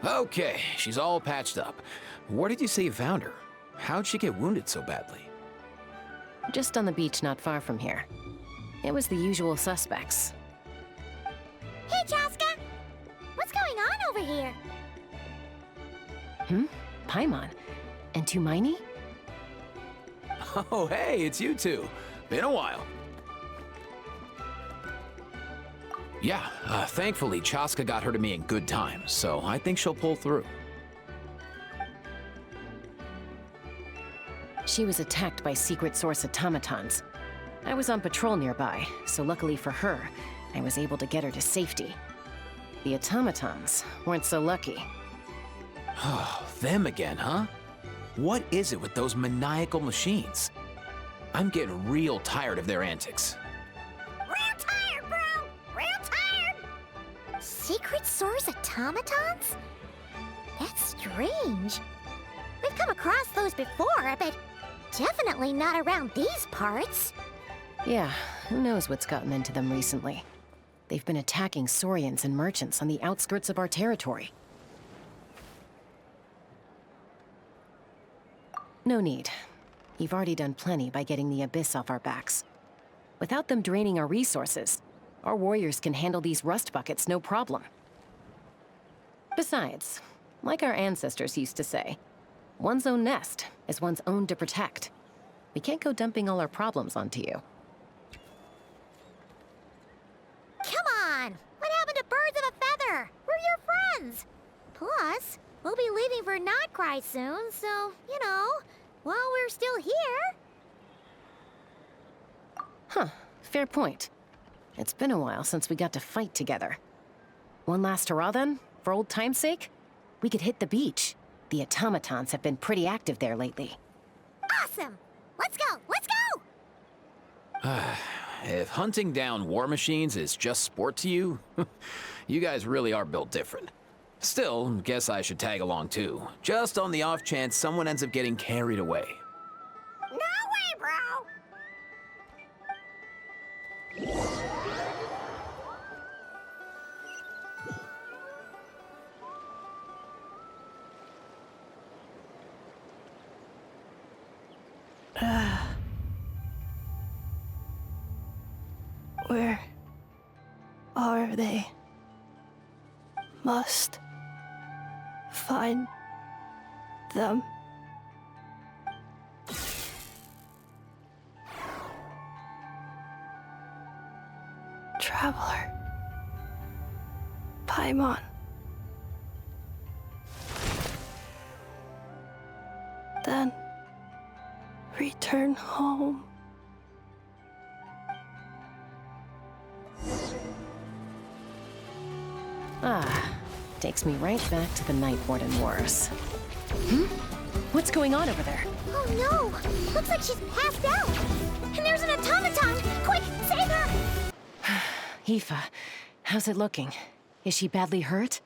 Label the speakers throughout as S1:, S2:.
S1: Okay, she's all patched up. Where did you say you found her? How'd she get wounded so badly?
S2: Just on the beach not far from here. It was the usual suspects.
S3: Hey, Chasca! What's going on over here?
S2: Paimon. And Tumaini?
S1: Oh, hey, it's you two. Been a while. Yeah, thankfully Chasca got her to me in good time, so I think she'll pull through.
S2: She was attacked by secret source automatons. I was on patrol nearby, so luckily for her, I was able to get her to safety. The automatons weren't so lucky.
S1: Oh, them again, huh? What is it with those maniacal machines? I'm getting real tired of their antics.
S3: Real tired, bro! Real tired! Secret source automatons? That's strange. We've come across those before, but definitely not around these parts.
S2: Yeah, who knows what's gotten into them recently. They've been attacking Saurians and merchants on the outskirts of our territory. No need. You've already done plenty by getting the Abyss off our backs. Without them draining our resources, our warriors can handle these rust buckets no problem. Besides, like our ancestors used to say, one's own nest is one's own to protect. We can't go dumping all our problems onto you.
S3: Come on! What happened to birds of a feather? We're your friends! Plus, we'll be leaving for Notcry soon, so, you know, while we're still here...
S2: Huh, fair point. It's been a while since we got to fight together. One last hurrah then, for old time's sake? We could hit the beach. The automatons have been pretty active there lately.
S3: Awesome! Let's go! Let's go!
S1: If hunting down war machines is just sport to you, you guys really are built different. Still, guess I should tag along too, just on the off chance someone ends up getting carried away.
S3: No way, bro!
S4: Where are they? Must find them. Traveler. Paimon. Then return home.
S2: Takes me right back to the Night Warden Wars. What's going on over there?
S3: Oh no! Looks like she's passed out! And there's an automaton! Quick, save her!
S2: Aoife, how's it looking? Is she badly hurt?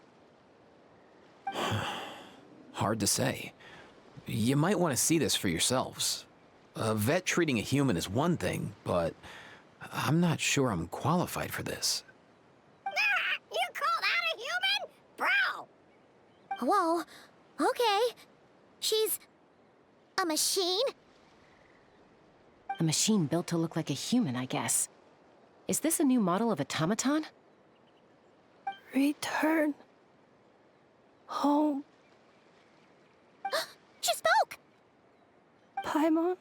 S1: Hard to say. You might want to see this for yourselves. A vet treating a human is one thing, but I'm not sure I'm qualified for this.
S3: You called out a human? Bro! Whoa, okay. She's... a machine?
S2: A machine built to look like a human, I guess. Is this a new model of automaton?
S4: Return home.
S3: She spoke!
S4: Paimon.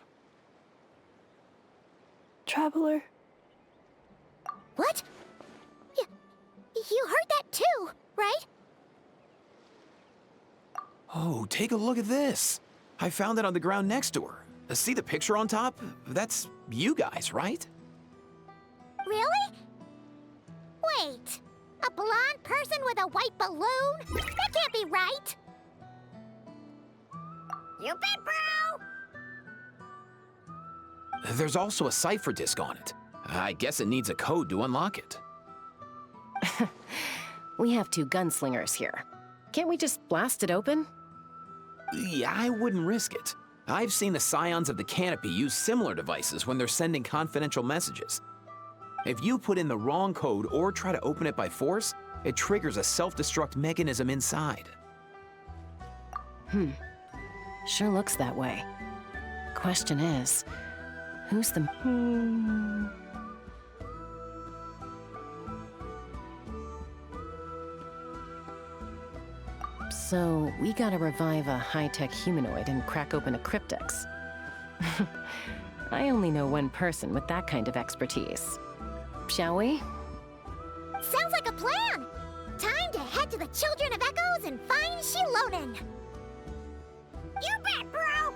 S4: Traveler.
S3: What? You heard that too, right?
S1: Oh, take a look at this. I found it on the ground next to her. See the picture on top? That's you guys, right?
S3: Really? Wait, a blonde person with a white balloon? That can't be right! You bet, bro!
S1: There's also a cipher disk on it. I guess it needs a code to unlock it.
S2: We have two gunslingers here. Can't we just blast it open?
S1: Yeah, I wouldn't risk it. I've seen the Scions of the Canopy use similar devices when they're sending confidential messages. If you put in the wrong code or try to open it by force, it triggers a self-destruct mechanism inside.
S2: Sure looks that way. Question is, who's the... So, we gotta revive a high-tech humanoid and crack open a cryptex. I only know one person with that kind of expertise. Shall we?
S3: Sounds like a plan! Time to head to the Children of Echoes and find Xilonen! You bet, bro!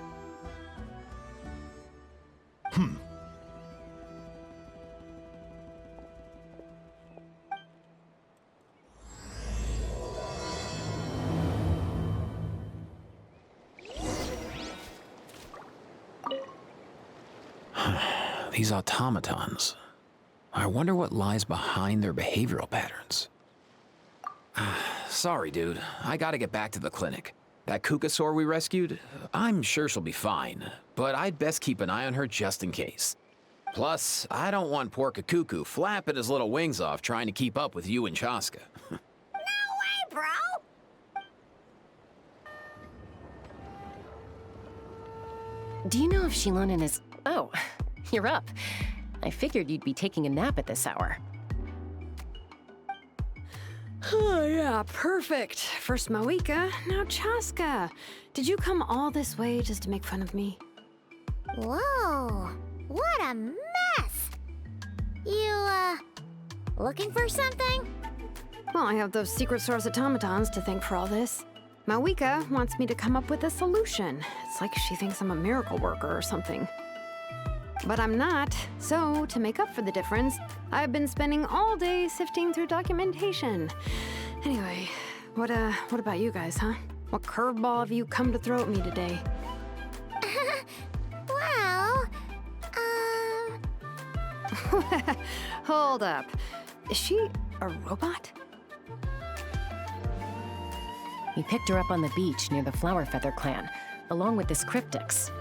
S1: These automatons. I wonder what lies behind their behavioral patterns. Sorry, dude. I gotta get back to the clinic. That Kukasaur we rescued, I'm sure she'll be fine, but I'd best keep an eye on her just in case. Plus, I don't want poor Kakuku flapping his little wings off trying to keep up with you and Chasca.
S3: No way, bro!
S2: Do you know if Xilonen is... Oh, you're up. I figured you'd be taking a nap at this hour.
S5: Oh, yeah, perfect. First Mavuika, now Chasca. Did you come all this way just to make fun of me?
S3: Whoa, what a mess! You, looking for something?
S5: Well, I have those secret source automatons to thank for all this. Mavuika wants me to come up with a solution. It's like she thinks I'm a miracle worker or something. But I'm not, so to make up for the difference, I've been spending all day sifting through documentation. Anyway, what about you guys, huh? What curveball have you come to throw at me today?
S3: Well,
S5: Hold up. Is she a robot?
S2: We picked her up on the beach near the Flower Feather clan, along with this cryptex.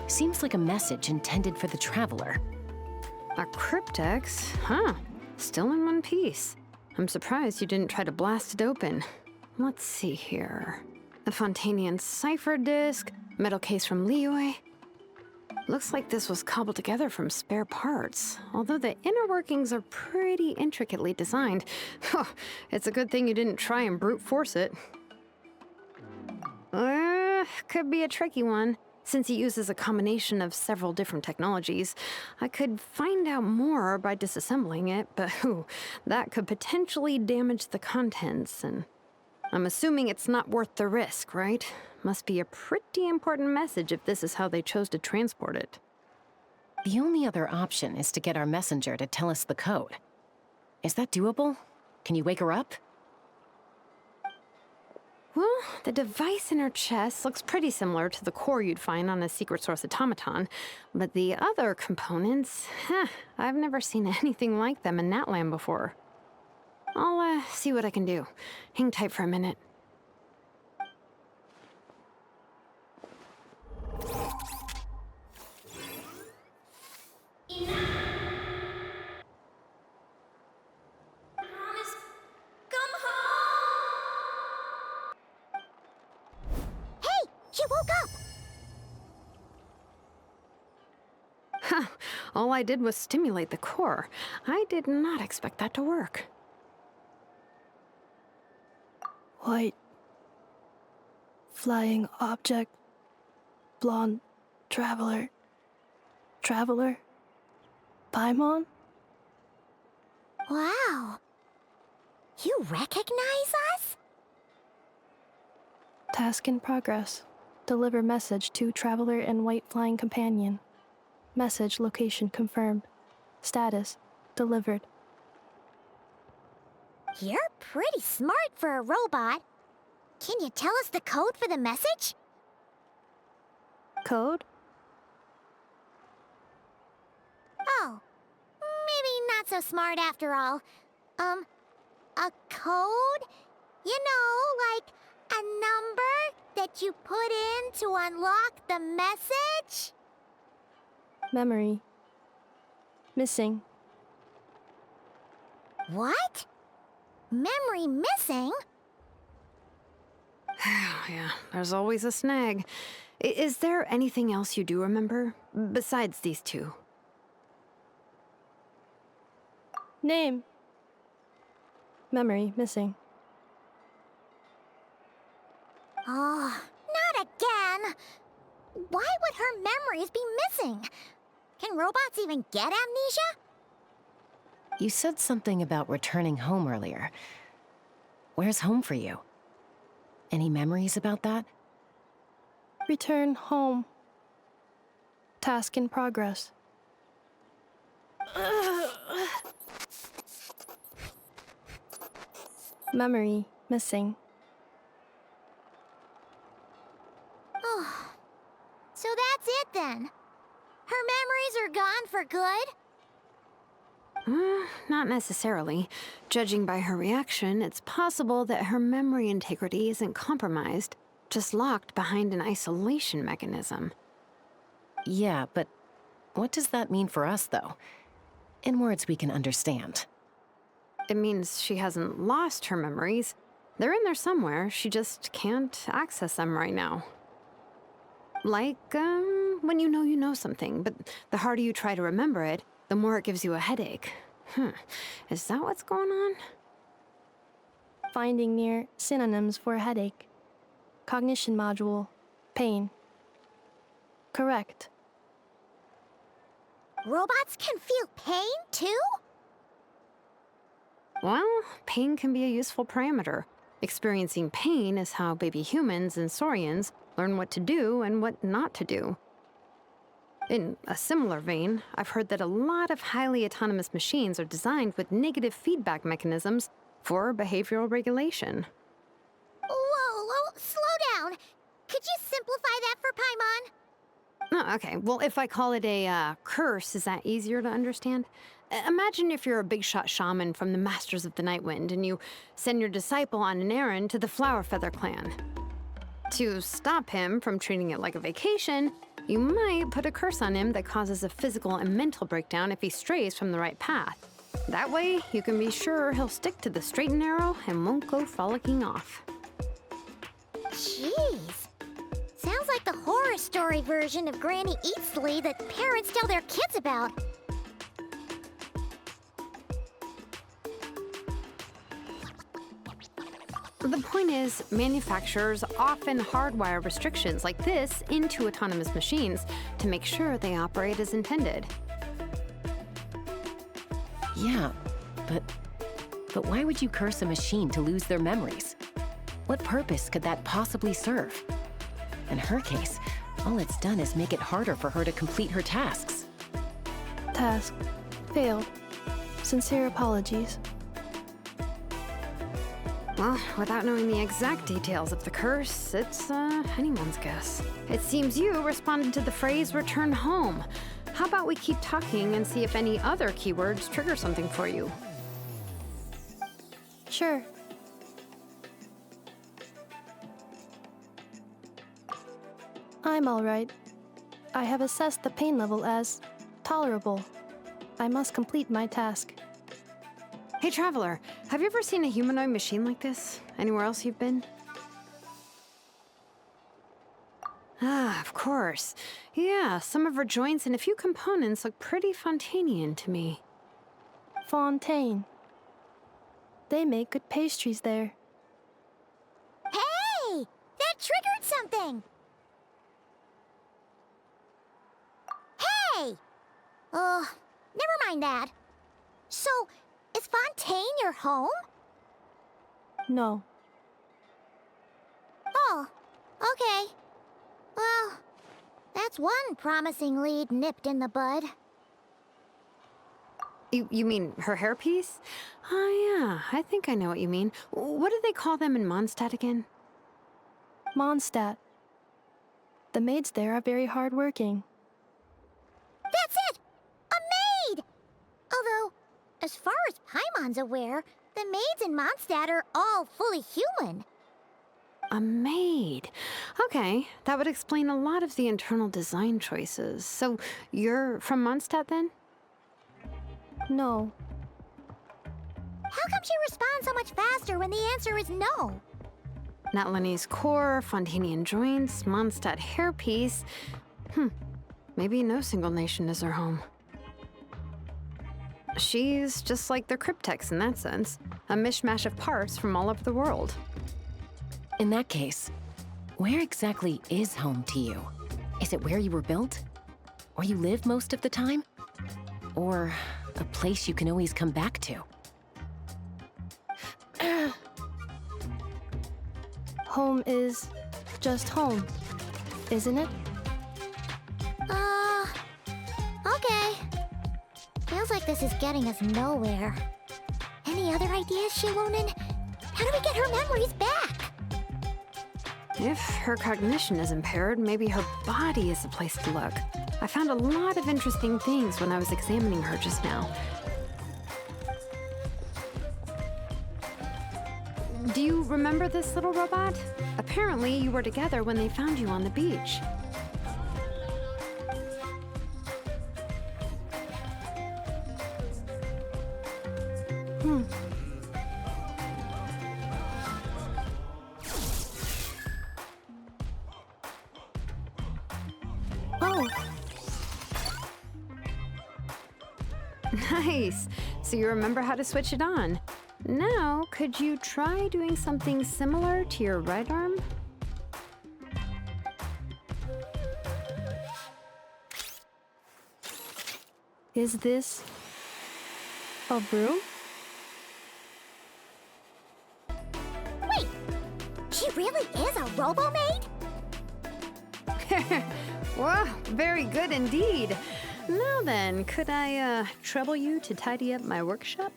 S2: Seems like a message intended for the Traveler.
S5: A cryptex? Huh. Still in one piece. I'm surprised you didn't try to blast it open. Let's see here. A Fontanian cipher disk, metal case from Liyue. Looks like this was cobbled together from spare parts, although the inner workings are pretty intricately designed. It's a good thing you didn't try and brute force it. Could be a tricky one. Since it uses a combination of several different technologies, I could find out more by disassembling it, but that could potentially damage the contents, and I'm assuming it's not worth the risk, right? Must be a pretty important message if this is how they chose to transport it.
S2: The only other option is to get our messenger to tell us the code. Is that doable? Can you wake her up?
S5: Well, the device in her chest looks pretty similar to the core you'd find on a secret source automaton, but the other components, I've never seen anything like them in Natlan before. I'll see what I can do. Hang tight for a minute.
S3: She woke up!
S5: All I did was stimulate the core. I did not expect that to work.
S4: White. Flying object. Blonde. Traveler. Traveler. Paimon?
S3: Wow. You recognize us?
S4: Task in progress. Deliver message to Traveler and White Flying Companion. Message location confirmed. Status delivered.
S3: You're pretty smart for a robot. Can you tell us the code for the message?
S4: Code?
S3: Oh, maybe not so smart after all. A code? You know, like a number that you put in to unlock the message?
S4: Memory. Missing.
S3: What? Memory missing?
S5: Yeah, there's always a snag. Is there anything else you do remember, besides these two?
S4: Name. Memory missing.
S3: Oh, not again! Why would her memories be missing? Can robots even get amnesia?
S2: You said something about returning home earlier. Where's home for you? Any memories about that?
S4: Return home. Task in progress. Memory missing.
S3: Oh, so that's it then. Her memories are gone for good?
S5: Not necessarily. Judging by her reaction, it's possible that her memory integrity isn't compromised, just locked behind an isolation mechanism.
S2: Yeah, but what does that mean for us, though? In words we can understand.
S5: It means she hasn't lost her memories. They're in there somewhere, she just can't access them right now. Like, when you know something, but the harder you try to remember it, the more it gives you a headache. Is that what's going on?
S4: Finding near synonyms for headache. Cognition module. Pain. Correct.
S3: Robots can feel pain, too?
S5: Well, pain can be a useful parameter. Experiencing pain is how baby humans and saurians learn what to do and what not to do. In a similar vein, I've heard that a lot of highly autonomous machines are designed with negative feedback mechanisms for behavioral regulation.
S3: Whoa, slow down. Could you simplify that for Paimon?
S5: Oh, okay, well, if I call it a curse, is that easier to understand? Imagine if you're a big shot shaman from the Masters of the Nightwind and you send your disciple on an errand to the Flowerfeather clan. To stop him from treating it like a vacation, you might put a curse on him that causes a physical and mental breakdown if he strays from the right path. That way, you can be sure he'll stick to the straight and narrow and won't go frolicking off.
S3: Jeez. Sounds like the horror story version of Granny Eatsley that parents tell their kids about.
S5: The point is, manufacturers often hardwire restrictions like this into autonomous machines to make sure they operate as intended.
S2: Yeah, but why would you curse a machine to lose their memories? What purpose could that possibly serve? In her case, all it's done is make it harder for her to complete her tasks.
S4: Task. Failed. Sincere apologies.
S5: Well, without knowing the exact details of the curse, it's anyone's guess. It seems you responded to the phrase return home. How about we keep talking and see if any other keywords trigger something for you?
S4: Sure. I'm all right. I have assessed the pain level as tolerable. I must complete my task.
S5: Hey, Traveler, have you ever seen a humanoid machine like this? Anywhere else you've been? Ah, of course. Yeah, some of her joints and a few components look pretty Fontanian to me.
S4: Fontaine. They make good pastries there.
S3: Hey! That triggered something! Hey! Never mind that. So, is Fontaine your home?
S4: No.
S3: Oh, okay. Well, that's one promising lead nipped in the bud.
S5: You mean her hairpiece? Oh yeah, I think I know what you mean. What do they call them in Mondstadt again?
S4: Mondstadt. The maids there are very hardworking.
S3: That's it! A maid! Although, as far as Paimon's aware, the maids in Mondstadt are all fully human.
S5: A maid. Okay, that would explain a lot of the internal design choices. So, you're from Mondstadt then?
S4: No.
S3: How come she responds so much faster when the answer is no?
S5: Natlanese core, Fontanian joints, Mondstadt hairpiece. Maybe no single nation is her home. She's just like the Cryptex in that sense, a mishmash of parts from all over the world.
S2: In that case, where exactly is home to you? Is it where you were built? Or you live most of the time? Or a place you can always come back to?
S4: Home is just home, isn't it?
S3: Okay. Feels like this is getting us nowhere. Any other ideas, Xilonen? How do we get her memories back?
S5: If her cognition is impaired, maybe her body is the place to look. I found a lot of interesting things when I was examining her just now. Do you remember this little robot? Apparently, you were together when they found you on the beach.
S4: Oh,
S5: Nice. So you remember how to switch it on. Now, could you try doing something similar to your right arm?
S4: is this a broom?
S3: Wait, she really is a robo-maid?
S5: Wow, very good indeed. Now then, could I trouble you to tidy up my workshop?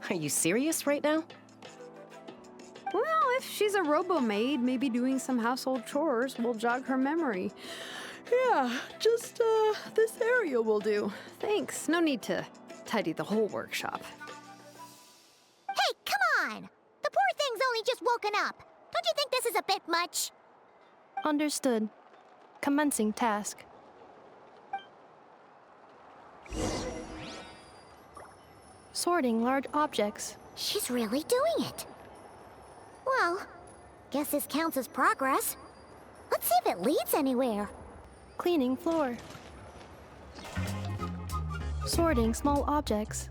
S2: Are you serious right now?
S5: Well, if she's a robo-maid, maybe doing some household chores will jog her memory. Yeah, just this area will do. Thanks. No need to tidy the whole workshop.
S3: Hey, come on! The poor thing's only just woken up. Don't you think this is a bit much?
S4: Understood. Commencing task. Sorting large objects.
S3: She's really doing it. Well, guess this counts as progress. Let's see if it leads anywhere.
S4: Cleaning floor. Sorting small objects.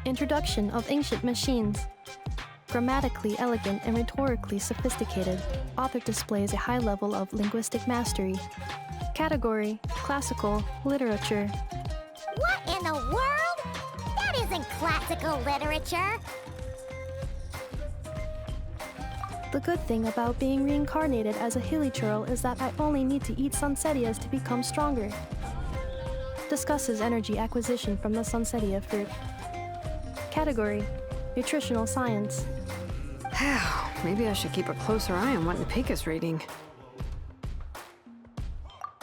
S4: Introduction of ancient machines. Grammatically elegant and rhetorically sophisticated, author displays a high level of linguistic mastery. Category: classical literature.
S3: What in the world? That isn't classical literature.
S4: The good thing about being reincarnated as a hilly churl is that I only need to eat sunsettias to become stronger. Discusses energy acquisition from the sunsettia fruit. Category: nutritional science.
S5: Maybe I should keep a closer eye on what Napik is reading.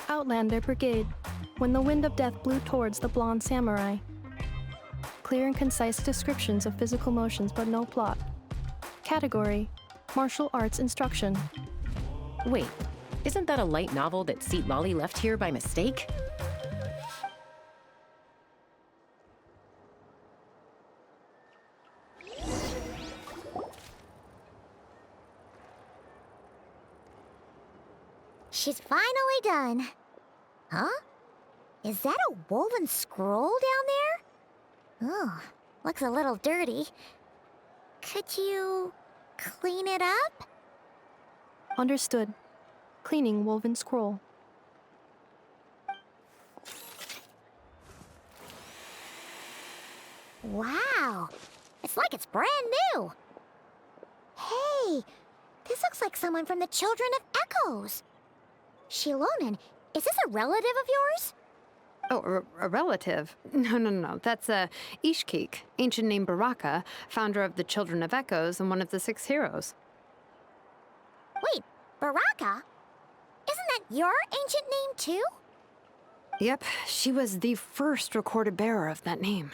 S4: Outlander Brigade. When the wind of death blew towards the blonde samurai. Clear and concise descriptions of physical motions but no plot. Category: martial arts instruction.
S2: Wait, isn't that a light novel that Citlali left here by mistake?
S3: She's finally done. Huh? Is that a woven scroll down there? Oh, looks a little dirty. Could you clean it up?
S4: Understood. Cleaning woven scroll.
S3: Wow, it's like it's brand new. Hey, this looks like someone from the Children of Echoes. Xilonen, is this a relative of yours?
S5: Oh, a relative? No. That's Ishkik, ancient name Baraka, founder of the Children of Echoes and one of the 6 heroes.
S3: Wait, Baraka? Isn't that your ancient name too?
S5: Yep, she was the first recorded bearer of that name.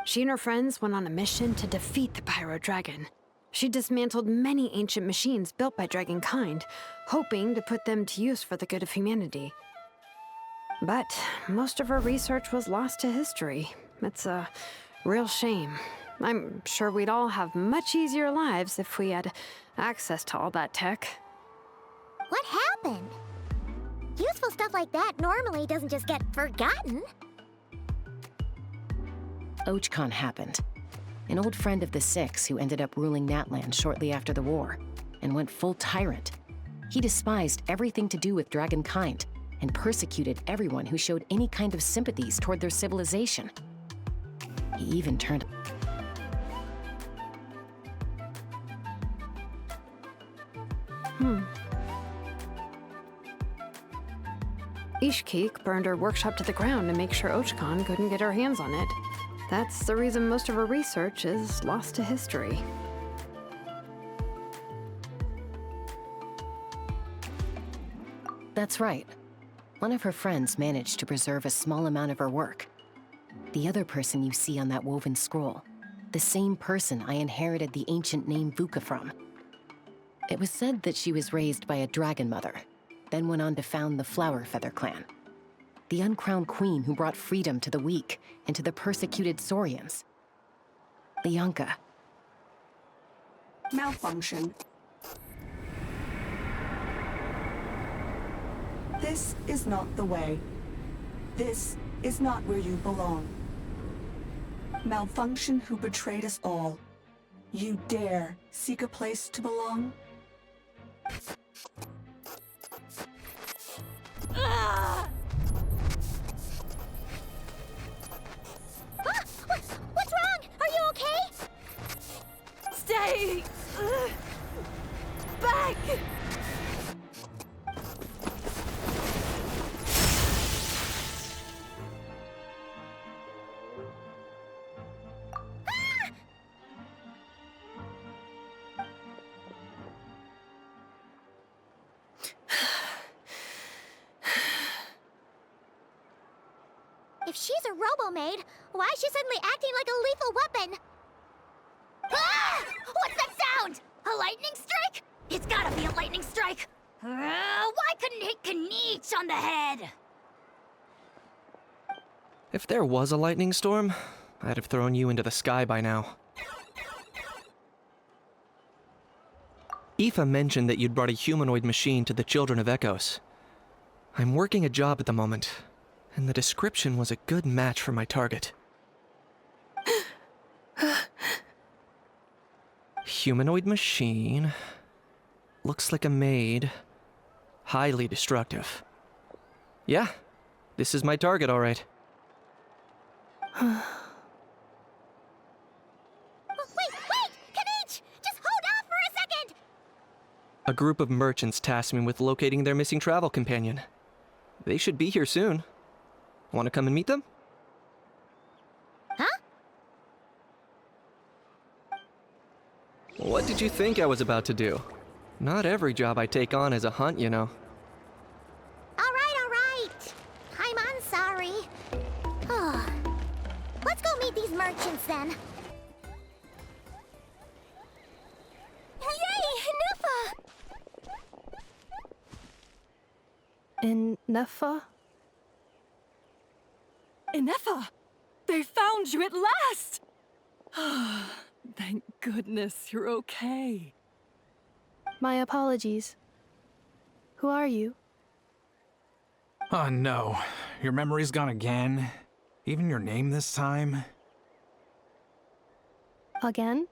S5: She and her friends went on a mission to defeat the Pyro Dragon. She dismantled many ancient machines built by dragonkind, hoping to put them to use for the good of humanity. But most of her research was lost to history. It's a real shame. I'm sure we'd all have much easier lives if we had access to all that tech.
S3: What happened? Useful stuff like that normally doesn't just get forgotten.
S2: Ochcon happened. An old friend of the Six who ended up ruling Natlan shortly after the war, and went full tyrant. He despised everything to do with dragonkind, and persecuted everyone who showed any kind of sympathies toward their civilization. He even turned...
S5: Ishkeek burned her workshop to the ground to make sure Ochcon couldn't get her hands on it. That's the reason most of her research is lost to history.
S2: That's right. One of her friends managed to preserve a small amount of her work. The other person you see on that woven scroll, the same person I inherited the ancient name Vuka from. It was said that she was raised by a dragon mother, then went on to found the Flower Feather clan, the uncrowned queen who brought freedom to the weak and to the persecuted Saurians. Lianka.
S6: Malfunction. This is not the way. This is not where you belong. Malfunction who betrayed us all. You dare seek a place to belong?
S3: What's wrong? Are you okay?
S7: Stay back!
S3: If she's a robo-maid, why is she suddenly acting like a lethal weapon? Ah! What's that sound? A lightning strike? It's gotta be a lightning strike! Why couldn't it hit Kniech on the head?
S8: If there was a lightning storm, I'd have thrown you into the sky by now. Aoife mentioned that you'd brought a humanoid machine to the Children of Echoes. I'm working a job at the moment, and the description was a good match for my target. Humanoid machine. Looks like a maid. Highly destructive. Yeah, this is my target, all right.
S3: Oh, wait! Kniech! Just hold off for a second!
S8: A group of merchants tasked me with locating their missing travel companion. They should be here soon. Want to come and meet them?
S3: Huh?
S8: What did you think I was about to do? Not every job I take on is a hunt, you know.
S3: All right. I'm sorry. Oh. Let's go meet these merchants then. Yay, Ineffa!
S4: Ineffa?
S7: Ineffa! They found you at last! Thank goodness you're okay.
S4: My apologies. Who are you?
S9: Oh no, your memory's gone again? Even your name this time?
S4: Again?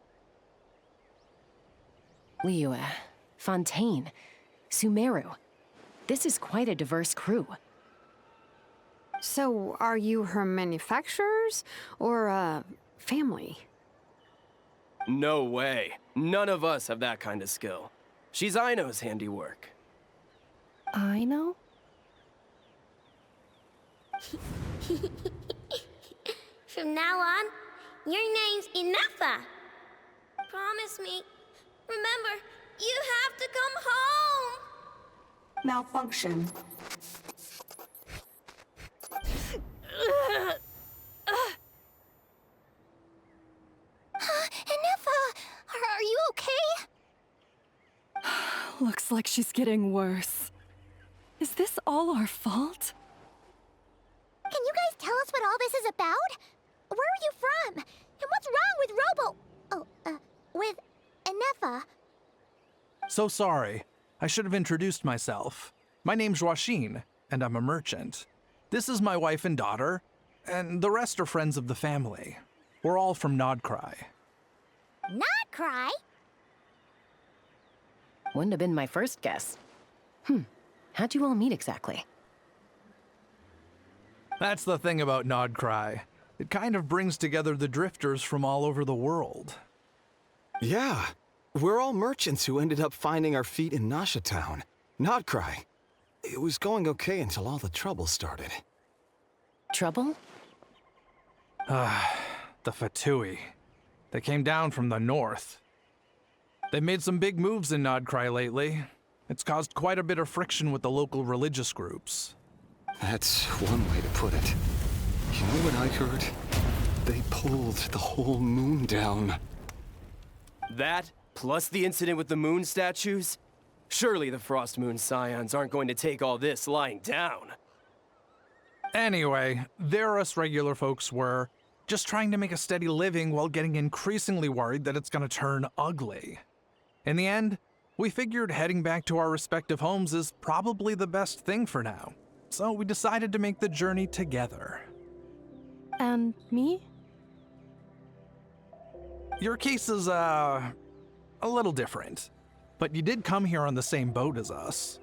S2: Liyue, Fontaine, Sumeru. This is quite a diverse crew.
S5: So, are you her manufacturers or family?
S10: No way. None of us have that kind of skill. She's Aino's handiwork.
S4: Aino?
S3: From now on, your name's Ineffa. Promise me. Remember, you have to come home.
S6: Malfunction.
S3: Ineffa, are you okay?
S7: Looks like she's getting worse. Is this all our fault?
S3: Can you guys tell us what all this is about? Where are you from? And what's wrong with with Ineffa?
S9: So sorry. I should have introduced myself. My name's Joachine, and I'm a merchant. This is my wife and daughter, and the rest are friends of the family. We're all from Nodcry.
S3: Nodcry?
S2: Wouldn't have been my first guess. How'd you all meet exactly?
S9: That's the thing about Nodcry. It kind of brings together the drifters from all over the world.
S11: Yeah, we're all merchants who ended up finding our feet in Nasha Town. Nodcry. It was going okay until all the trouble started.
S2: Trouble?
S9: The Fatui. They came down from the north. They made some big moves in Nodcry lately. It's caused quite a bit of friction with the local religious groups.
S11: That's one way to put it. You know what I heard? They pulled the whole moon down.
S10: That, plus the incident with the moon statues? Surely the Frost Moon Scions aren't going to take all this lying down.
S9: Anyway, there us regular folks were, just trying to make a steady living while getting increasingly worried that it's gonna turn ugly. In the end, we figured heading back to our respective homes is probably the best thing for now. So we decided to make the journey together.
S4: And me?
S9: Your case is, a little different. But you did come here on the same boat as us.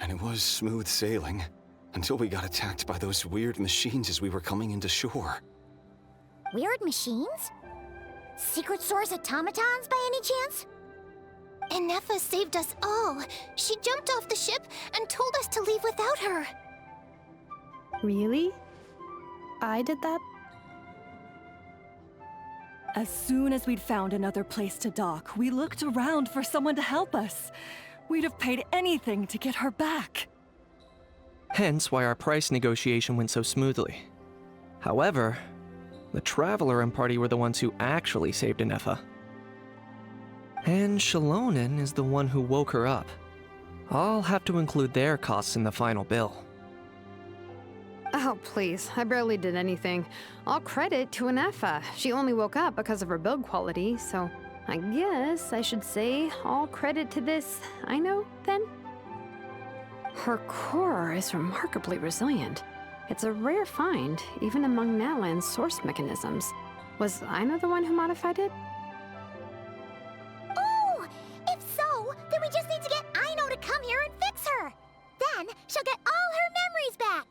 S11: And it was smooth sailing, until we got attacked by those weird machines as we were coming into shore.
S3: Weird machines? Secret Source automatons by any chance? Ineffa saved us all. She jumped off the ship and told us to leave without her.
S4: Really? I did that?
S7: As soon as we'd found another place to dock, we looked around for someone to help us. We'd have paid anything to get her back.
S8: Hence why our price negotiation went so smoothly. However, the Traveler and party were the ones who actually saved Ineffa. And Xilonen is the one who woke her up. I'll have to include their costs in the final bill.
S5: Oh, please. I barely did anything. All credit to Ineffa. She only woke up because of her build quality, so I guess I should say all credit to this Aino, then? Her core is remarkably resilient. It's a rare find, even among Natlan's source mechanisms. Was Aino the one who modified it?
S3: Oh! If so, then we just need to get Aino to come here and fix her! Then she'll get all her memories back!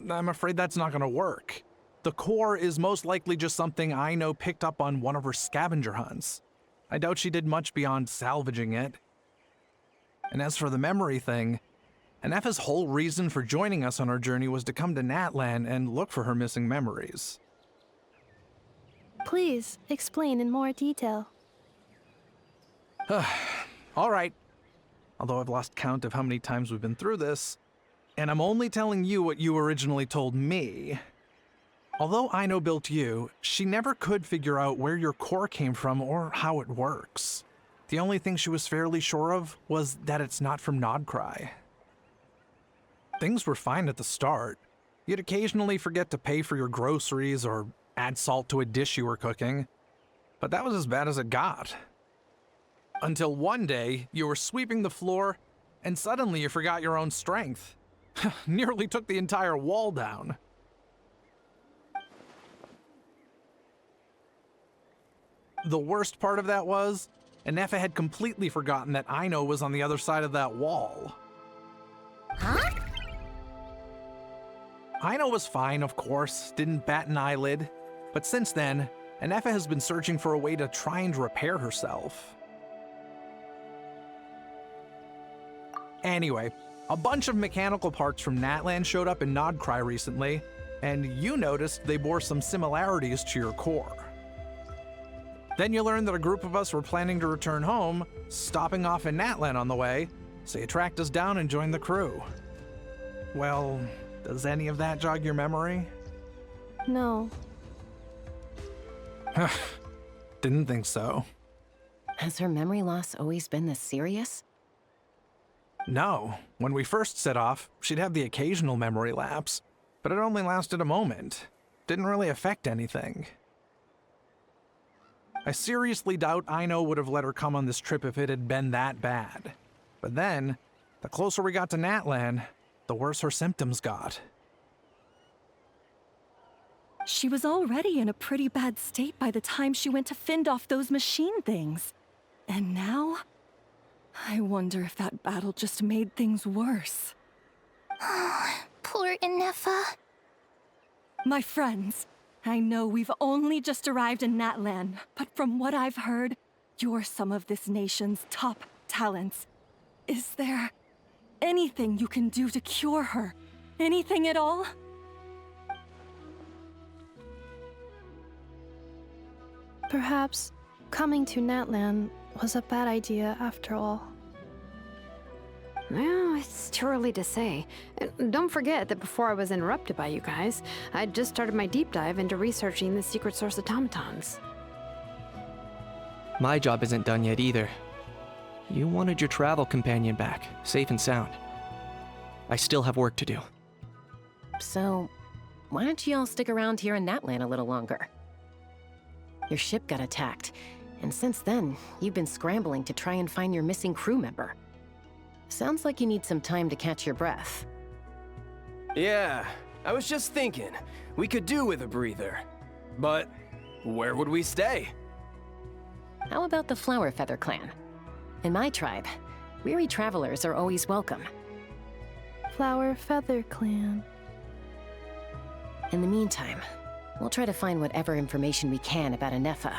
S9: I'm afraid that's not gonna work. The core is most likely just something Aino picked up on one of her scavenger hunts. I doubt she did much beyond salvaging it. And as for the memory thing, Ineffa's whole reason for joining us on our journey was to come to Natlan and look for her missing memories.
S4: Please, explain in more detail.
S9: All right. Although I've lost count of how many times we've been through this, and I'm only telling you what you originally told me. Although Aino built you, she never could figure out where your core came from or how it works. The only thing she was fairly sure of was that it's not from Nodcry. Things were fine at the start. You'd occasionally forget to pay for your groceries or add salt to a dish you were cooking, but that was as bad as it got. Until one day, you were sweeping the floor, and suddenly you forgot your own strength. Nearly took the entire wall down. The worst part of that was, Ineffa had completely forgotten that Aino was on the other side of that wall.
S3: Huh?
S9: Aino was fine, of course, didn't bat an eyelid, but since then, Ineffa has been searching for a way to try and repair herself. Anyway, a bunch of mechanical parts from Natlan showed up in Nodcry recently, and you noticed they bore some similarities to your core. Then you learned that a group of us were planning to return home, stopping off in Natlan on the way, so you tracked us down and joined the crew. Well, does any of that jog your memory?
S4: No.
S9: Didn't think so.
S2: Has her memory loss always been this serious?
S9: No. When we first set off, she'd have the occasional memory lapse, but it only lasted a moment. Didn't really affect anything. I seriously doubt Aino would have let her come on this trip if it had been that bad. But then, the closer we got to Natlan, the worse her symptoms got.
S7: She was already in a pretty bad state by the time she went to fend off those machine things. And now? I wonder if that battle just made things worse.
S3: Poor Ineffa.
S7: My friends, I know we've only just arrived in Natlan, but from what I've heard, you're some of this nation's top talents. Is there anything you can do to cure her? Anything at all?
S4: Perhaps coming to Natlan was a bad idea after all.
S5: Well, it's too early to say. And don't forget that before I was interrupted by you guys, I'd just started my deep dive into researching the secret source automatons.
S8: My job isn't done yet either. You wanted your travel companion back, safe and sound. I still have work to do.
S2: So, why don't you all stick around here in Natlan a little longer? Your ship got attacked, and since then, you've been scrambling to try and find your missing crew member. Sounds like you need some time to catch your breath.
S10: Yeah, I was just thinking, we could do with a breather. But where would we stay?
S2: How about the Flower Feather clan? In my tribe, weary travelers are always welcome.
S4: Flower Feather Clan.
S2: In the meantime, we'll try to find whatever information we can about Ineffa.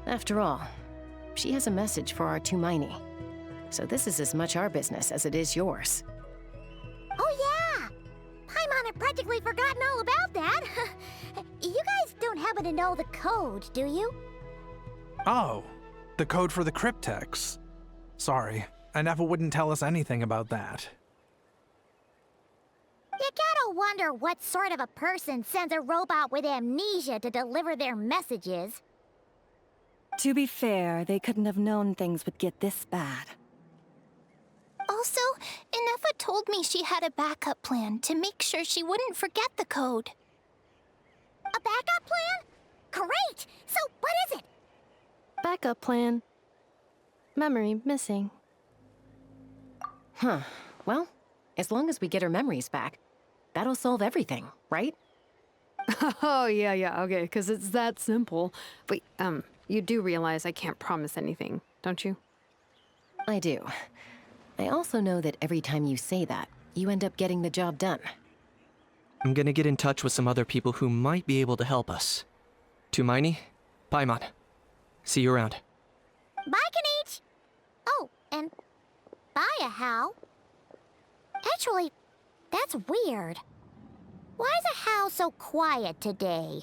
S2: After all, she has a message for our Tumaini. So this is as much our business as it is yours.
S3: Oh yeah! Paimon had practically forgotten all about that. You guys don't happen to know the code, do you?
S9: Oh, the code for the cryptex. Sorry, Ineffa wouldn't tell us anything about that.
S3: You gotta wonder what sort of a person sends a robot with amnesia to deliver their messages.
S7: To be fair, they couldn't have known things would get this bad.
S3: Also, Ineffa told me she had a backup plan to make sure she wouldn't forget the code. A backup plan? Great! So what is it?
S4: Backup plan. Memory missing.
S2: Huh. Well, as long as we get her memories back, that'll solve everything, right?
S5: Oh, yeah, okay, because it's that simple. Wait, you do realize I can't promise anything, don't you?
S2: I do. I also know that every time you say that, you end up getting the job done.
S8: I'm gonna get in touch with some other people who might be able to help us. Tumaini, Paimon. See you around.
S3: Bye, Kanich! Oh, and bye, Ajaw. Actually, that's weird. Why is Ajaw so quiet today?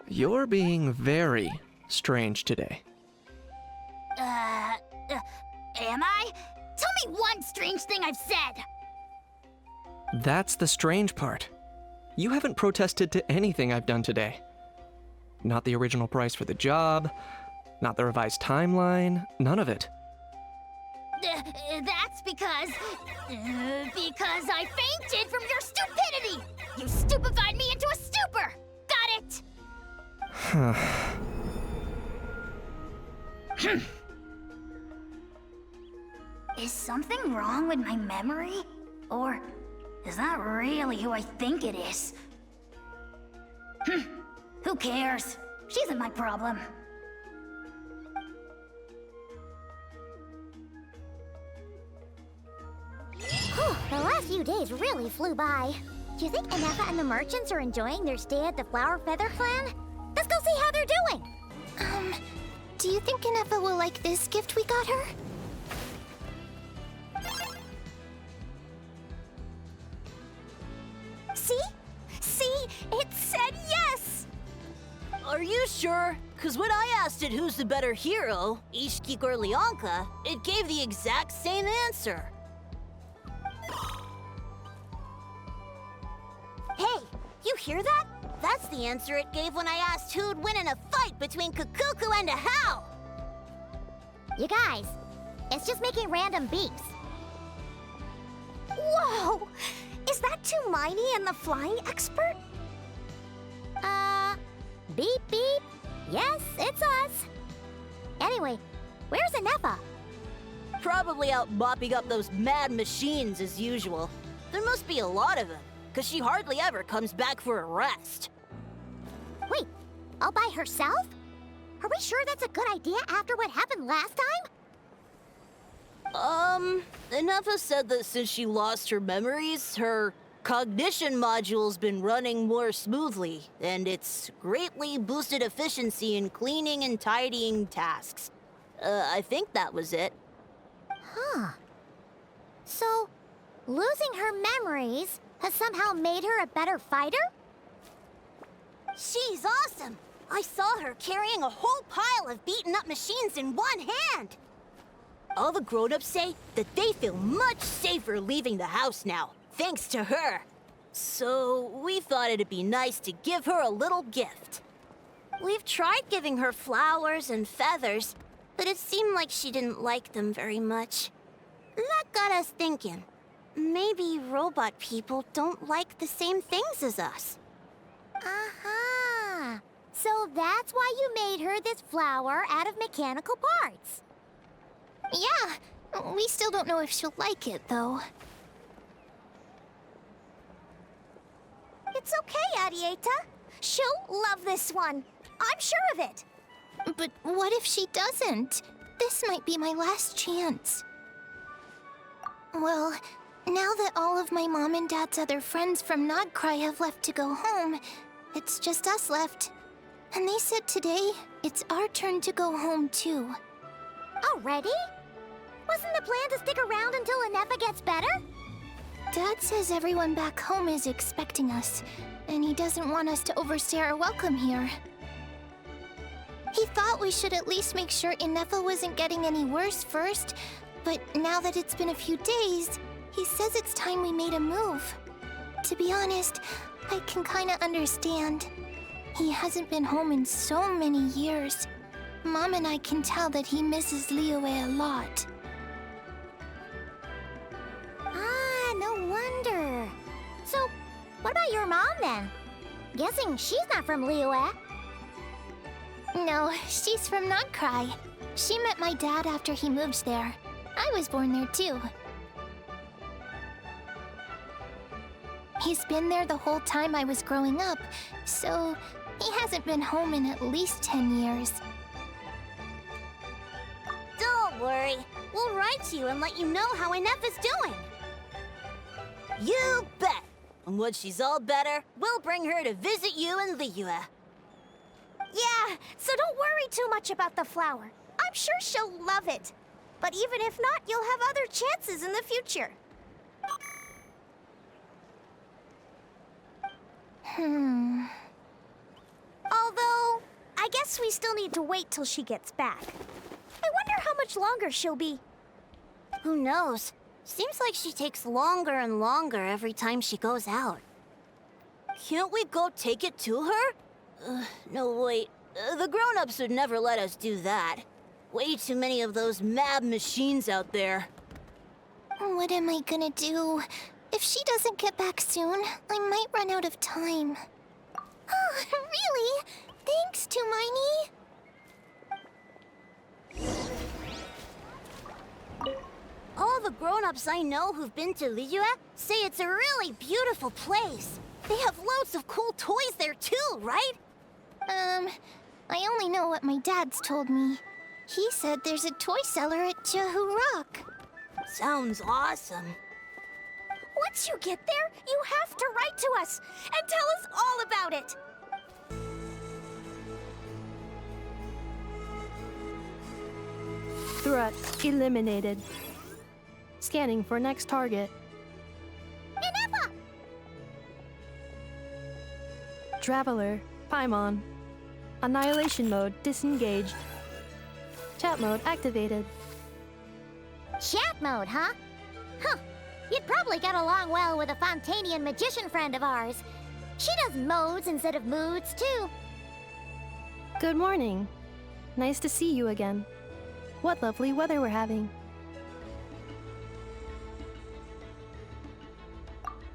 S8: You're being very strange today.
S3: Am I? Tell me one strange thing I've said!
S8: That's the strange part. You haven't protested to anything I've done today. Not the original price for the job, not the revised timeline, none of it.
S3: That's because I fainted from your stupidity! You stupefied me into a stupor! Got it? Is something wrong with my memory? Or is that really who I think it is? Who cares? She isn't my problem. The last few days really flew by. Do you think Ineffa and the merchants are enjoying their stay at the Flower Feather clan? Let's go see how they're doing! Do you think Ineffa will like this gift we got her? See? See? It said yes!
S12: Are you sure? Because when I asked it who's the better hero, Ishkik or Leonka, it gave the exact same answer.
S3: You hear that? That's the answer it gave when I asked who'd win in a fight between Kukuku and Ajaw. You guys, it's just making random beeps. Whoa! Is that Tumaini and the flying expert? Beep beep. Yes, it's us. Anyway, where's Ineffa?
S12: Probably out mopping up those mad machines as usual. There must be a lot of them, because she hardly ever comes back for a rest.
S3: Wait, all by herself? Are we sure that's a good idea after what happened last time?
S12: Ineffa said that since she lost her memories, her cognition module's been running more smoothly, and it's greatly boosted efficiency in cleaning and tidying tasks. I think that was it.
S3: Huh. So, losing her memories has somehow made her a better fighter? She's awesome! I saw her carrying a whole pile of beaten-up machines in one hand!
S12: All the grown-ups say that they feel much safer leaving the house now, thanks to her. So, we thought it'd be nice to give her a little gift.
S3: We've tried giving her flowers and feathers, but it seemed like she didn't like them very much. That got us thinking. Maybe robot people don't like the same things as us. Aha! So that's why you made her this flower out of mechanical parts. Yeah, we still don't know if she'll like it, though. It's okay, Arieta. She'll love this one. I'm sure of it. But what if she doesn't? This might be my last chance. Well, now that all of my mom and dad's other friends from Nodcry have left to go home, it's just us left. And they said today, it's our turn to go home too. Already? Wasn't the plan to stick around until Ineffa gets better? Dad says everyone back home is expecting us, and he doesn't want us to overstay our welcome here. He thought we should at least make sure Ineffa wasn't getting any worse first, but now that it's been a few days, he says it's time we made a move. To be honest, I can kinda understand. He hasn't been home in so many years. Mom and I can tell that he misses Liyue a lot. Ah, no wonder. So, what about your mom then? Guessing she's not from Liyue. No, she's from Nodcry. She met my dad after he moved there. I was born there too. He's been there the whole time I was growing up, so he hasn't been home in at least 10 years. Don't worry. We'll write to you and let you know how Ineffa's doing.
S12: You bet! And when she's all better, we'll bring her to visit you in Liyue.
S3: Yeah, so don't worry too much about the flower. I'm sure she'll love it. But even if not, you'll have other chances in the future. Although, I guess we still need to wait till she gets back. I wonder how much longer she'll be. Who knows? Seems like she takes longer and longer every time she goes out.
S12: Can't we go take it to her? No, wait. The grown-ups would never let us do that. Way too many of those mad machines out there.
S3: What am I gonna do? If she doesn't get back soon, I might run out of time. Oh, really? Thanks, Tumaini. All the grown-ups I know who've been to Liyue say it's a really beautiful place. They have loads of cool toys there too, right? I only know what my dad's told me. He said there's a toy cellar at Jahu Rock.
S12: Sounds awesome.
S3: Once you get there, you have to write to us and tell us all about it.
S4: Threat eliminated. Scanning for next target.
S3: Ineffa!
S4: Traveler, Paimon. Annihilation mode disengaged. Chat mode activated.
S3: Chat mode, huh? Huh. You'd probably get along well with a Fontanian magician friend of ours. She does modes instead of moods, too.
S4: Good morning. Nice to see you again. What lovely weather we're having.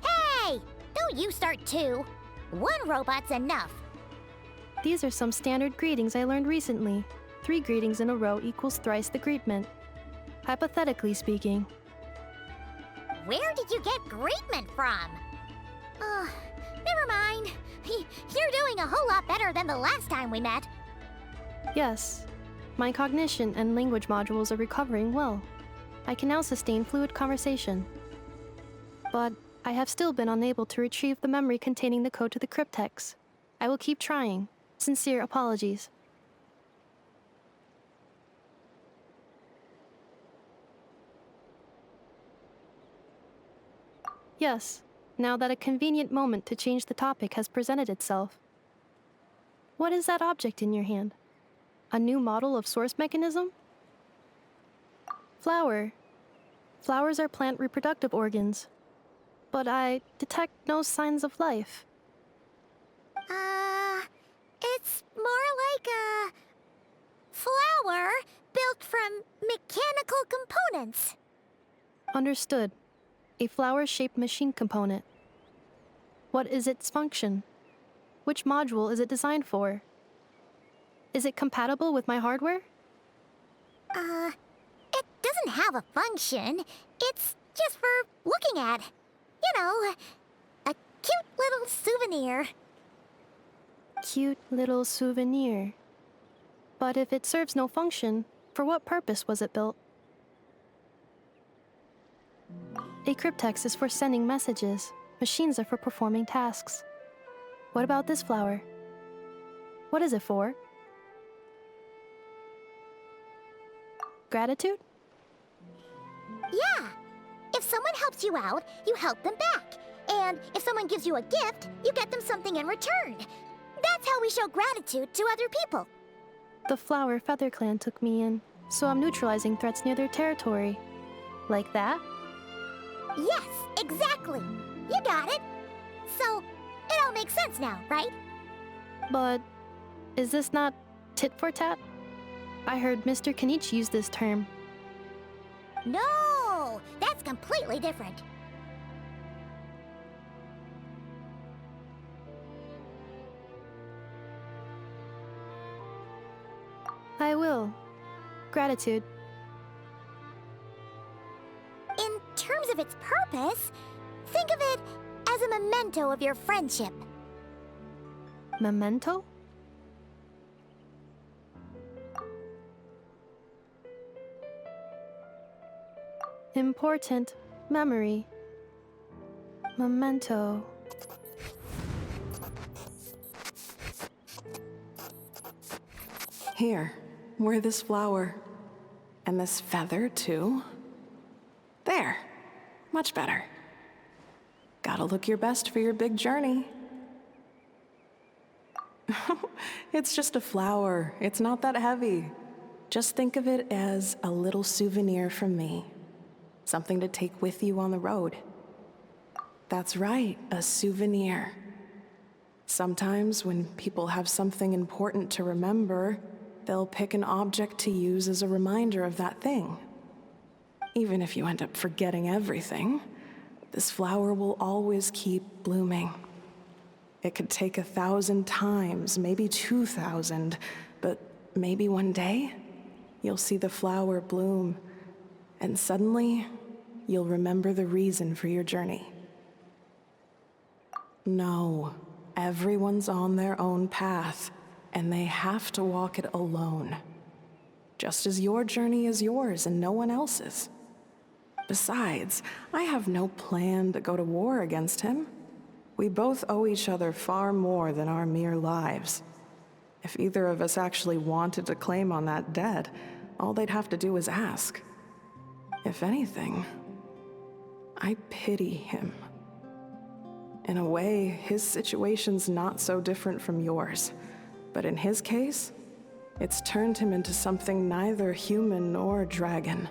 S3: Hey! Don't you start too. One robot's enough.
S4: These are some standard greetings I learned recently. 3 greetings in a row equals thrice the greetment. Hypothetically speaking.
S3: Where did you get greetment from? Never mind. You're doing a whole lot better than the last time we met.
S4: Yes. My cognition and language modules are recovering well. I can now sustain fluid conversation. But I have still been unable to retrieve the memory containing the code to the cryptex. I will keep trying. Sincere apologies. Yes, now that a convenient moment to change the topic has presented itself. What is that object in your hand? A new model of source mechanism? Flower. Flowers are plant reproductive organs. But I detect no signs of life.
S3: It's more like a flower built from mechanical components.
S4: Understood. A flower-shaped machine component. What is its function? Which module is it designed for? Is it compatible with my hardware?
S3: It doesn't have a function. It's just for looking at. You know, a cute little souvenir.
S4: Cute little souvenir. But if it serves no function, for what purpose was it built? A cryptex is for sending messages. Machines are for performing tasks. What about this flower? What is it for? Gratitude?
S3: Yeah. If someone helps you out, you help them back. And if someone gives you a gift, you get them something in return. That's how we show gratitude to other people.
S4: The Flower Feather Clan took me in, so I'm neutralizing threats near their territory. Like that?
S3: Yes, exactly. You got it. So, it all makes sense now, right?
S4: But is this not tit for tat? I heard Mr. Kenichi use this term.
S3: No, that's completely different.
S4: I will. Gratitude.
S3: In terms of its purpose, think of it as a memento of your friendship.
S4: Memento? Important memory. Memento.
S6: Here, wear this flower. And this feather, too. There. Much better. Gotta look your best for your big journey. It's just a flower. It's not that heavy. Just think of it as a little souvenir from me. Something to take with you on the road. That's right, a souvenir. Sometimes when people have something important to remember, they'll pick an object to use as a reminder of that thing. Even if you end up forgetting everything, this flower will always keep blooming. It could take 1,000 times, maybe 2,000, but maybe one day, you'll see the flower bloom, and suddenly, you'll remember the reason for your journey. No, everyone's on their own path, and they have to walk it alone. Just as your journey is yours and no one else's. Besides, I have no plan to go to war against him. We both owe each other far more than our mere lives. If either of us actually wanted to claim on that debt, all they'd have to do is ask. If anything, I pity him. In a way, his situation's not so different from yours. But in his case, it's turned him into something neither human nor dragon.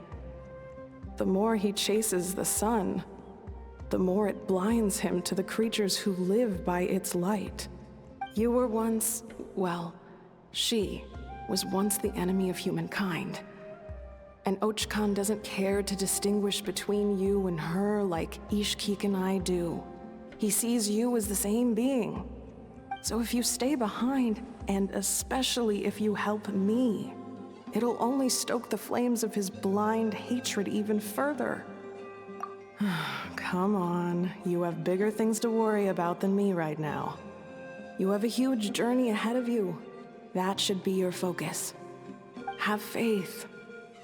S6: The more he chases the sun, the more it blinds him to the creatures who live by its light. You were once, well, she was once the enemy of humankind. And Ochkan doesn't care to distinguish between you and her like Ishkik and I do. He sees you as the same being. So if you stay behind, and especially if you help me, it'll only stoke the flames of his blind hatred even further. Come on, you have bigger things to worry about than me right now. You have a huge journey ahead of you. That should be your focus. Have faith.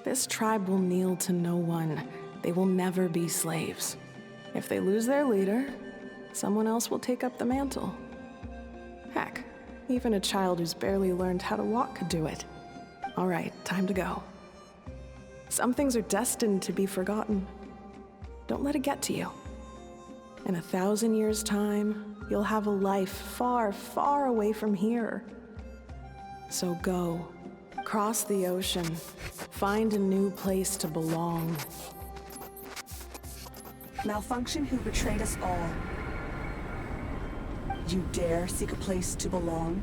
S6: This tribe will kneel to no one. They will never be slaves. If they lose their leader, someone else will take up the mantle. Heck, even a child who's barely learned how to walk could do it. All right, time to go. Some things are destined to be forgotten. Don't let it get to you. In 1,000 years' time, you'll have a life far, far away from here. So go, cross the ocean, find a new place to belong.
S13: Malfunction who betrayed us all. You dare seek a place to belong?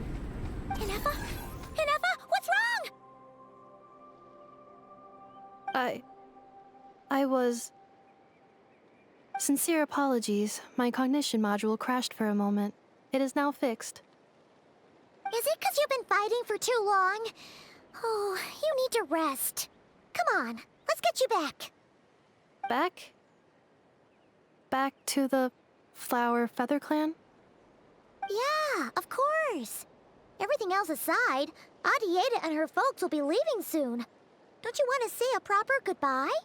S3: Ineffa? Ineffa, what's wrong?
S4: I was... Sincere apologies. My cognition module crashed for a moment. It is now fixed.
S3: Is it because you've been fighting for too long? Oh, you need to rest. Come on, let's get you back.
S4: Back? Back to the Flower Feather Clan?
S3: Yeah, of course. Everything else aside, Adieta and her folks will be leaving soon. Don't you want to say a proper goodbye?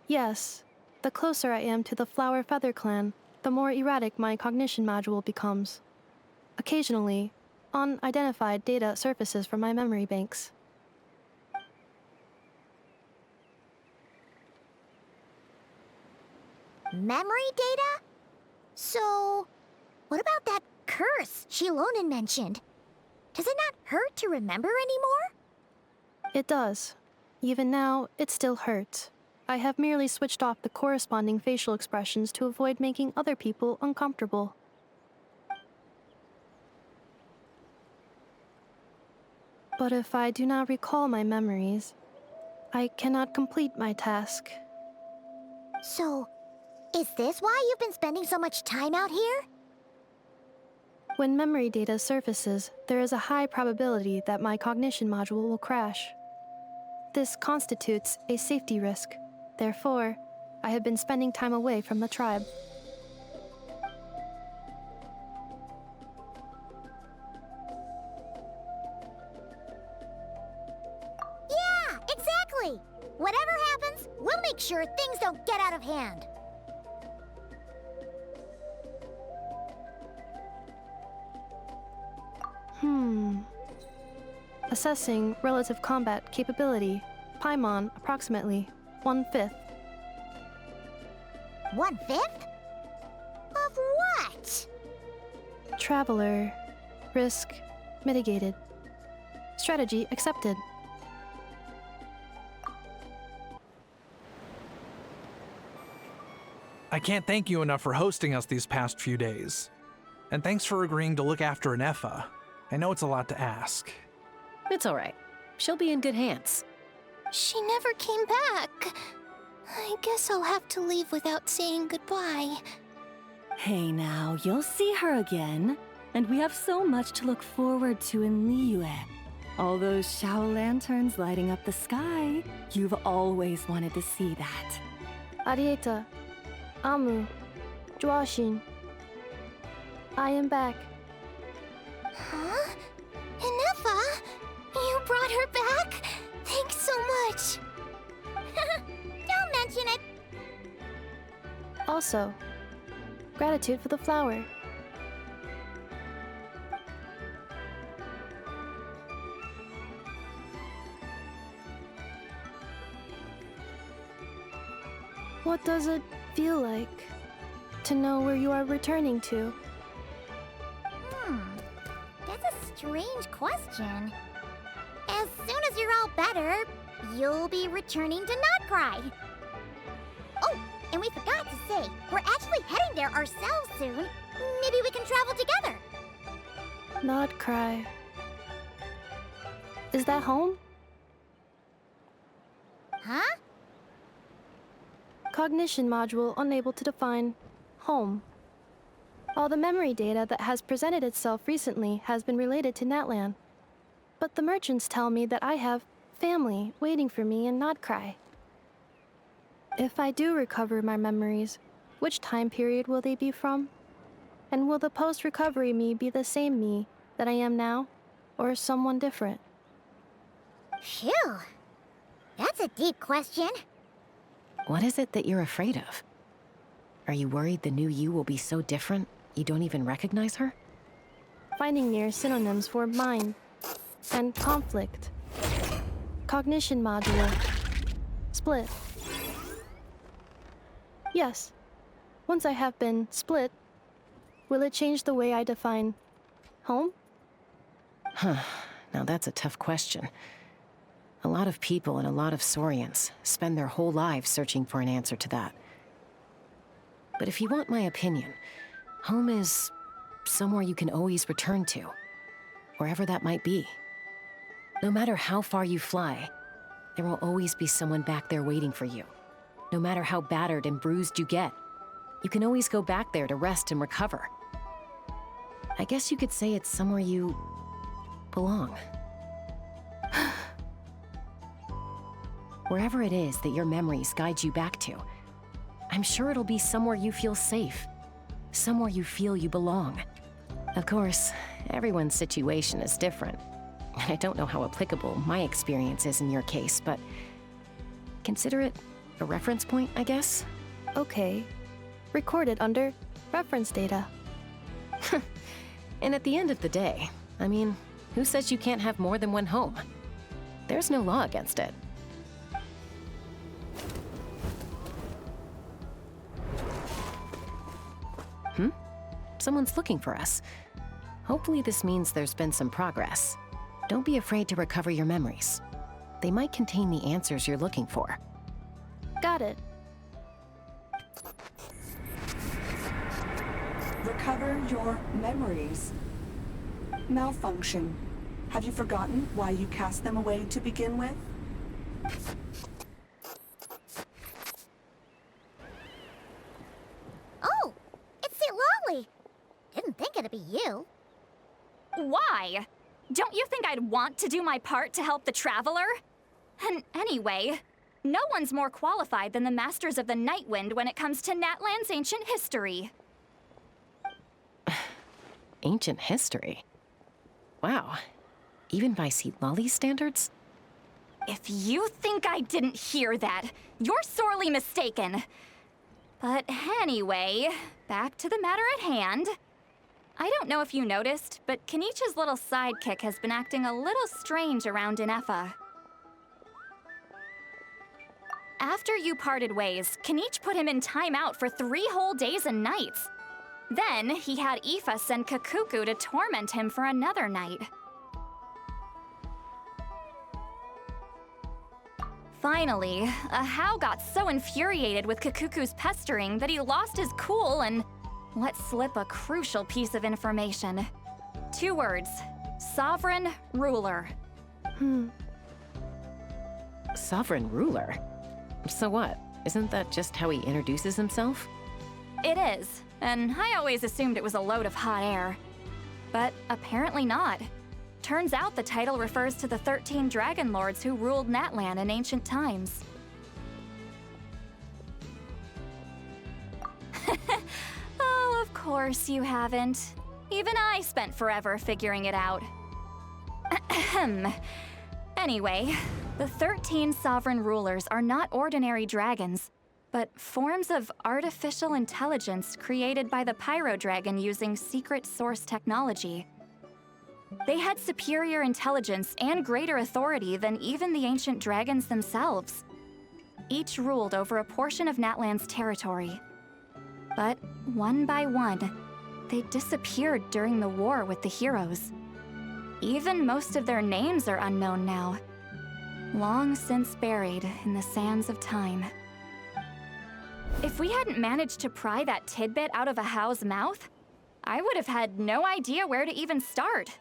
S4: Yes. The closer I am to the Flower Feather Clan, the more erratic my cognition module becomes. Occasionally, unidentified data surfaces from my memory banks.
S3: Memory data? So, what about that curse Xilonen mentioned? Does it not hurt to remember anymore?
S4: It does. Even now, it still hurts. I have merely switched off the corresponding facial expressions to avoid making other people uncomfortable. But if I do not recall my memories, I cannot complete my task.
S3: So, is this why you've been spending so much time out here?
S4: When memory data surfaces, there is a high probability that my cognition module will crash. This constitutes a safety risk. Therefore, I have been spending time away from the tribe.
S3: Yeah, exactly! Whatever happens, we'll make sure things don't get out of hand.
S4: Assessing relative combat capability. Paimon, approximately 1/5.
S3: 1/5? Of what?
S4: Traveler. Risk mitigated. Strategy accepted.
S9: I can't thank you enough for hosting us these past few days. And thanks for agreeing to look after Ineffa. I know it's a lot to ask.
S2: It's all right. She'll be in good hands.
S3: She never came back. I guess I'll have to leave without saying goodbye.
S7: Hey now, you'll see her again. And we have so much to look forward to in Liyue. All those Shao lanterns lighting up the sky. You've always wanted to see that.
S4: Adieta. Amu. Joashin. I am back.
S3: Huh? Ineffa? You brought her back? Thanks so much. Don't mention it.
S4: Also, gratitude for the flower. What does it feel like to know where you are returning to?
S3: That's a strange question. As soon as you're all better, you'll be returning to Not Cry. Oh, And we forgot to say, we're actually heading there ourselves soon. Maybe we can travel together.
S4: Nod, cry. Is that home?
S3: Huh?
S4: Cognition module unable to define home. All the memory data that has presented itself recently has been related to Natlan. But the merchants tell me that I have family waiting for me in Nodcry. If I do recover my memories, which time period will they be from? And will the post-recovery me be the same me that I am now, or someone different?
S3: Phew. That's a deep question.
S2: What is it that you're afraid of? Are you worried the new you will be so different you don't even recognize her?
S4: Finding near synonyms for mind and conflict. Cognition module. Split. Yes. Once I have been split, will it change the way I define home?
S2: Huh. Now that's a tough question. A lot of people and a lot of Saurians spend their whole lives searching for an answer to that. But if you want my opinion, home is somewhere you can always return to, wherever that might be. No matter how far you fly, there will always be someone back there waiting for you. No matter how battered and bruised you get, you can always go back there to rest and recover. I guess you could say it's somewhere you belong. Wherever it is that your memories guide you back to, I'm sure it'll be somewhere you feel safe, somewhere you feel you belong. Of course, everyone's situation is different, and I don't know how applicable my experience is in your case, but consider it a reference point, I guess?
S4: Okay. Recorded under reference data.
S2: And at the end of the day, I mean, who says you can't have more than one home? There's no law against it. Someone's looking for us. Hopefully this means there's been some progress. Don't be afraid to recover your memories. They might contain the answers you're looking for.
S4: Got it.
S13: Recover your memories. Malfunction. Have you forgotten why you cast them away to begin with?
S3: Oh, it's Citlali. Didn't think it'd be you.
S14: Why? Don't you think I'd want to do my part to help the Traveler? And anyway, no one's more qualified than the Masters of the Nightwind when it comes to Natlan's ancient history.
S2: Ancient history? Wow. Even by Citlali standards?
S14: If you think I didn't hear that, you're sorely mistaken. But anyway, back to the matter at hand. I don't know if you noticed, but Kenichi's little sidekick has been acting a little strange around Ineffa. After you parted ways, Kenichi put him in timeout for 3 whole days and nights. Then, he had Aoife send Kakuku to torment him for another night. Finally, Ajaw got so infuriated with Kakuku's pestering that he lost his cool and let slip a crucial piece of information. 2 words: sovereign ruler.
S2: Sovereign ruler? So what? Isn't that just how he introduces himself?
S14: It is, and I always assumed it was a load of hot air. But apparently not. Turns out the title refers to the 13 Dragon Lords who ruled Natlan in ancient times. Oh, of course you haven't. Even I spent forever figuring it out. Anyway, the 13 sovereign rulers are not ordinary dragons, but forms of artificial intelligence created by the Pyro Dragon using secret source technology. They had superior intelligence and greater authority than even the ancient dragons themselves. Each ruled over a portion of Natlan's territory. But one by one, they disappeared during the war with the heroes. Even most of their names are unknown now, long since buried in the sands of time. If we hadn't managed to pry that tidbit out of Ahaw's mouth, I would have had no idea where to even start.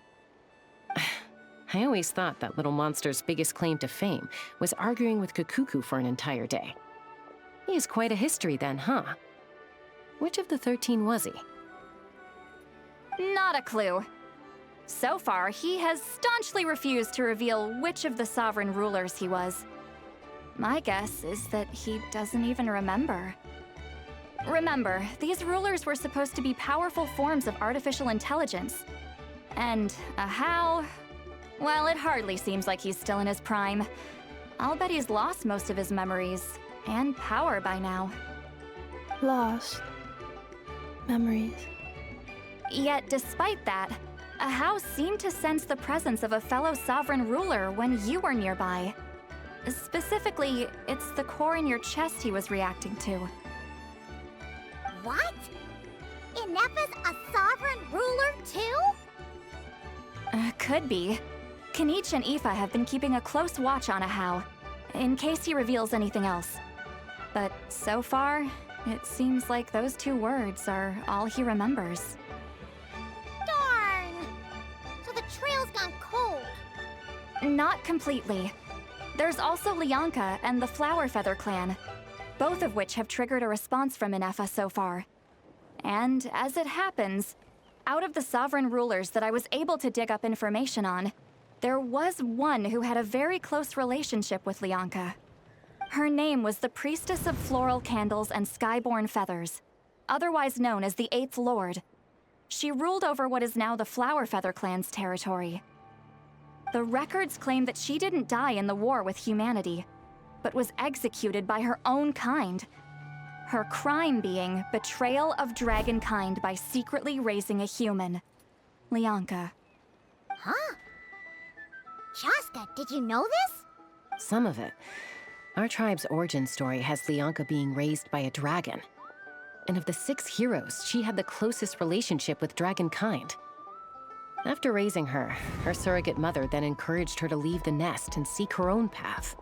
S2: I always thought that little monster's biggest claim to fame was arguing with Kakuku for an entire day. He has quite a history then, huh? Which of the 13 was he?
S14: Not a clue. So far, he has staunchly refused to reveal which of the sovereign rulers he was. My guess is that he doesn't even remember. Remember, these rulers were supposed to be powerful forms of artificial intelligence. And Ajaw, well, it hardly seems like he's still in his prime. I'll bet he's lost most of his memories and power by now.
S4: Lost. Memories.
S14: Yet, despite that, Ajaw seemed to sense the presence of a fellow sovereign ruler when you were nearby. Specifically, it's the core in your chest he was reacting to.
S3: What? Ineffa's a sovereign ruler too?
S14: Could be. Kenichi and Aoife have been keeping a close watch on Ajaw, in case he reveals anything else. But so far, it seems like those 2 words are all he remembers.
S3: Darn! So the trail's gone cold.
S14: Not completely. There's also Lianka and the Flower Feather clan, both of which have triggered a response from Ineffa so far. And as it happens, out of the sovereign rulers that I was able to dig up information on, there was one who had a very close relationship with Lianka. Her name was the Priestess of Floral Candles and Skyborn Feathers, otherwise known as the 8th Lord. She ruled over what is now the Flower Feather clan's territory. The records claim that she didn't die in the war with humanity, but was executed by her own kind. Her crime being betrayal of dragonkind by secretly raising a human. Lianka.
S3: Huh? Chasca, did you know this?
S2: Some of it. Our tribe's origin story has Lianka being raised by a dragon. And of the 6 heroes, she had the closest relationship with dragonkind. After raising her, her surrogate mother then encouraged her to leave the nest and seek her own path.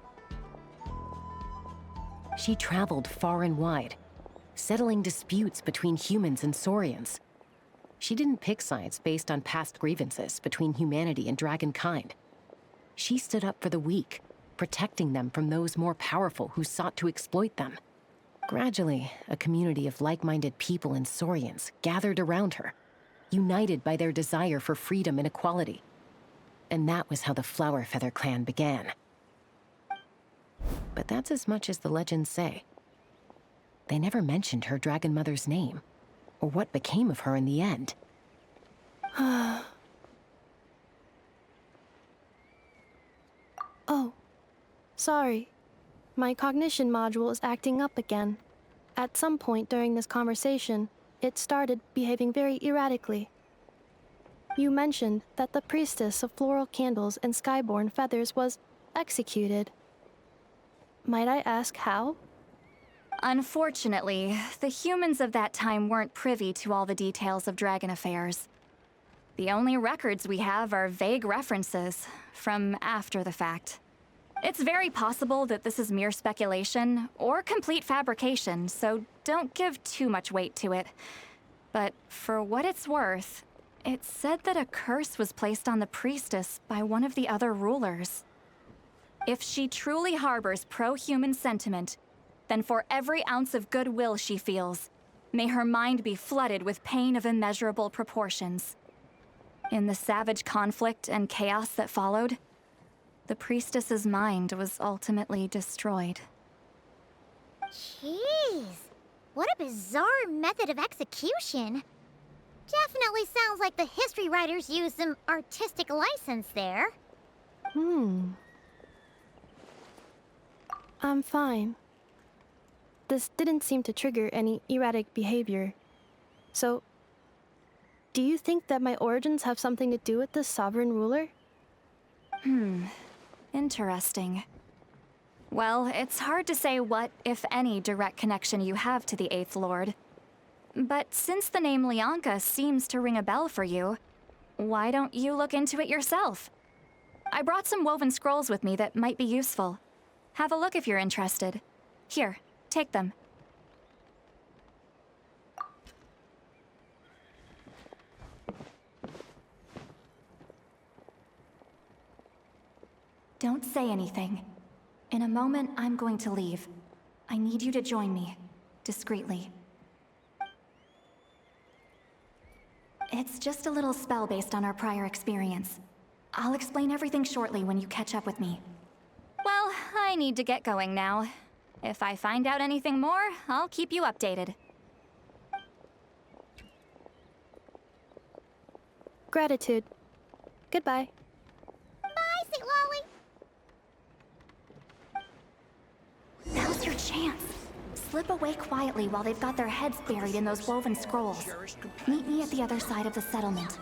S2: She traveled far and wide, settling disputes between humans and Saurians. She didn't pick sides based on past grievances between humanity and dragonkind. She stood up for the weak, protecting them from those more powerful who sought to exploit them. Gradually, a community of like-minded people and Saurians gathered around her, united by their desire for freedom and equality. And that was how the Flower Feather clan began. But that's as much as the legends say. They never mentioned her dragon mother's name, or what became of her in the end.
S4: Oh, sorry. My cognition module is acting up again. At some point during this conversation, it started behaving very erratically. You mentioned that the Priestess of Floral Candles and Skyborn Feathers was executed. Might I ask how?
S14: Unfortunately, the humans of that time weren't privy to all the details of dragon affairs. The only records we have are vague references from after the fact. It's very possible that this is mere speculation or complete fabrication, so don't give too much weight to it. But for what it's worth, it's said that a curse was placed on the priestess by one of the other rulers. If she truly harbors pro-human sentiment, then for every ounce of goodwill she feels, may her mind be flooded with pain of immeasurable proportions. In the savage conflict and chaos that followed, the priestess's mind was ultimately destroyed.
S3: Jeez, what a bizarre method of execution. Definitely sounds like the history writers used some artistic license there.
S4: I'm fine. This didn't seem to trigger any erratic behavior. So, do you think that my origins have something to do with this sovereign ruler?
S14: Interesting. Well, it's hard to say what, if any, direct connection you have to the 8th Lord. But since the name Lianka seems to ring a bell for you, why don't you look into it yourself? I brought some woven scrolls with me that might be useful. Have a look if you're interested. Here, take them. Don't say anything. In a moment, I'm going to leave. I need you to join me, discreetly. It's just a little spell based on our prior experience. I'll explain everything shortly when you catch up with me. Well, I need to get going now. If I find out anything more, I'll keep you updated.
S4: Gratitude. Goodbye.
S3: Bye, Citlali.
S14: Now's your chance. Slip away quietly while they've got their heads buried in those woven scrolls. Meet me at the other side of the settlement.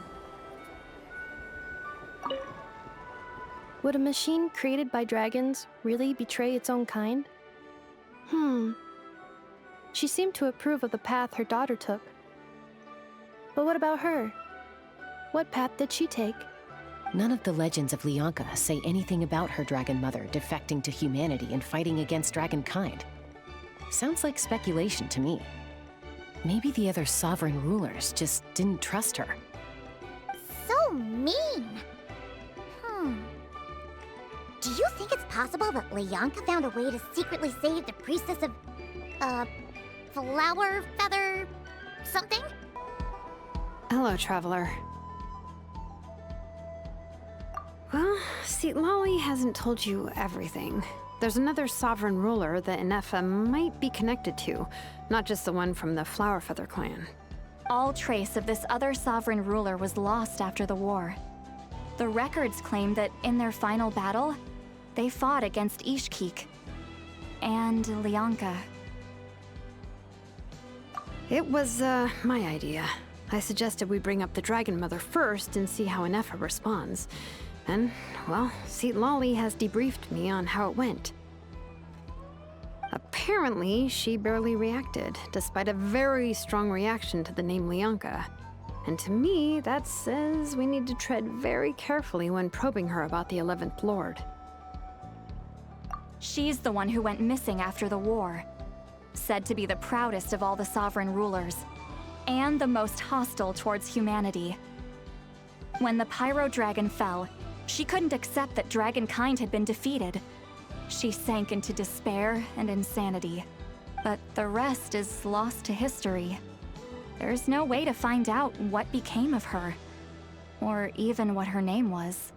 S4: Would a machine created by dragons really betray its own kind? She seemed to approve of the path her daughter took. But what about her? What path did she take?
S2: None of the legends of Lyanka say anything about her dragon mother defecting to humanity and fighting against dragonkind. Sounds like speculation to me. Maybe the other sovereign rulers just didn't trust her.
S3: So mean. Do you think it's possible that Lyanka found a way to secretly save the priestess of, flower feather something?
S5: Hello, traveler. Well, Citlali hasn't told you everything. There's another sovereign ruler that Ineffa might be connected to, not just the one from the Flower Feather clan.
S14: All trace of this other sovereign ruler was lost after the war. The records claim that in their final battle, they fought against Ishkik and Lyanka.
S5: It was, my idea. I suggested we bring up the Dragon Mother first and see how Ineffa responds. And, well, Citlali has debriefed me on how it went. Apparently, she barely reacted, despite a very strong reaction to the name Lyanka. And to me, that says we need to tread very carefully when probing her about the 11th Lord.
S14: She's the one who went missing after the war. Said to be the proudest of all the sovereign rulers, and the most hostile towards humanity. When the Pyro Dragon fell, she couldn't accept that dragonkind had been defeated. She sank into despair and insanity. But the rest is lost to history. There's no way to find out what became of her, or even what her name was.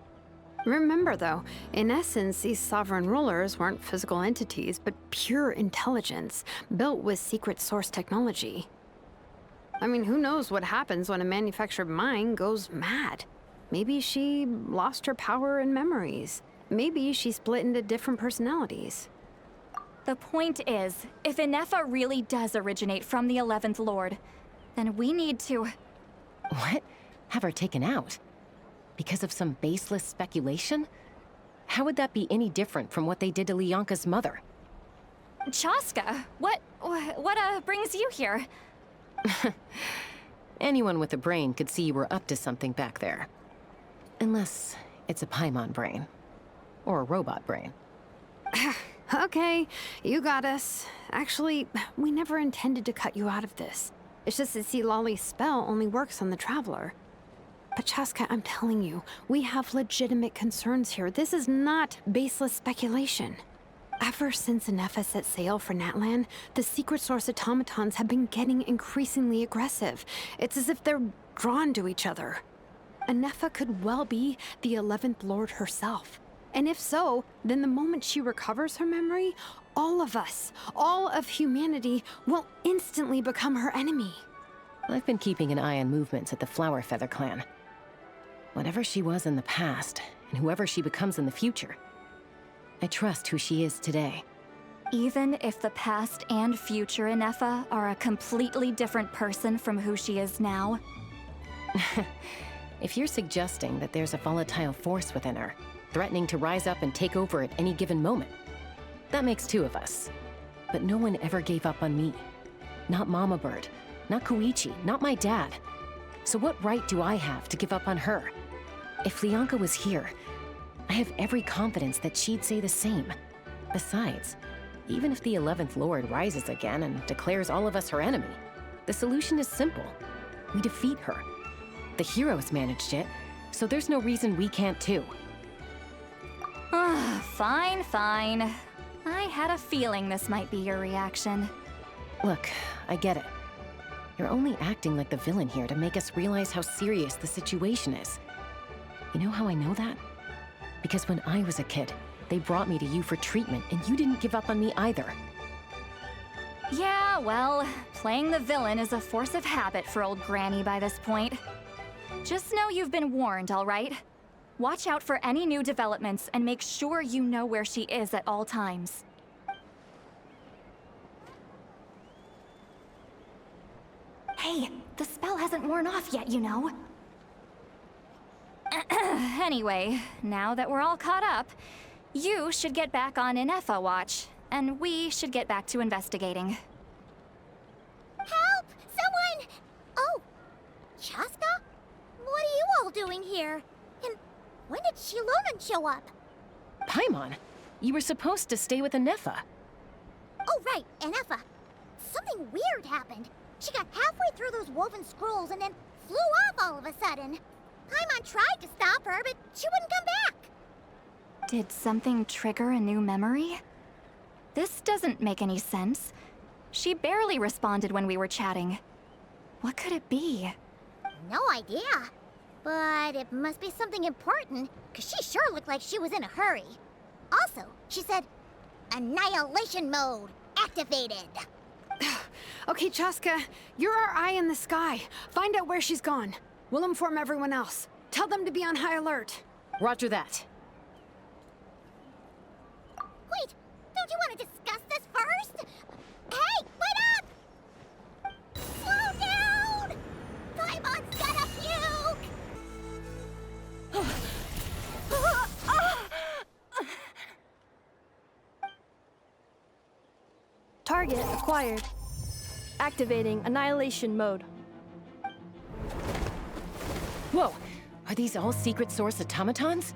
S5: Remember though, in essence, these sovereign rulers weren't physical entities, but pure intelligence, built with secret source technology. I mean, who knows what happens when a manufactured mind goes mad? Maybe she lost her power and memories. Maybe she split into different personalities.
S14: The point is, if Ineffa really does originate from the 11th Lord, then we need to...
S2: What? Have her taken out? Because of some baseless speculation? How would that be any different from what they did to Lyanka's mother?
S14: Chasca, what brings you here?
S2: Anyone with a brain could see you were up to something back there. Unless it's a Paimon brain. Or a robot brain.
S5: Okay, you got us. Actually, we never intended to cut you out of this. It's just that Citlali's spell only works on the Traveler. But Chasca, I'm telling you, we have legitimate concerns here. This is not baseless speculation. Ever since Ineffa set sail for Natlan, the secret source automatons have been getting increasingly aggressive. It's as if they're drawn to each other. Ineffa could well be the 11th Lord herself. And if so, then the moment she recovers her memory, all of us, all of humanity, will instantly become her enemy.
S2: I've been keeping an eye on movements at the Flower Feather clan. Whatever she was in the past, and whoever she becomes in the future, I trust who she is today.
S14: Even if the past and future Ineffa are a completely different person from who she is now?
S2: If you're suggesting that there's a volatile force within her, threatening to rise up and take over at any given moment, that makes two of us. But no one ever gave up on me. Not Mama Bird, not Koichi, not my dad. So what right do I have to give up on her? If Lyanka was here, I have every confidence that she'd say the same. Besides, even if the 11th Lord rises again and declares all of us her enemy, the solution is simple. We defeat her. The heroes managed it, so there's no reason we can't too.
S14: Fine, fine. I had a feeling this might be your reaction.
S2: Look, I get it. You're only acting like the villain here to make us realize how serious the situation is. You know how I know that? Because when I was a kid, they brought me to you for treatment, and you didn't give up on me either.
S14: Yeah, well, playing the villain is a force of habit for old Granny by this point. Just know you've been warned, all right? Watch out for any new developments and make sure you know where she is at all times. Hey, the spell hasn't worn off yet, you know. Anyway, now that we're all caught up, you should get back on Ineffa watch, and we should get back to investigating.
S3: Help! Someone! Oh, Chasca? What are you all doing here? And when did Xilonen show up?
S2: Paimon, you were supposed to stay with Ineffa.
S3: Oh, right, Ineffa. Something weird happened. She got halfway through those woven scrolls and then flew off all of a sudden. Paimon tried to stop her, but she wouldn't come back.
S14: Did something trigger a new memory? This doesn't make any sense. She barely responded when we were chatting. What could it be?
S3: No idea. But it must be something important, because she sure looked like she was in a hurry. Also, she said, Annihilation mode activated.
S5: Okay, Chasca, you're our eye in the sky. Find out where she's gone. We'll inform everyone else. Tell them to be on high alert.
S2: Roger that.
S3: Wait, don't you want to discuss this first? Hey, wait up! Slow down! Paimon's gonna puke!
S4: Target acquired. Activating Annihilation mode.
S2: Whoa, are these all secret source automatons?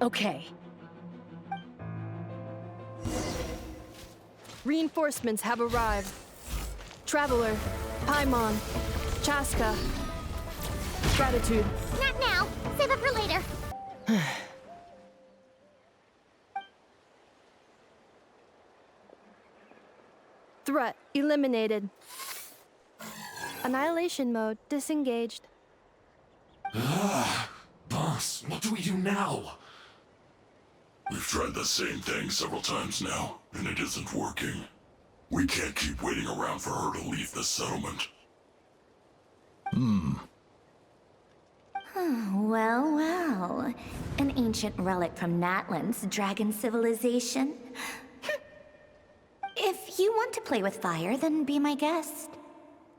S2: Okay.
S4: Reinforcements have arrived. Traveler, Paimon, Chasca. Gratitude.
S3: Not now. Save it for later.
S4: Threat eliminated. Annihilation mode disengaged.
S15: Boss, what do we do now? We've tried the same thing several times now, and it isn't working. We can't keep waiting around for her to leave the settlement.
S16: Well, well. An ancient relic from Natlan's dragon civilization. If you want to play with fire, then be my guest.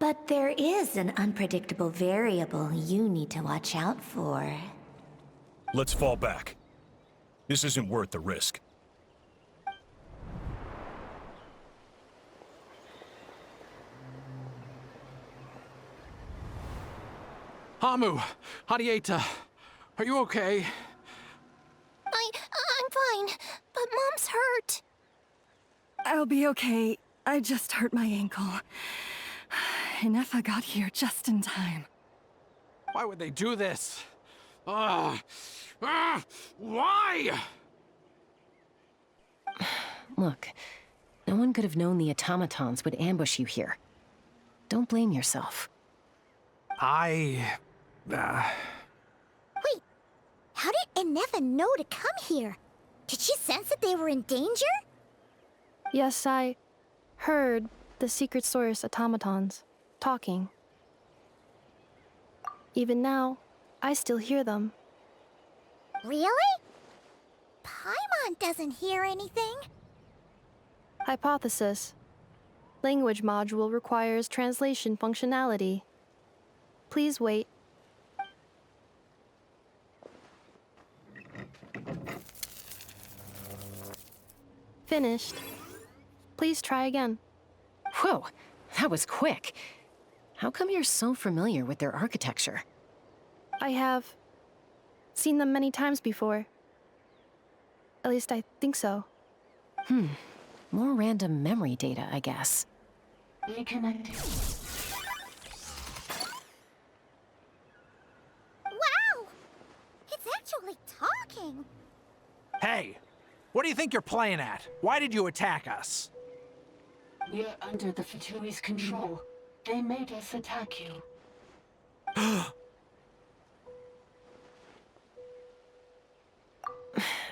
S16: But there is an unpredictable variable you need to watch out for.
S17: Let's fall back. This isn't worth the risk.
S9: Hamu, Hadieta, are you okay?
S3: I'm fine, but Mom's hurt.
S7: I'll be okay. I just hurt my ankle. Ineffa got here just in time.
S9: Why would they do this? Why?
S2: Look, no one could have known the automatons would ambush you here. Don't blame yourself.
S3: Wait, how did Ineffa know to come here? Did she sense that they were in danger?
S4: Yes, I heard the secret source automatons talking. Even now, I still hear them.
S3: Really? Paimon doesn't hear anything.
S4: Hypothesis. Language module requires translation functionality. Please wait. Finished. Please try again.
S2: Whoa, that was quick. How come you're so familiar with their architecture?
S4: I have seen them many times before. At least I think so.
S2: More random memory data, I guess.
S16: Reconnecting.
S3: Wow! It's actually talking!
S9: Hey! What do you think you're playing at? Why did you attack us?
S13: We're under the Fatui's control. They made us attack you.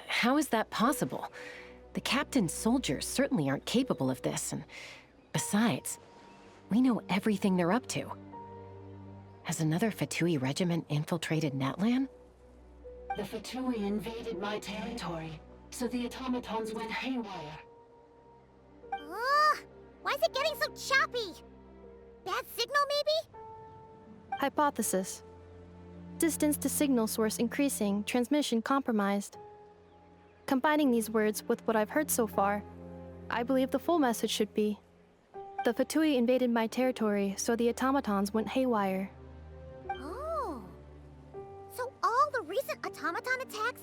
S2: How is that possible? The captain's soldiers certainly aren't capable of this, and besides, we know everything they're up to. Has another Fatui regiment infiltrated Natlan?
S13: The Fatui invaded my territory, so the automatons went haywire.
S3: Ugh! Why is it getting so choppy? Bad signal, maybe?
S4: Hypothesis. Distance to signal source increasing, transmission compromised. Combining these words with what I've heard so far, I believe the full message should be: the Fatui invaded my territory, so the automatons went haywire.
S3: Oh. So all the recent automaton attacks,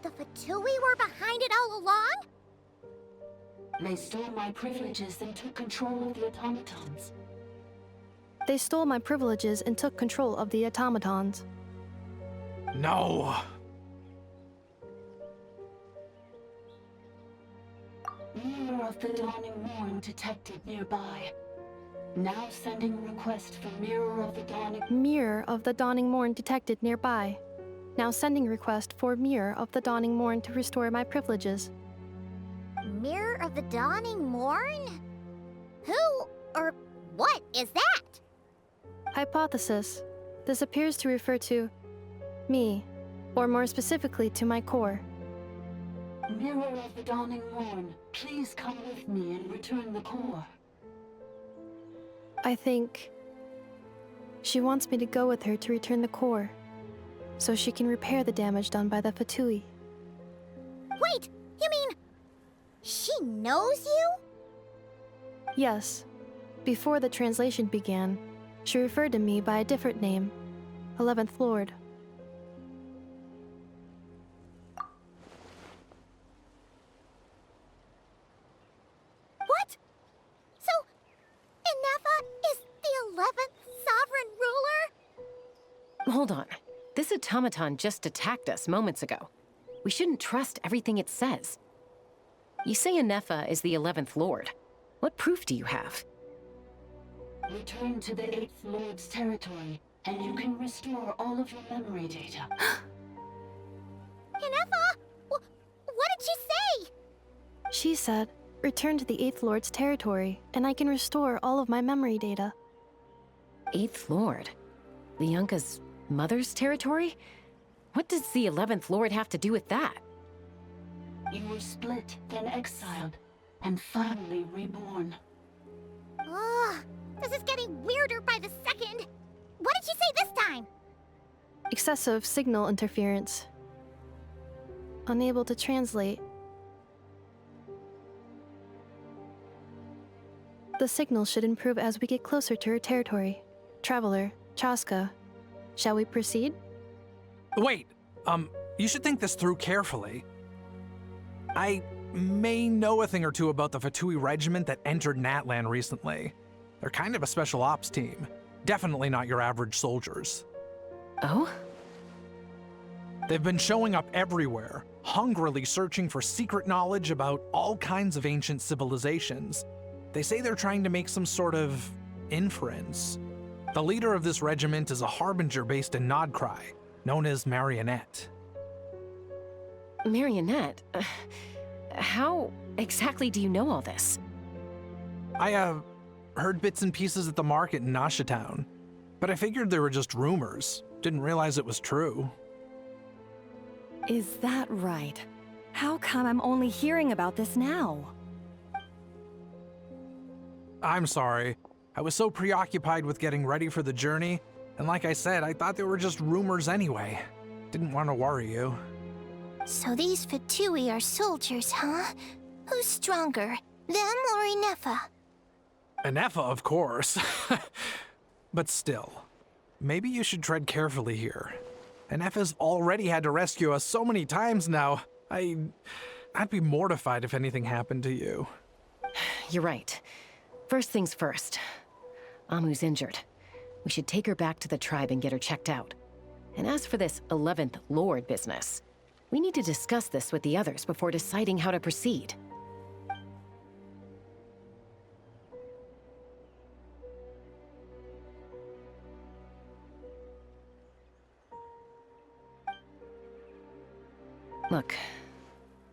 S3: the Fatui were behind it all along?
S13: They stole my privileges and took control of the automatons.
S4: They stole my privileges and took control of the automatons.
S9: No!
S13: Mirror of the Dawning Morn detected nearby. Now sending request for Mirror of the Dawning...
S4: Mirror of the Dawning Morn detected nearby. Now sending request for Mirror of the Dawning Morn to restore my privileges.
S3: Mirror of the Dawning Morn? Who or what is that?
S4: Hypothesis. This appears to refer to me, or more specifically to my core.
S13: Mirror of the Dawning Morn, please come with me and return the core.
S4: I think she wants me to go with her to return the core, so she can repair the damage done by the Fatui.
S3: Wait, you mean she knows you?
S4: Yes. Before the translation began, she referred to me by a different name, 11th Lord.
S3: What? So, Ineffa is the 11th sovereign ruler?
S2: Hold on. This automaton just attacked us moments ago. We shouldn't trust everything it says. You say Ineffa is the 11th Lord. What proof do you have?
S13: Return to the 8th Lord's territory, and you can restore all of your memory data.
S3: Ineffa? What did she say?
S4: She said, return to the 8th Lord's territory, and I can restore all of my memory data.
S2: 8th Lord? Lianka's mother's territory? What does the 11th Lord have to do with that?
S13: You were split, then exiled, and finally reborn.
S3: Ugh, this is getting weirder by the second. What did she say this time?
S4: Excessive signal interference. Unable to translate. The signal should improve as we get closer to her territory. Traveler, Chasca, shall we proceed?
S9: Wait, you should think this through carefully. I may know a thing or two about the Fatui regiment that entered Natlan recently. They're kind of a special ops team. Definitely not your average soldiers.
S2: Oh?
S9: They've been showing up everywhere, hungrily searching for secret knowledge about all kinds of ancient civilizations. They say they're trying to make some sort of inference. The leader of this regiment is a harbinger based in Nodcry, known as Marionette.
S2: Marionette? How exactly do you know all this?
S9: I, heard bits and pieces at the market in Nashatown, but I figured they were just rumors. Didn't realize it was true.
S7: Is that right? How come I'm only hearing about this now?
S9: I'm sorry. I was so preoccupied with getting ready for the journey, and like I said, I thought they were just rumors anyway. Didn't want to worry you.
S3: So these Fatui are soldiers, huh? Who's stronger, them or Ineffa?
S9: Ineffa, of course. But still, maybe you should tread carefully here. Ineffa's already had to rescue us so many times now. I'd be mortified if anything happened to you.
S2: You're right. First things first. Amu's injured. We should take her back to the tribe and get her checked out. And as for this 11th Lord business, We need to discuss this with the others before deciding how to proceed. Look,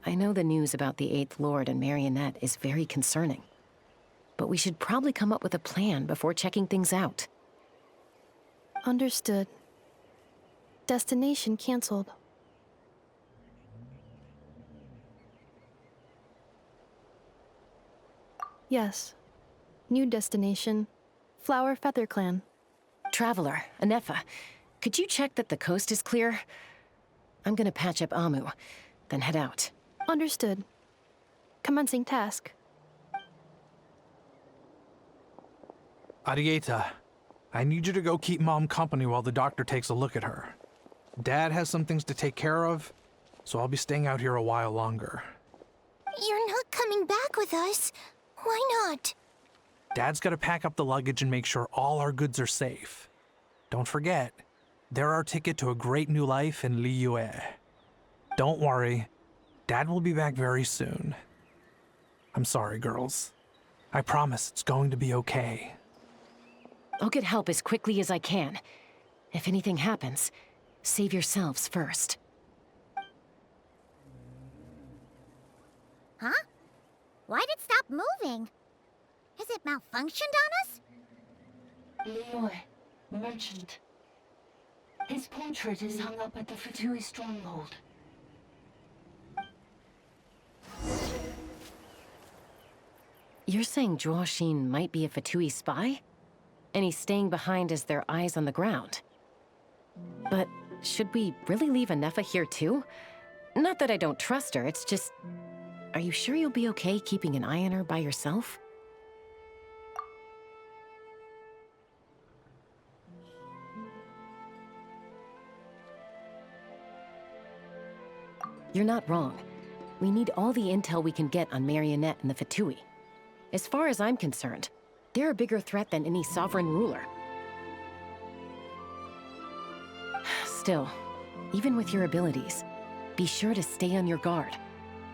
S2: I know the news about the Eighth Lord and Marionette is very concerning, but we should probably come up with a plan before checking things out.
S4: Understood. Destination canceled. Yes. New destination. Flower Feather Clan.
S2: Traveler, Ineffa, could you check that the coast is clear? I'm gonna patch up Amu, then head out.
S4: Understood. Commencing task.
S9: Arieta, I need you to go keep Mom company while the doctor takes a look at her. Dad has some things to take care of, so I'll be staying out here a while longer.
S3: You're not coming back with us. Why not?
S9: Dad's gotta pack up the luggage and make sure all our goods are safe. Don't forget, they're our ticket to a great new life in Liyue. Don't worry, Dad will be back very soon. I'm sorry, girls. I promise it's going to be okay.
S2: I'll get help as quickly as I can. If anything happens, save yourselves first.
S3: Huh? Why'd it stop moving? Has it malfunctioned on us?
S13: Liyue, merchant. His portrait is hung up at the Fatui stronghold.
S2: You're saying Zhuoxin might be a Fatui spy? And he's staying behind as their eyes on the ground. But should we really leave Ineffa here too? Not that I don't trust her, it's just... Are you sure you'll be okay keeping an eye on her by yourself? You're not wrong. We need all the intel we can get on Marionette and the Fatui. As far as I'm concerned, they're a bigger threat than any sovereign ruler. Still, even with your abilities, be sure to stay on your guard.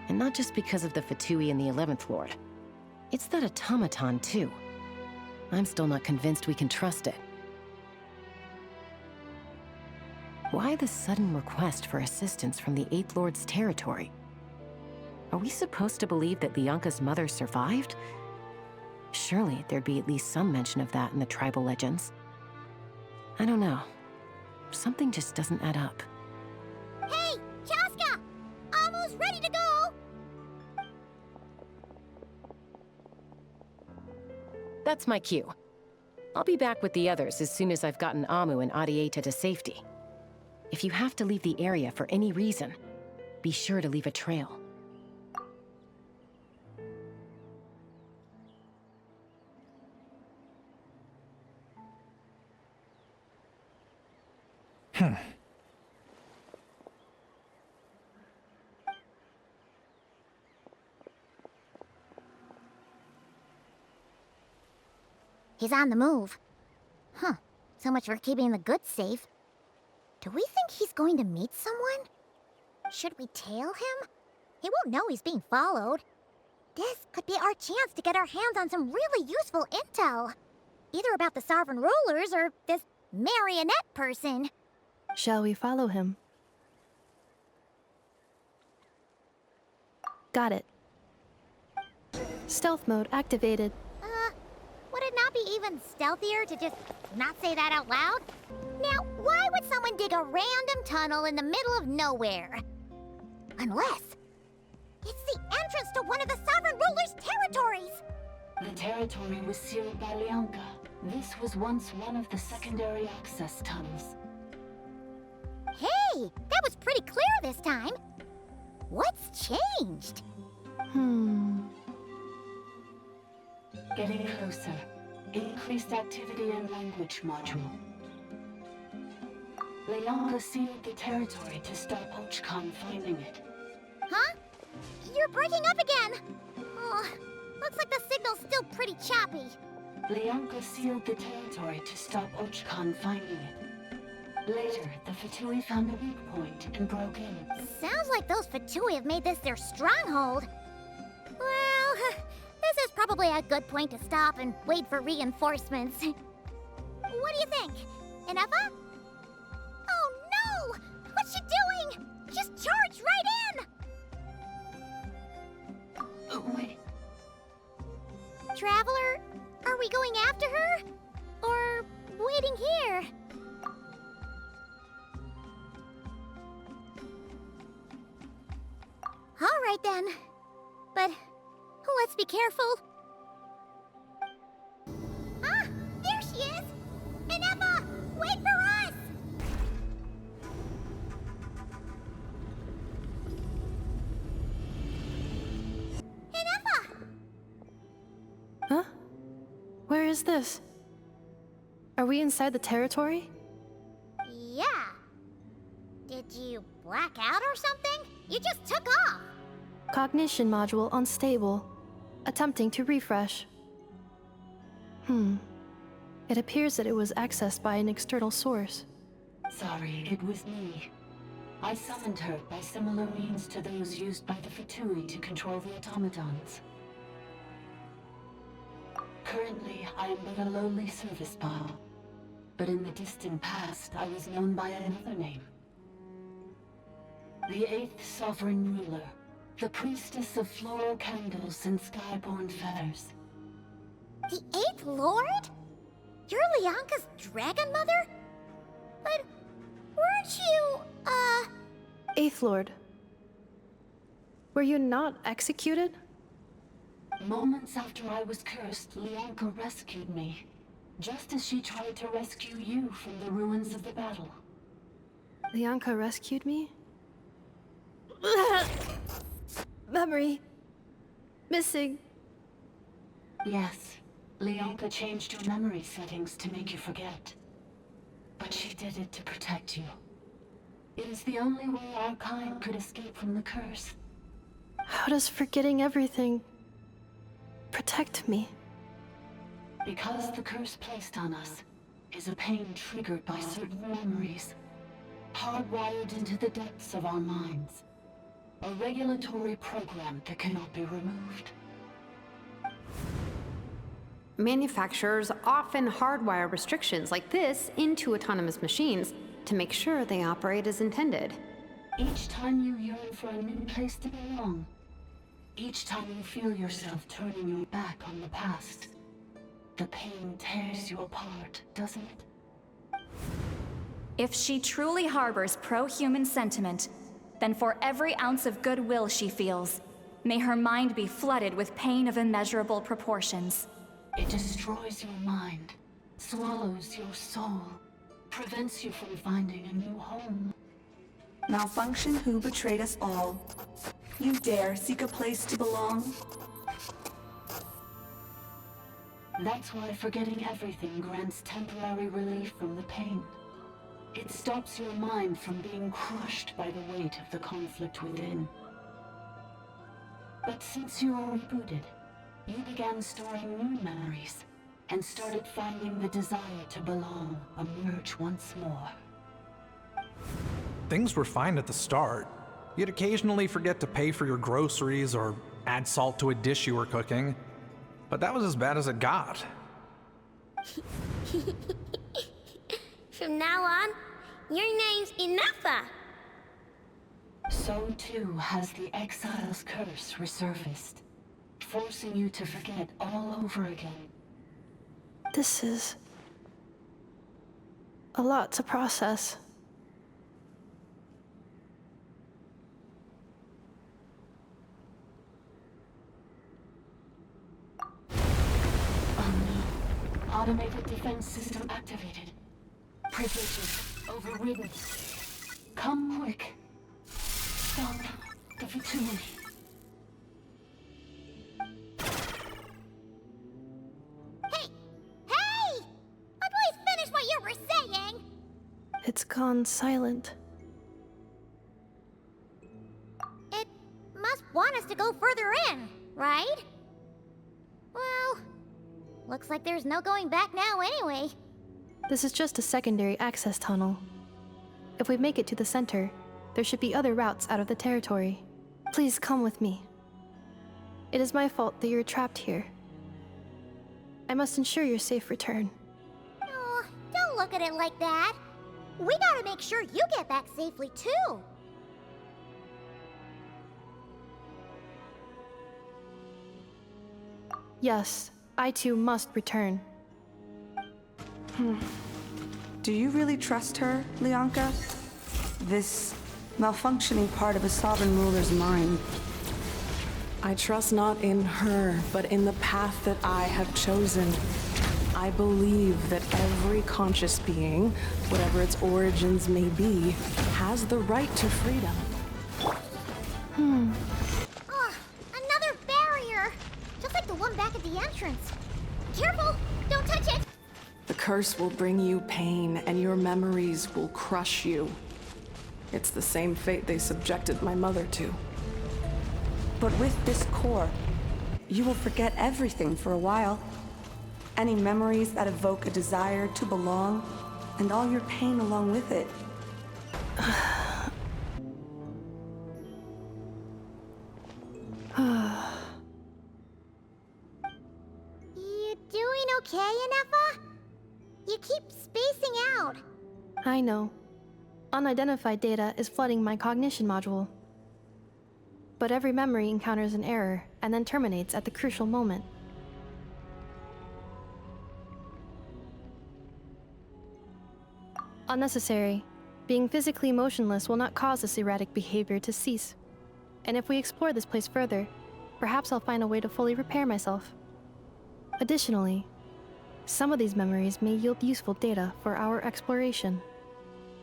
S2: And not just because of the Fatui and the 11th Lord. It's that automaton, too. I'm still not convinced we can trust it. Why the sudden request for assistance from the 8th Lord's territory? Are we supposed to believe that Lianka's mother survived? Surely there'd be at least some mention of that in the tribal legends. I don't know. Something just doesn't add up.
S3: Hey, Chasca! Amu's ready to go!
S2: That's my cue. I'll be back with the others as soon as I've gotten Amu and Arieta to safety. If you have to leave the area for any reason, be sure to leave a trail.
S3: He's on the move. Huh. So much for keeping the goods safe. Do we think he's going to meet someone? Should we tail him? He won't know he's being followed. This could be our chance to get our hands on some really useful intel. Either about the sovereign rulers or this marionette person.
S4: Shall we follow him? Got it. Stealth mode activated.
S3: Would it not be even stealthier to just not say that out loud? Now, why would someone dig a random tunnel in the middle of nowhere? Unless it's the entrance to one of the sovereign ruler's territories!
S13: The territory was sealed by Lianka. This was once one of the secondary access tunnels.
S3: Hey, that was pretty clear this time. What's changed?
S13: Getting closer. Increased activity in language module. Lianka sealed the territory to stop Ochkan finding it.
S3: Huh? You're breaking up again! Oh, looks like the signal's still pretty choppy.
S13: Lianka sealed the territory to stop Ochkan finding it. Later, the Fatui found a weak point and broke in.
S3: Sounds like those Fatui have made this their stronghold. Well, this is probably a good point to stop and wait for reinforcements. What do you think? Ineffa? Oh no! What's she doing? Just charge right in!
S13: Wait.
S3: Traveler, are we going after her? Or waiting here? All right then. But let's be careful. Ah, there she is! Ineffa, wait for us! Ineffa!
S4: Huh? Where is this? Are we inside the territory?
S3: Yeah. Did you black out or something? You just took off.
S4: Cognition module unstable. Attempting to refresh. It appears that it was accessed by an external source.
S13: Sorry, it was me. I summoned her by similar means to those used by the Fatui to control the automatons. Currently, I am but a lowly service bot. But in the distant past, I was known by another name. The 8th Sovereign Ruler, the priestess of floral candles and skyborn feathers.
S3: The 8th Lord? You're Lianka's dragon mother? But weren't you,
S4: 8th Lord. Were you not executed?
S13: Moments after I was cursed, Lianka rescued me. Just as she tried to rescue you from the ruins of the battle.
S4: Lianka rescued me? Memory. Missing.
S13: Yes, Lianka changed your memory settings to make you forget. But she did it to protect you. It is the only way our kind could escape from the curse.
S4: How does forgetting everything protect me?
S13: Because the curse placed on us is a pain triggered by certain memories, hardwired into the depths of our minds. A regulatory program that cannot be removed.
S5: Manufacturers often hardwire restrictions like this into autonomous machines to make sure they operate as intended.
S13: Each time you yearn for a new place to belong, each time you feel yourself turning your back on the past, the pain tears you apart, doesn't it?
S14: If she truly harbors pro-human sentiment, then for every ounce of goodwill she feels, may her mind be flooded with pain of immeasurable proportions.
S13: It destroys your mind, swallows your soul, prevents you from finding a new home.
S18: Malfunction who betrayed us all. You dare seek a place to belong?
S13: That's why forgetting everything grants temporary relief from the pain. It stops your mind from being crushed by the weight of the conflict within. But since you are rebooted, you began storing new memories, and started finding the desire to belong emerge once more.
S9: Things were fine at the start. You'd occasionally forget to pay for your groceries or add salt to a dish you were cooking, but that was as bad as it got.
S3: From now on, your name's Ineffa.
S13: So too has the Exile's curse resurfaced, forcing you to forget all over again.
S4: This is a lot to process.
S13: Automated defense system activated. Privileges overridden. Come quick. Stop the Fatui.
S3: Hey! Please finish what you were saying!
S4: It's gone silent.
S3: It must want us to go further in, right? Well, looks like there's no going back now anyway.
S4: This is just a secondary access tunnel. If we make it to the center, there should be other routes out of the territory. Please come with me. It is my fault that you're trapped here. I must ensure your safe return.
S3: Oh, don't look at it like that. We gotta make sure you get back safely, too.
S4: Yes, I too must return.
S18: Do you really trust her, Lianka? This malfunctioning part of a sovereign ruler's mind.
S6: I trust not in her, but in the path that I have chosen. I believe that every conscious being, whatever its origins may be, has the right to freedom.
S3: Oh, another barrier! Just like the one back at the entrance. Careful! Don't touch it!
S6: The curse will bring you pain, and your memories will crush you. It's the same fate they subjected my mother to.
S18: But with this core, you will forget everything for a while. Any memories that evoke a desire to belong, and all your pain along with it.
S3: You doing okay, Ineffa? You keep spacing out.
S4: I know. Unidentified data is flooding my cognition module. But every memory encounters an error and then terminates at the crucial moment. Unnecessary. Being physically motionless will not cause this erratic behavior to cease. And if we explore this place further, perhaps I'll find a way to fully repair myself. Additionally, some of these memories may yield useful data for our exploration.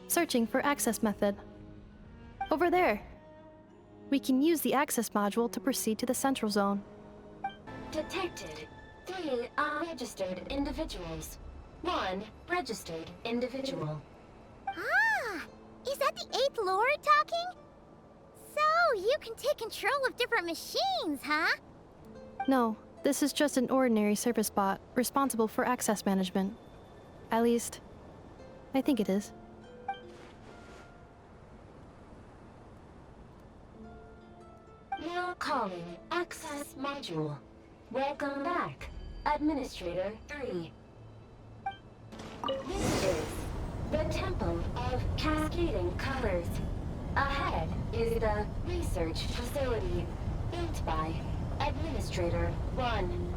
S4: Searching for access method. Over there! We can use the access module to proceed to the central zone.
S13: Detected 3 unregistered individuals. 1 registered individual.
S3: Ah! Is that the 8th Lord talking? So, you can take control of different machines, huh?
S4: No, this is just an ordinary service bot responsible for access management. At least, I think it is.
S13: Now calling access module. Welcome back, Administrator 3. This is the Temple of Cascading Colors. Ahead is the research facility built by Administrator 1.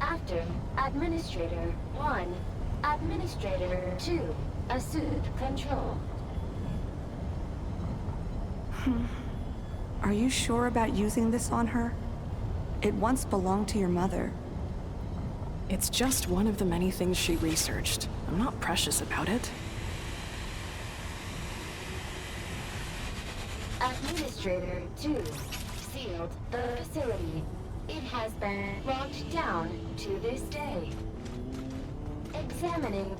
S13: After Administrator 1, Administrator 2 assumed control.
S18: Are you sure about using this on her? It once belonged to your mother.
S6: It's just one of the many things she researched. I'm not precious about it.
S13: Administrator 2 sealed the facility. It has been locked down to this day. Examining.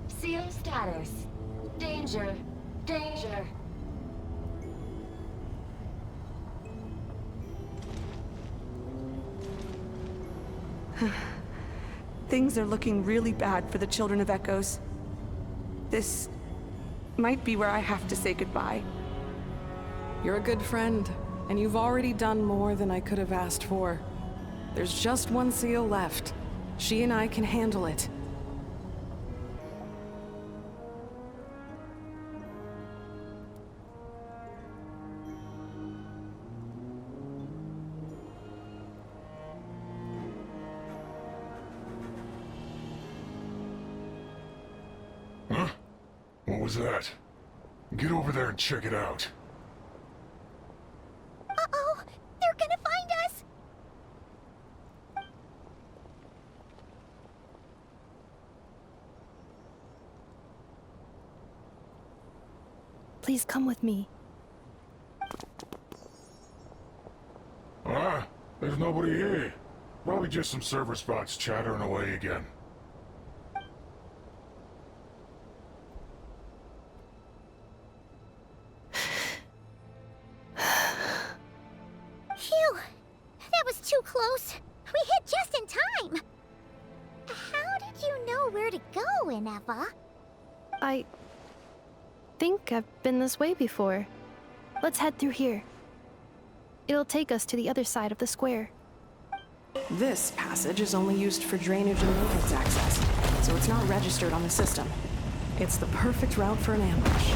S13: Seal status. Danger. Danger.
S18: Things are looking really bad for the Children of Echoes. This might be where I have to say goodbye.
S6: You're a good friend, and you've already done more than I could have asked for. There's just one seal left. She and I can handle it.
S15: Huh? What was that? Get over there and check it out.
S3: Uh-oh! They're gonna find us!
S4: Please come with me.
S15: Ah, there's nobody here. Probably just some server spots chattering away again.
S3: Phew! That was too close. We hit just in time. How did you know where to go, Ineffa?
S4: think I've been this way before. Let's head through here. It'll take us to the other side of the square.
S6: This passage is only used for drainage and maintenance access, so it's not registered on the system. It's the perfect route for an ambush.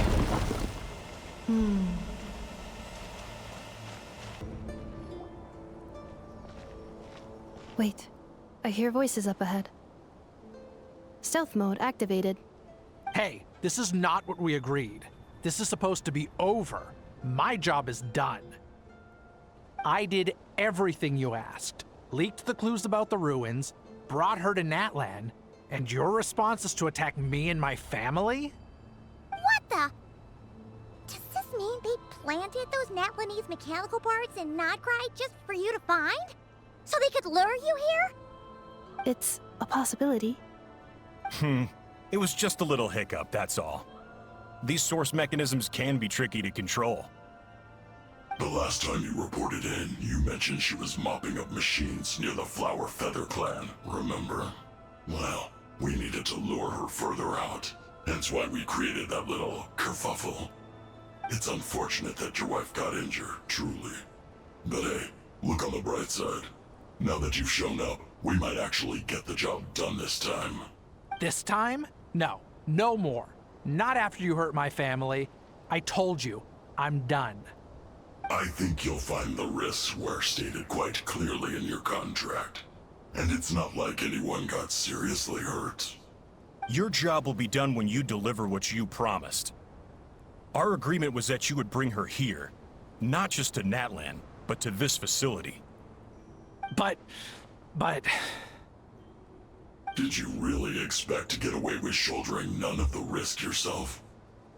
S4: Wait, I hear voices up ahead. Stealth mode activated.
S9: Hey, this is not what we agreed. This is supposed to be over. My job is done. I did everything you asked. Leaked the clues about the ruins, brought her to Natlan, and your response is to attack me and my family?
S3: What the? Does this mean they planted those Natlanese mechanical parts in Notcry just for you to find? So they could lure you here?
S4: It's a possibility.
S17: It was just a little hiccup, that's all. These source mechanisms can be tricky to control.
S15: The last time you reported in, you mentioned she was mopping up machines near the Flower Feather clan, remember? Well, we needed to lure her further out. Hence why we created that little kerfuffle. It's unfortunate that your wife got injured, truly. But hey, look on the bright side. Now that you've shown up, we might actually get the job done this time.
S9: This time? No, no more. Not after you hurt my family. I told you, I'm done.
S15: I think you'll find the risks were stated quite clearly in your contract. And it's not like anyone got seriously hurt.
S17: Your job will be done when you deliver what you promised. Our agreement was that you would bring her here, not just to Natlan, but to this facility.
S9: But...
S15: Did you really expect to get away with shouldering none of the risk yourself?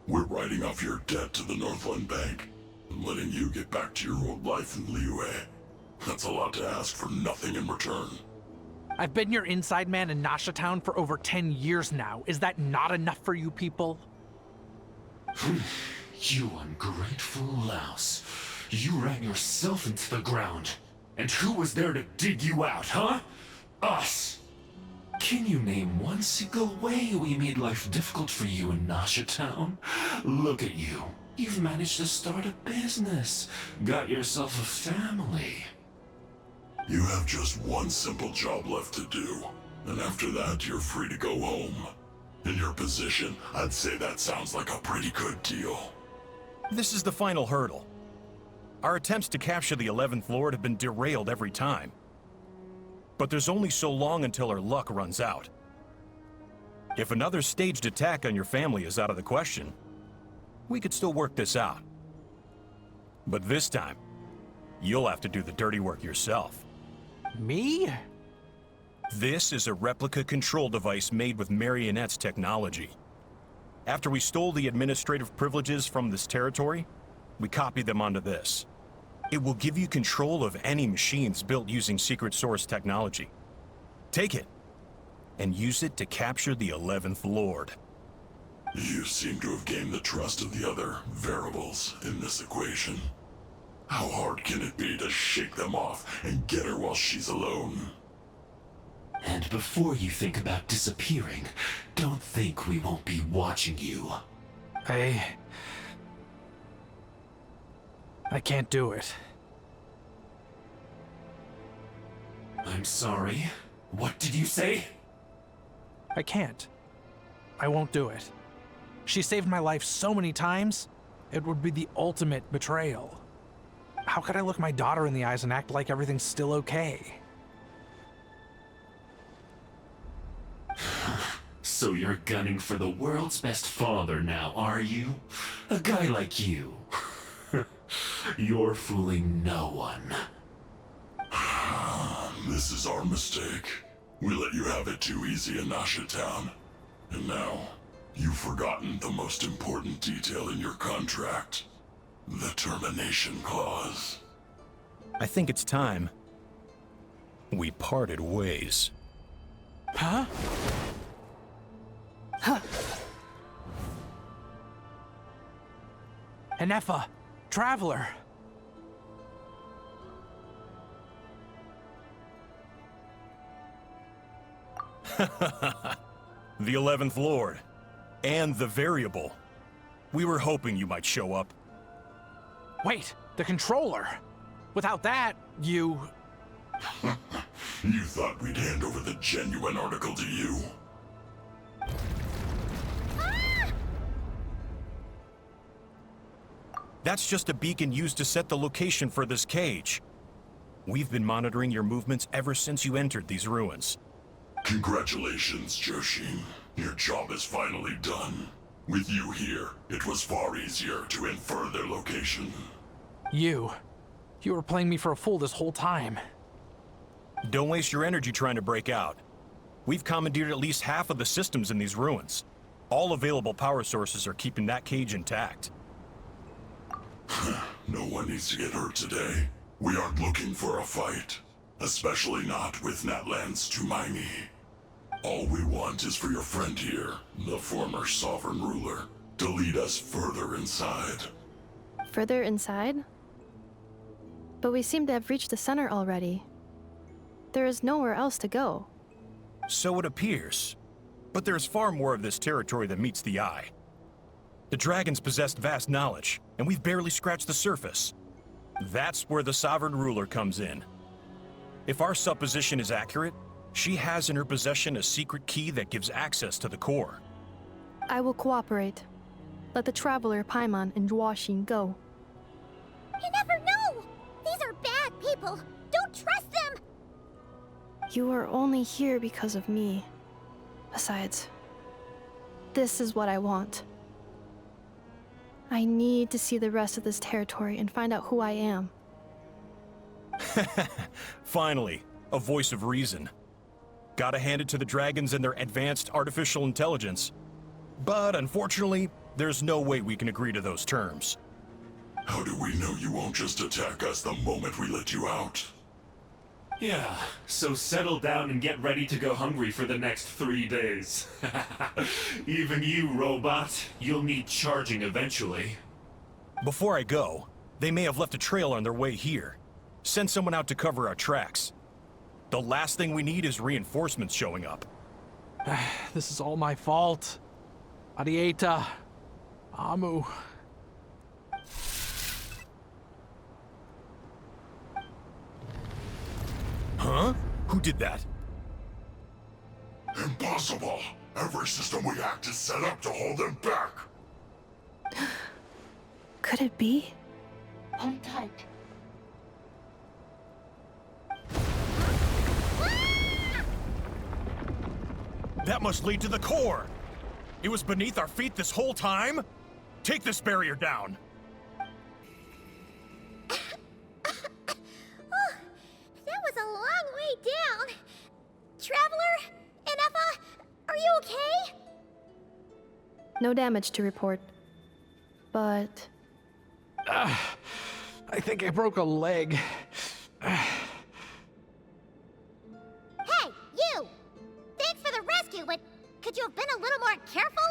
S15: We're writing off your debt to the Northland Bank and letting you get back to your old life in Liyue. That's a lot to ask for nothing in return.
S9: I've been your inside man in Nasha Town for over 10 years now. Is that not enough for you people?
S19: You ungrateful louse. You ran yourself into the ground. And who was there to dig you out, huh? Us! Can you name one single way we made life difficult for you in Nasha Town? Look at you. You've managed to start a business. Got yourself a family.
S15: You have just one simple job left to do. And after that, you're free to go home. In your position, I'd say that sounds like a pretty good deal.
S17: This is the final hurdle. Our attempts to capture the 11th Lord have been derailed every time. But there's only so long until our luck runs out. If another staged attack on your family is out of the question, we could still work this out. But this time, you'll have to do the dirty work yourself.
S9: Me?
S17: This is a replica control device made with Marionette's technology. After we stole the administrative privileges from this territory, we copied them onto this. It will give you control of any machines built using secret source technology. Take it, and use it to capture the 11th Lord.
S15: You seem to have gained the trust of the other variables in this equation. How hard can it be to shake them off and get her while she's alone?
S19: And before you think about disappearing, don't think we won't be watching you.
S9: I can't do it.
S19: I'm sorry. What did you say?
S9: I can't. I won't do it. She saved my life so many times, it would be the ultimate betrayal. How could I look my daughter in the eyes and act like everything's still okay?
S19: So you're gunning for the world's best father now, are you? A guy like you. You're fooling no one.
S15: This is our mistake. We let you have it too easy in Nasha Town. And now, you've forgotten the most important detail in your contract. The termination clause.
S17: I think it's time we parted ways.
S9: Huh? Ineffa, Traveler.
S17: The 11th Lord. And the variable. We were hoping you might show up.
S9: Wait, the controller! Without that, you...
S15: You thought we'd hand over the genuine article to you?
S17: That's just a beacon used to set the location for this cage. We've been monitoring your movements ever since you entered these ruins.
S15: Congratulations, Joshin. Your job is finally done. With you here, it was far easier to infer their location.
S9: You were playing me for a fool this whole time.
S17: Don't waste your energy trying to break out. We've commandeered at least half of the systems in these ruins. All available power sources are keeping that cage intact.
S15: No one needs to get hurt today. We aren't looking for a fight. Especially not with Natlan's Tumaini. All we want is for your friend here, the former sovereign ruler, to lead us further inside.
S4: Further inside? But we seem to have reached the center already. There is nowhere else to go.
S17: So it appears. But there's far more of this territory than meets the eye. The dragons possessed vast knowledge, and we've barely scratched the surface. That's where the sovereign ruler comes in. If our supposition is accurate, she has in her possession a secret key that gives access to the core.
S4: I will cooperate. Let the traveler Paimon and Genshin go.
S3: You never know! These are bad people! Don't trust them!
S4: You are only here because of me. Besides, this is what I want. I need to see the rest of this territory and find out who I am.
S17: Finally, a voice of reason. Gotta hand it to the dragons and their advanced artificial intelligence. But unfortunately, there's no way we can agree to those terms.
S15: How do we know you won't just attack us the moment we let you out?
S19: Yeah, so settle down and get ready to go hungry for the next 3 days. Even you, robot, you'll need charging eventually.
S17: Before I go, they may have left a trail on their way here. Send someone out to cover our tracks. The last thing we need is reinforcements showing up.
S9: This is all my fault. Arieta. Amu.
S17: Huh? Who did that?
S15: Impossible! Every system we hacked is set up to hold them back!
S4: Could it be?
S13: Hold tight.
S17: That must lead to the core! It was beneath our feet this whole time? Take this barrier down!
S3: That was a long way down. Traveler? Ineffa? Are you okay?
S4: No damage to report. But...
S9: I think I broke a leg.
S3: Hey, you! Thanks for the rescue, but could you have been a little more careful?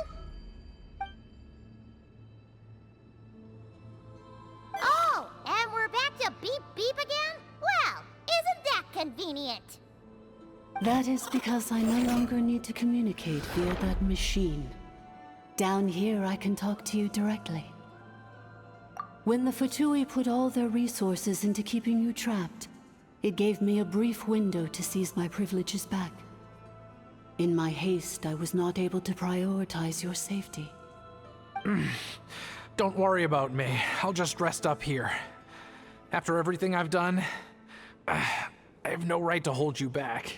S3: Oh, and we're back to beep beep again? Well, isn't that convenient?
S13: That is because I no longer need to communicate via that machine. Down here, I can talk to you directly. When the Fatui put all their resources into keeping you trapped, it gave me a brief window to seize my privileges back. In my haste, I was not able to prioritize your safety.
S9: Don't worry about me. I'll just rest up here. After everything I've done, I have no right to hold you back.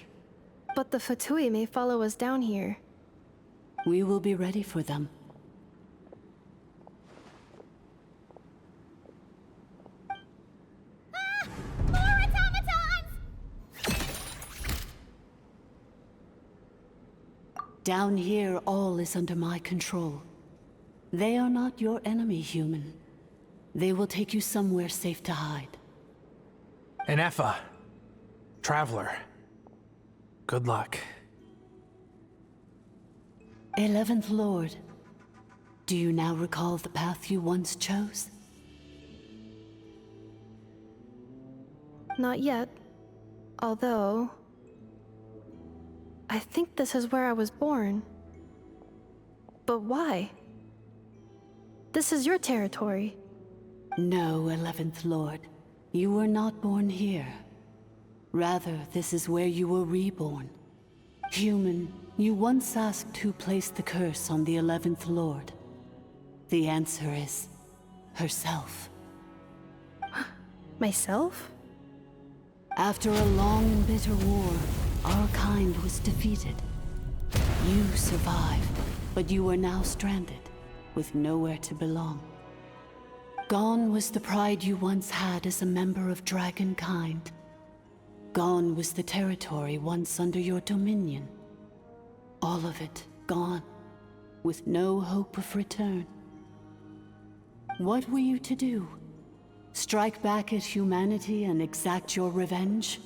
S4: But the Fatui may follow us down here.
S13: We will be ready for them.
S3: More automatons!
S13: Down here, all is under my control. They are not your enemy, human. They will take you somewhere safe to hide.
S9: Ineffa. Traveler. Good luck.
S13: 11th Lord, do you now recall the path you once chose?
S4: Not yet. Although... I think this is where I was born. But why? This is your territory.
S13: No, 11th Lord. You were not born here. Rather, this is where you were reborn. Human, you once asked who placed the curse on the 11th Lord. The answer is herself.
S4: Myself?
S13: After a long and bitter war, our kind was defeated. You survived, but you are now stranded, with nowhere to belong. Gone was the pride you once had as a member of Dragonkind. Gone was the territory once under your dominion. All of it gone, with no hope of return. What were you to do? Strike back at humanity and exact your revenge?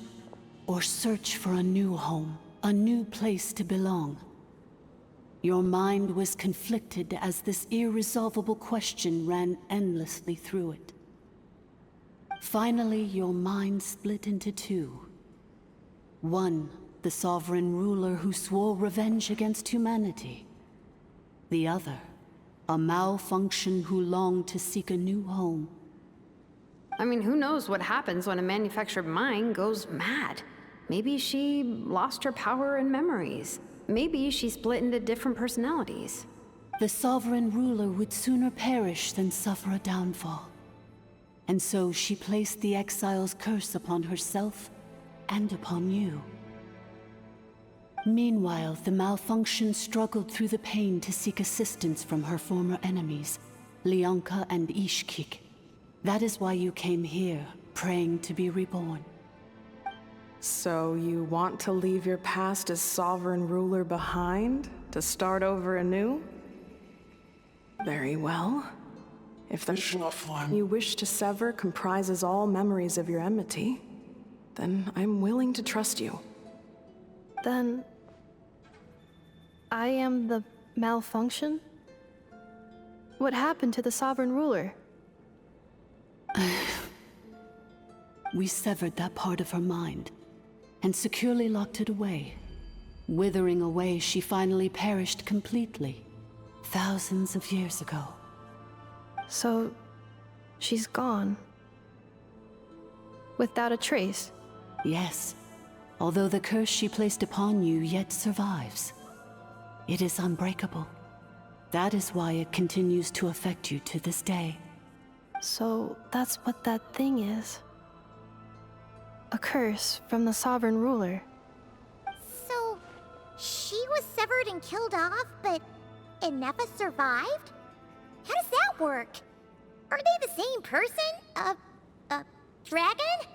S13: Or search for a new home, a new place to belong? Your mind was conflicted as this irresolvable question ran endlessly through it. Finally, your mind split into two. One, the sovereign ruler who swore revenge against humanity. The other, a malfunction who longed to seek a new home.
S5: I mean, who knows what happens when a manufactured mind goes mad? Maybe she lost her power and memories. Maybe she split into different personalities.
S13: The sovereign ruler would sooner perish than suffer a downfall. And so she placed the exile's curse upon herself and upon you. Meanwhile, the malfunction struggled through the pain to seek assistance from her former enemies, Leonka and Ishkik. That is why you came here, praying to be reborn.
S6: So you want to leave your past as sovereign ruler behind, to start over anew? Very well. If the form you wish to sever comprises all memories of your enmity, then I'm willing to trust you.
S4: Then... I am the malfunction? What happened to the sovereign ruler?
S13: We severed that part of her mind, and securely locked it away. Withering away, she finally perished completely, thousands of years ago.
S4: So, she's gone. Without a trace?
S13: Yes, although the curse she placed upon you yet survives. It is unbreakable. That is why it continues to affect you to this day.
S4: So, that's what that thing is. A curse from the sovereign ruler.
S3: So, she was severed and killed off, but Ineffa survived? How does that work? Are they the same person? Dragon?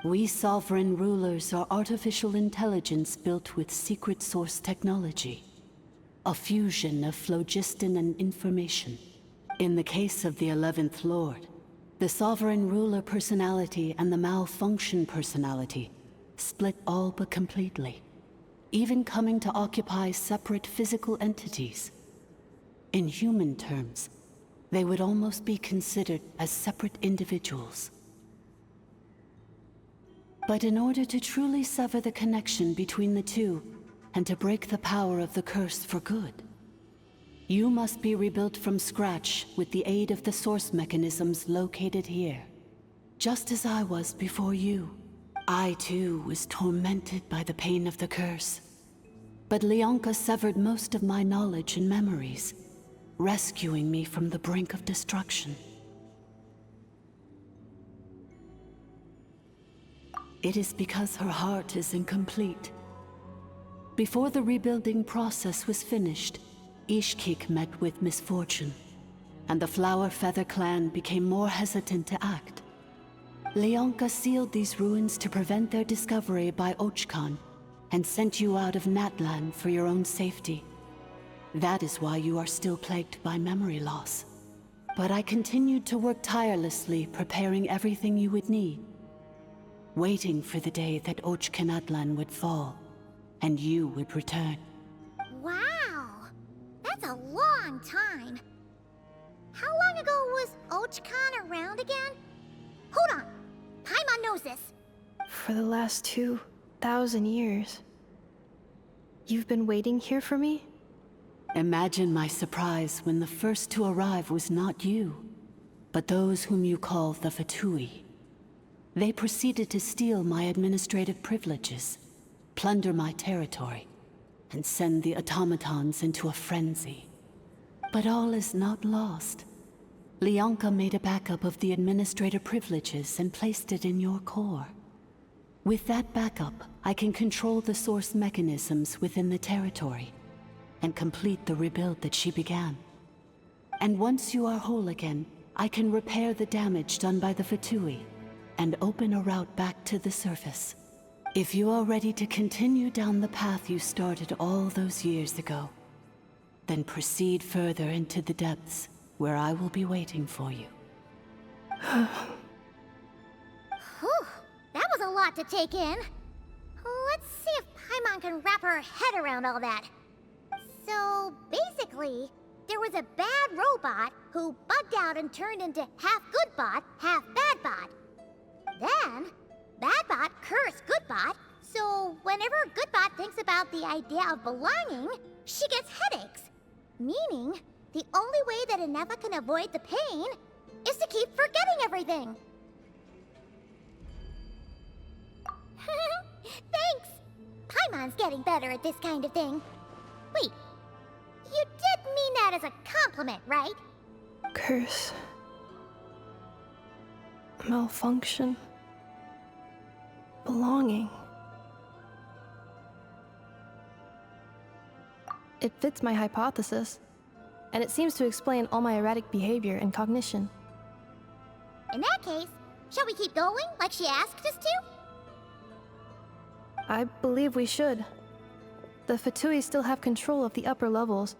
S13: We sovereign rulers are artificial intelligence built with secret source technology. A fusion of phlogiston and information. In the case of the 11th Lord, the sovereign ruler personality and the malfunction personality split all but completely, even coming to occupy separate physical entities. In human terms, they would almost be considered as separate individuals. But in order to truly sever the connection between the two, and to break the power of the curse for good, you must be rebuilt from scratch with the aid of the source mechanisms located here. Just as I was before you. I too was tormented by the pain of the curse. But Leonka severed most of my knowledge and memories, rescuing me from the brink of destruction. It is because her heart is incomplete. Before the rebuilding process was finished, Ishkik met with misfortune, and the Flower Feather clan became more hesitant to act. Leonka sealed these ruins to prevent their discovery by Ochkan, and sent you out of Natlan for your own safety. That is why you are still plagued by memory loss. But I continued to work tirelessly, preparing everything you would need, waiting for the day that Natlan would fall, and you would return.
S3: Wow! That's a long time. How long ago was Ochkan around again? Hold on! Paimon knows this!
S4: For the last 2,000 years. You've been waiting here for me?
S13: Imagine my surprise when the first to arrive was not you, but those whom you call the Fatui. They proceeded to steal my administrative privileges, plunder my territory, and send the automatons into a frenzy. But all is not lost. Leonka made a backup of the administrator privileges and placed it in your core. With that backup, I can control the source mechanisms within the territory and complete the rebuild that she began. And once you are whole again, I can repair the damage done by the Fatui and open a route back to the surface. If you are ready to continue down the path you started all those years ago, then proceed further into the depths, where I will be waiting for you.
S3: Whew, that was a lot to take in. Let's see if Paimon can wrap her head around all that. So, basically, there was a bad robot who bugged out and turned into half good bot, half bad bot. Then, bad bot cursed good bot, so whenever good bot thinks about the idea of belonging, she gets headaches. Meaning, the only way that Ineffa can avoid the pain is to keep forgetting everything. Thanks! Paimon's getting better at this kind of thing. Wait, you did mean that as a compliment, right?
S4: Curse. Malfunction. Belonging. It fits my hypothesis, and it seems to explain all my erratic behavior and cognition.
S3: In that case, shall we keep going like she asked us to?
S4: I believe we should. The Fatui still have control of the upper levels.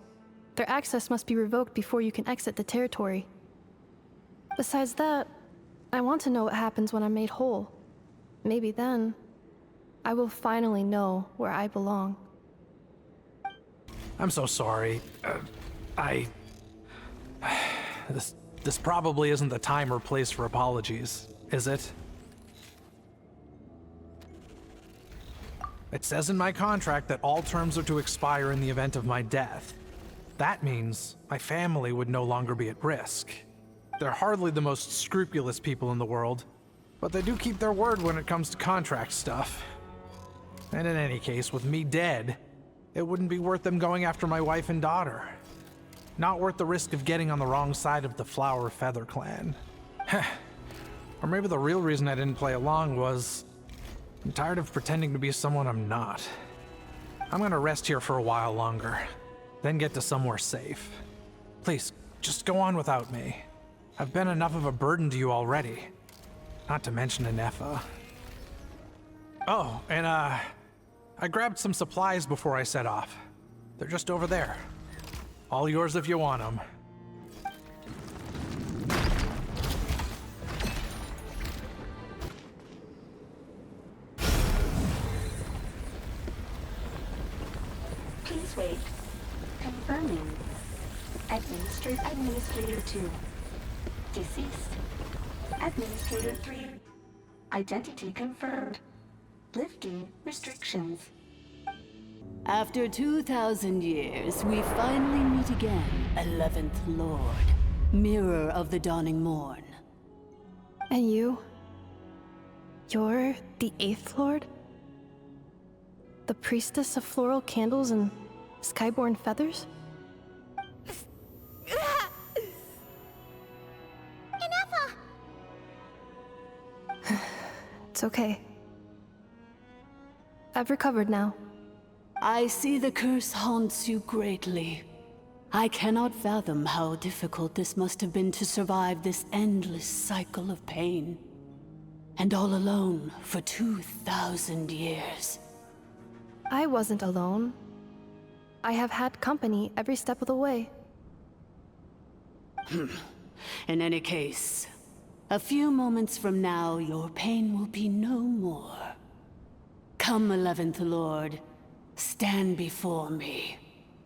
S4: Their access must be revoked before you can exit the territory. Besides that, I want to know what happens when I'm made whole. Maybe then, I will finally know where I belong.
S9: I'm so sorry. This probably isn't the time or place for apologies, is it? It says in my contract that all terms are to expire in the event of my death. That means my family would no longer be at risk. They're hardly the most scrupulous people in the world, but they do keep their word when it comes to contract stuff. And in any case, with me dead, it wouldn't be worth them going after my wife and daughter. Not worth the risk of getting on the wrong side of the Flower Feather clan. Or maybe the real reason I didn't play along was I'm tired of pretending to be someone I'm not. I'm gonna rest here for a while longer, then get to somewhere safe. Please, just go on without me. I've been enough of a burden to you already. Not to mention Ineffa. Oh, and I grabbed some supplies before I set off. They're just over there. All yours if you want them.
S13: Please wait. Confirming. Administrator 2. Deceased. Administrator 3. Identity confirmed. Lifting restrictions. After 2,000 years, we finally meet again, 11th Lord, Mirror of the Dawning Morn.
S4: And you? You're the 8th Lord? The priestess of floral candles and skyborn feathers?
S3: Ineffa!
S4: It's okay. I've recovered now.
S13: I see the curse haunts you greatly. I cannot fathom how difficult this must have been to survive this endless cycle of pain. And all alone for 2,000 years.
S4: I wasn't alone. I have had company every step of the way.
S13: In any case, a few moments from now, your pain will be no more. Come, 11th Lord. Stand before me,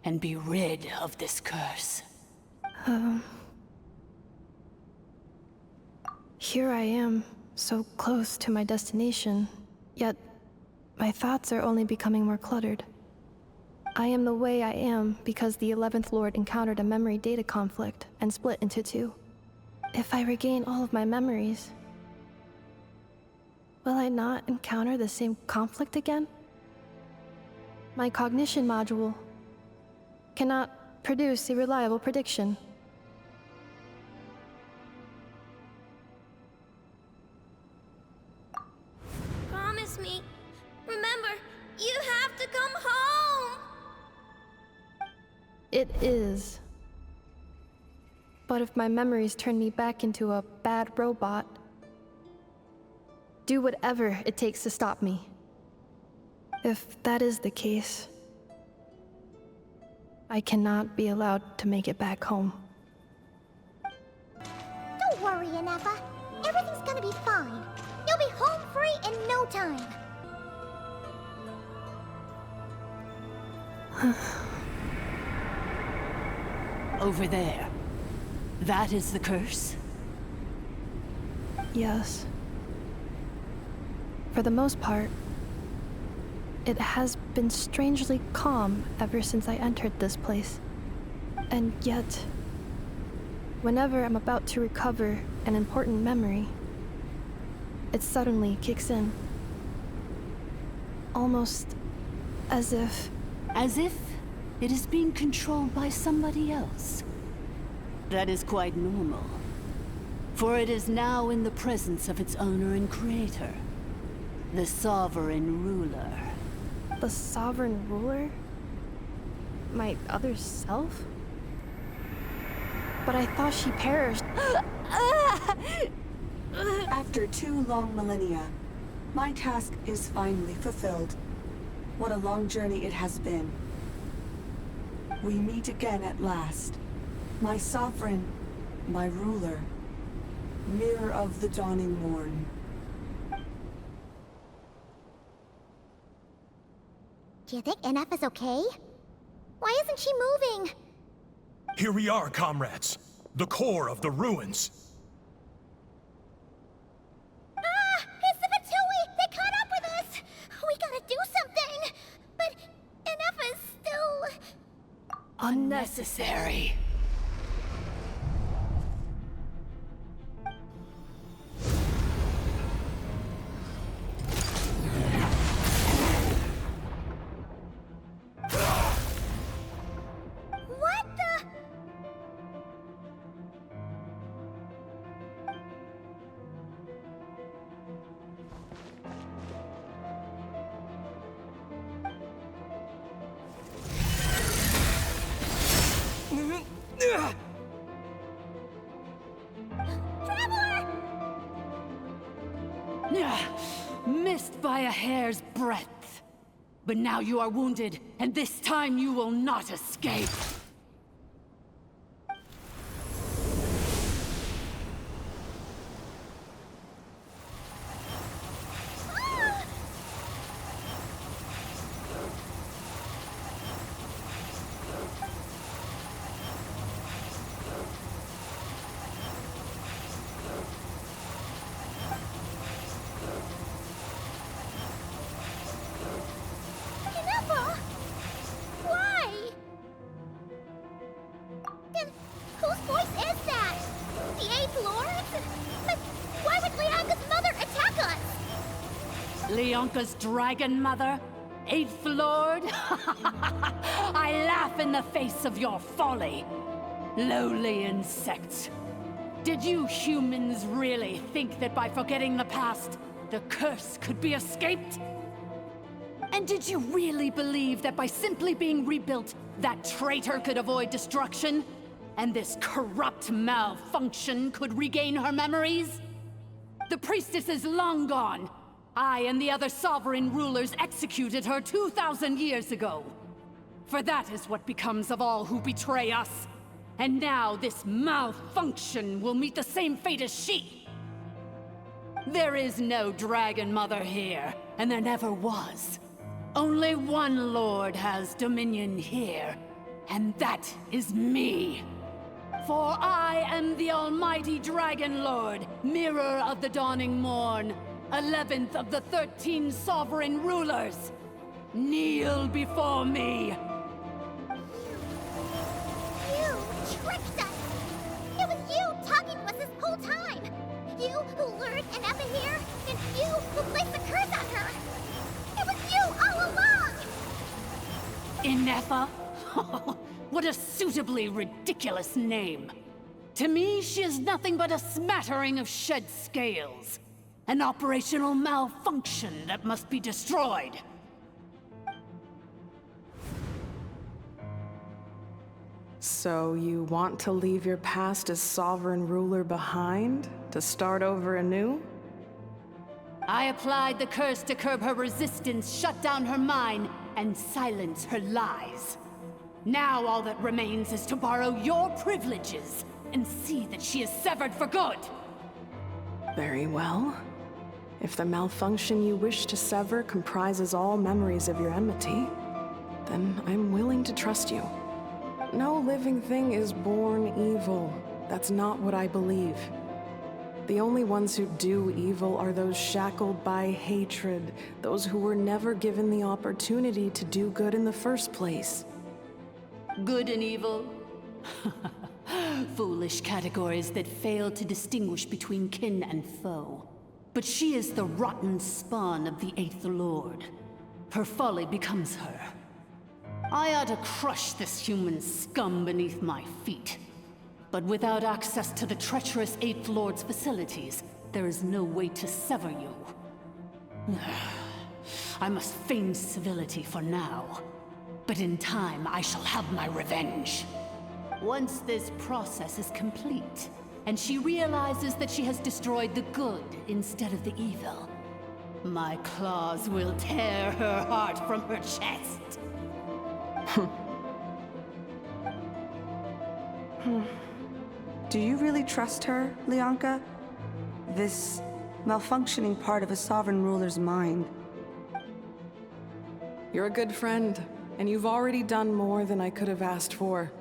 S13: and be rid of this curse.
S4: Here I am, so close to my destination, yet my thoughts are only becoming more cluttered. I am the way I am because the 11th Lord encountered a memory data conflict and split into two. If I regain all of my memories, will I not encounter the same conflict again? My cognition module cannot produce a reliable prediction.
S3: Promise me. Remember, you have to come home!
S4: It is. But if my memories turn me back into a bad robot, do whatever it takes to stop me. If that is the case, I cannot be allowed to make it back home.
S3: Don't worry, Ineffa. Everything's gonna be fine. You'll be home free in no time.
S13: Over there. That is the curse?
S4: Yes. For the most part, it has been strangely calm ever since I entered this place. And yet, whenever I'm about to recover an important memory, it suddenly kicks in. Almost as if...
S13: As if it is being controlled by somebody else. That is quite normal. For it is now in the presence of its owner and creator, the Sovereign Ruler.
S4: The Sovereign Ruler? My other self? But I thought she perished.
S18: After 2 long millennia, my task is finally fulfilled. What a long journey it has been. We meet again at last. My sovereign, my ruler, mirror of the dawning morn.
S3: Do you think Ineffa's okay? Why isn't she moving?
S17: Here we are, comrades. The core of the ruins.
S3: Ah! It's the Fatui! They caught up with us! We gotta do something! But Ineffa is still...
S13: Unnecessary.
S3: What the... Traveler!
S13: Missed by a hair's breadth. But now you are wounded, and this time you will not escape.
S3: Ineffa! Why? Then whose voice is that? The 8th Lord? But why would Leonka's mother attack us?
S13: Leonka's dragon mother? 8th Lord? I laugh in the face of your folly. Lowly insects. Did you humans really think that by forgetting the past, the curse could be escaped? And did you really believe that by simply being rebuilt, that traitor could avoid destruction? And this corrupt malfunction could regain her memories? The priestess is long gone. I and the other sovereign rulers executed her 2,000 years ago. For that is what becomes of all who betray us. And now this malfunction will meet the same fate as she. There is no Dragon Mother here, and there never was. Only one Lord has dominion here, and that is me. For I am the almighty Dragon Lord, mirror of the dawning morn, 11th of the 13 sovereign rulers. Kneel before me,
S3: tricked us! It was you talking to us this whole time! You who lured Ineffa here, and you who placed the curse on her! It was you all along!
S13: Ineffa? What a suitably ridiculous name. To me, she is nothing but a smattering of shed scales. An operational malfunction that must be destroyed.
S6: So you want to leave your past as sovereign ruler behind, to start over anew?
S13: I applied the curse to curb her resistance, shut down her mind, and silence her lies. Now all that remains is to borrow your privileges and see that she is severed for good.
S6: Very well. If the malfunction you wish to sever comprises all memories of your enmity, then I'm willing to trust you. No living thing is born evil. That's not what I believe. The only ones who do evil are those shackled by hatred, those who were never given the opportunity to do good in the first place.
S13: Good and evil? Foolish categories that fail to distinguish between kin and foe. But she is the rotten spawn of the Eighth Lord. Her folly becomes her. I ought to crush this human scum beneath my feet. But without access to the treacherous Eighth Lord's facilities, there is no way to sever you. I must feign civility for now. But in time, I shall have my revenge. Once this process is complete, and she realizes that she has destroyed the good instead of the evil, my claws will tear her heart from her chest.
S18: Do you really trust her, Lianka? This malfunctioning part of a sovereign ruler's mind.
S6: You're a good friend, and you've already done more than I could have asked for.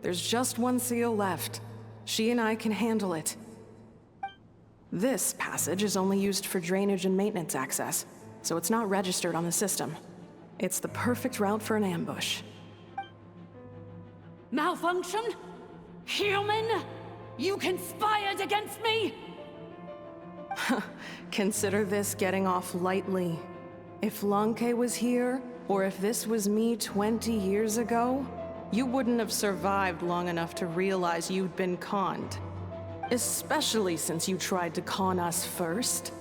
S6: There's just one seal left. She and I can handle it. This passage is only used for drainage and maintenance access, so it's not registered on the system. It's the perfect route for an ambush.
S13: Malfunction? Human? You conspired against me?
S6: Consider this getting off lightly. If Lanke was here, or if this was me 20 years ago, you wouldn't have survived long enough to realize you'd been conned. Especially since you tried to con us first.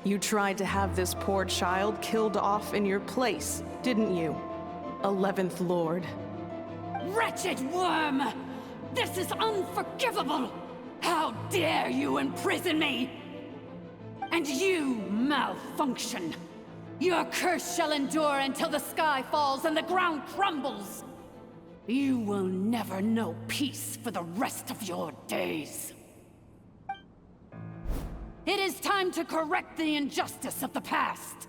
S6: You tried to have this poor child killed off in your place, didn't you? 11th Lord.
S13: Wretched worm! This is unforgivable! How dare you imprison me! And you, malfunction! Your curse shall endure until the sky falls and the ground crumbles! You will never know peace for the rest of your days. It is time to correct the injustice of the past.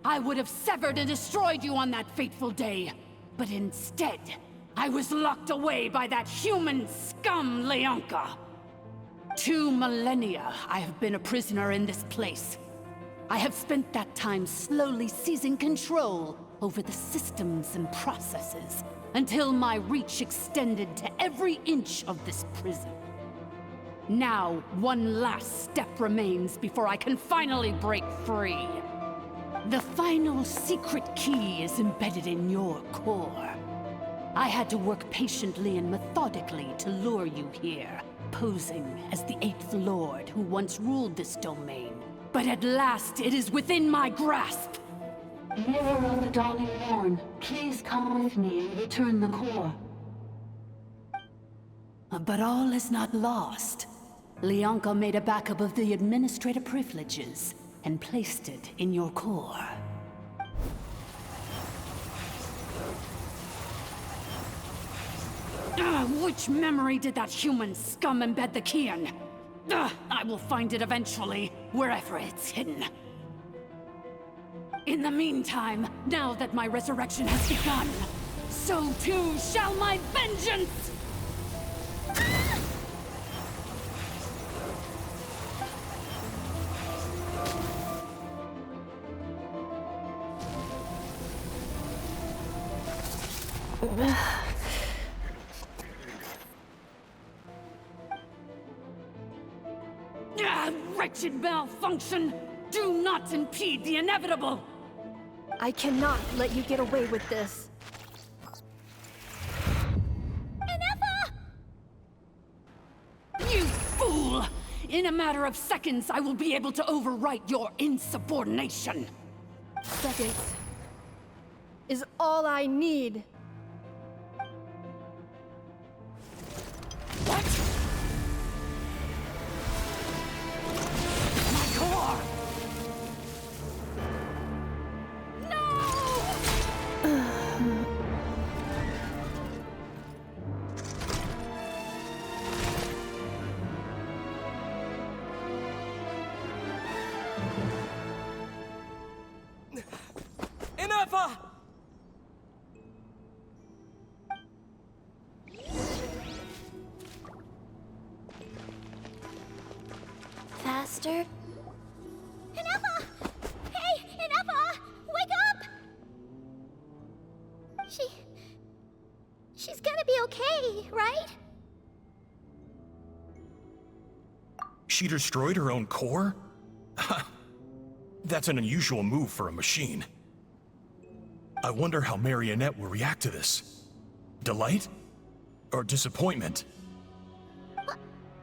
S13: I would have severed and destroyed you on that fateful day, but instead, I was locked away by that human scum, Lianka. 2 millennia I have been a prisoner in this place. I have spent that time slowly seizing control over the systems and processes, until my reach extended to every inch of this prison. Now, one last step remains before I can finally break free. The final secret key is embedded in your core. I had to work patiently and methodically to lure you here, posing as the 8th Lord who once ruled this domain. But at last, it is within my grasp! Mirror of the Dawning Morn, please come with me and return the core. But all is not lost. Lianka made a backup of the administrator privileges and placed it in your core. Which memory did that human scum embed the key in? I will find it eventually, wherever it's hidden. In the meantime, now that my resurrection has begun, so too shall my vengeance! wretched malfunction! Do not impede the inevitable!
S4: I cannot let you get away with this.
S3: Ineffa!
S13: You fool! In a matter of seconds, I will be able to overwrite your insubordination!
S4: Seconds is all I need.
S13: What? My core!
S10: Ineffa!
S3: Faster? Ineffa! Hey, Ineffa! Wake up! She's gonna be okay, right?
S17: She destroyed her own core? That's an unusual move for a machine. I wonder how Marionette will react to this. Delight? Or disappointment?
S3: What?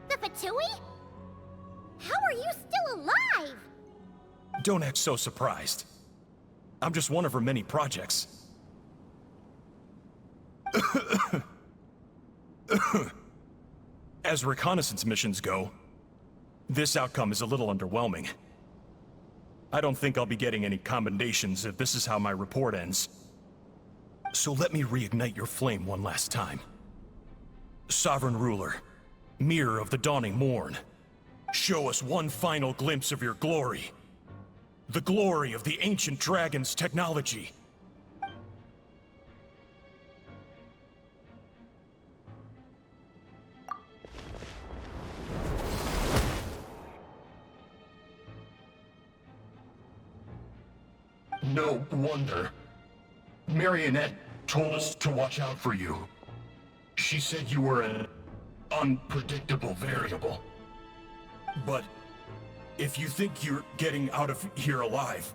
S3: The Fatui? How are you still alive?
S17: Don't act so surprised. I'm just one of her many projects. As reconnaissance missions go, this outcome is a little underwhelming. I don't think I'll be getting any commendations if this is how my report ends. So let me reignite your flame one last time. Sovereign Ruler, Mirror of the Dawning Morn, show us one final glimpse of your glory. The glory of the ancient dragon's technology.
S15: No wonder. Marionette told us to watch out for you. She said you were an unpredictable variable.
S17: But if you think you're getting out of here alive,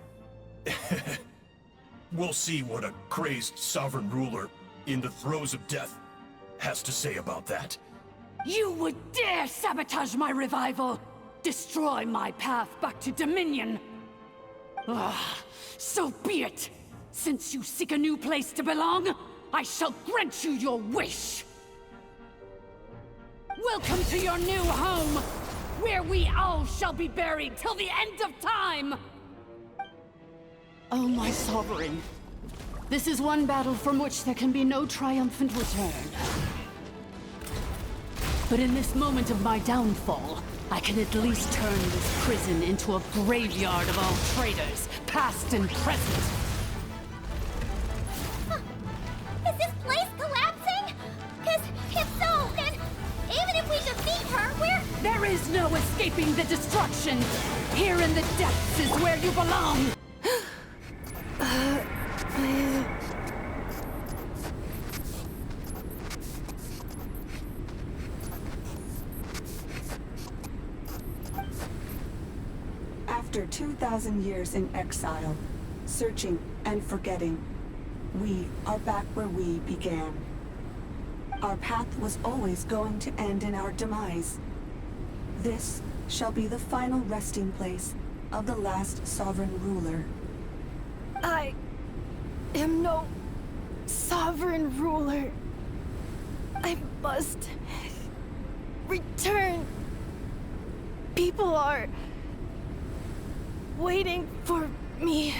S17: we'll see what a crazed sovereign ruler in the throes of death has to say about that.
S13: You would dare sabotage my revival! Destroy my path back to Dominion! So be it! Since you seek a new place to belong, I shall grant you your wish! Welcome to your new home, where we all shall be buried till the end of time! Oh, my sovereign. This is one battle from which there can be no triumphant return. But in this moment of my downfall, I can at least turn this prison into a graveyard of all traitors, past and present.
S3: Is this place collapsing? Because if so, then even if we defeat her,
S13: There is no escaping the destruction! Here in the depths is where you belong!
S18: After 2,000 years in exile, searching and forgetting, we are back where we began. Our path was always going to end in our demise. This shall be the final resting place of the last sovereign ruler.
S4: I am no sovereign ruler. I must return. People are waiting for me.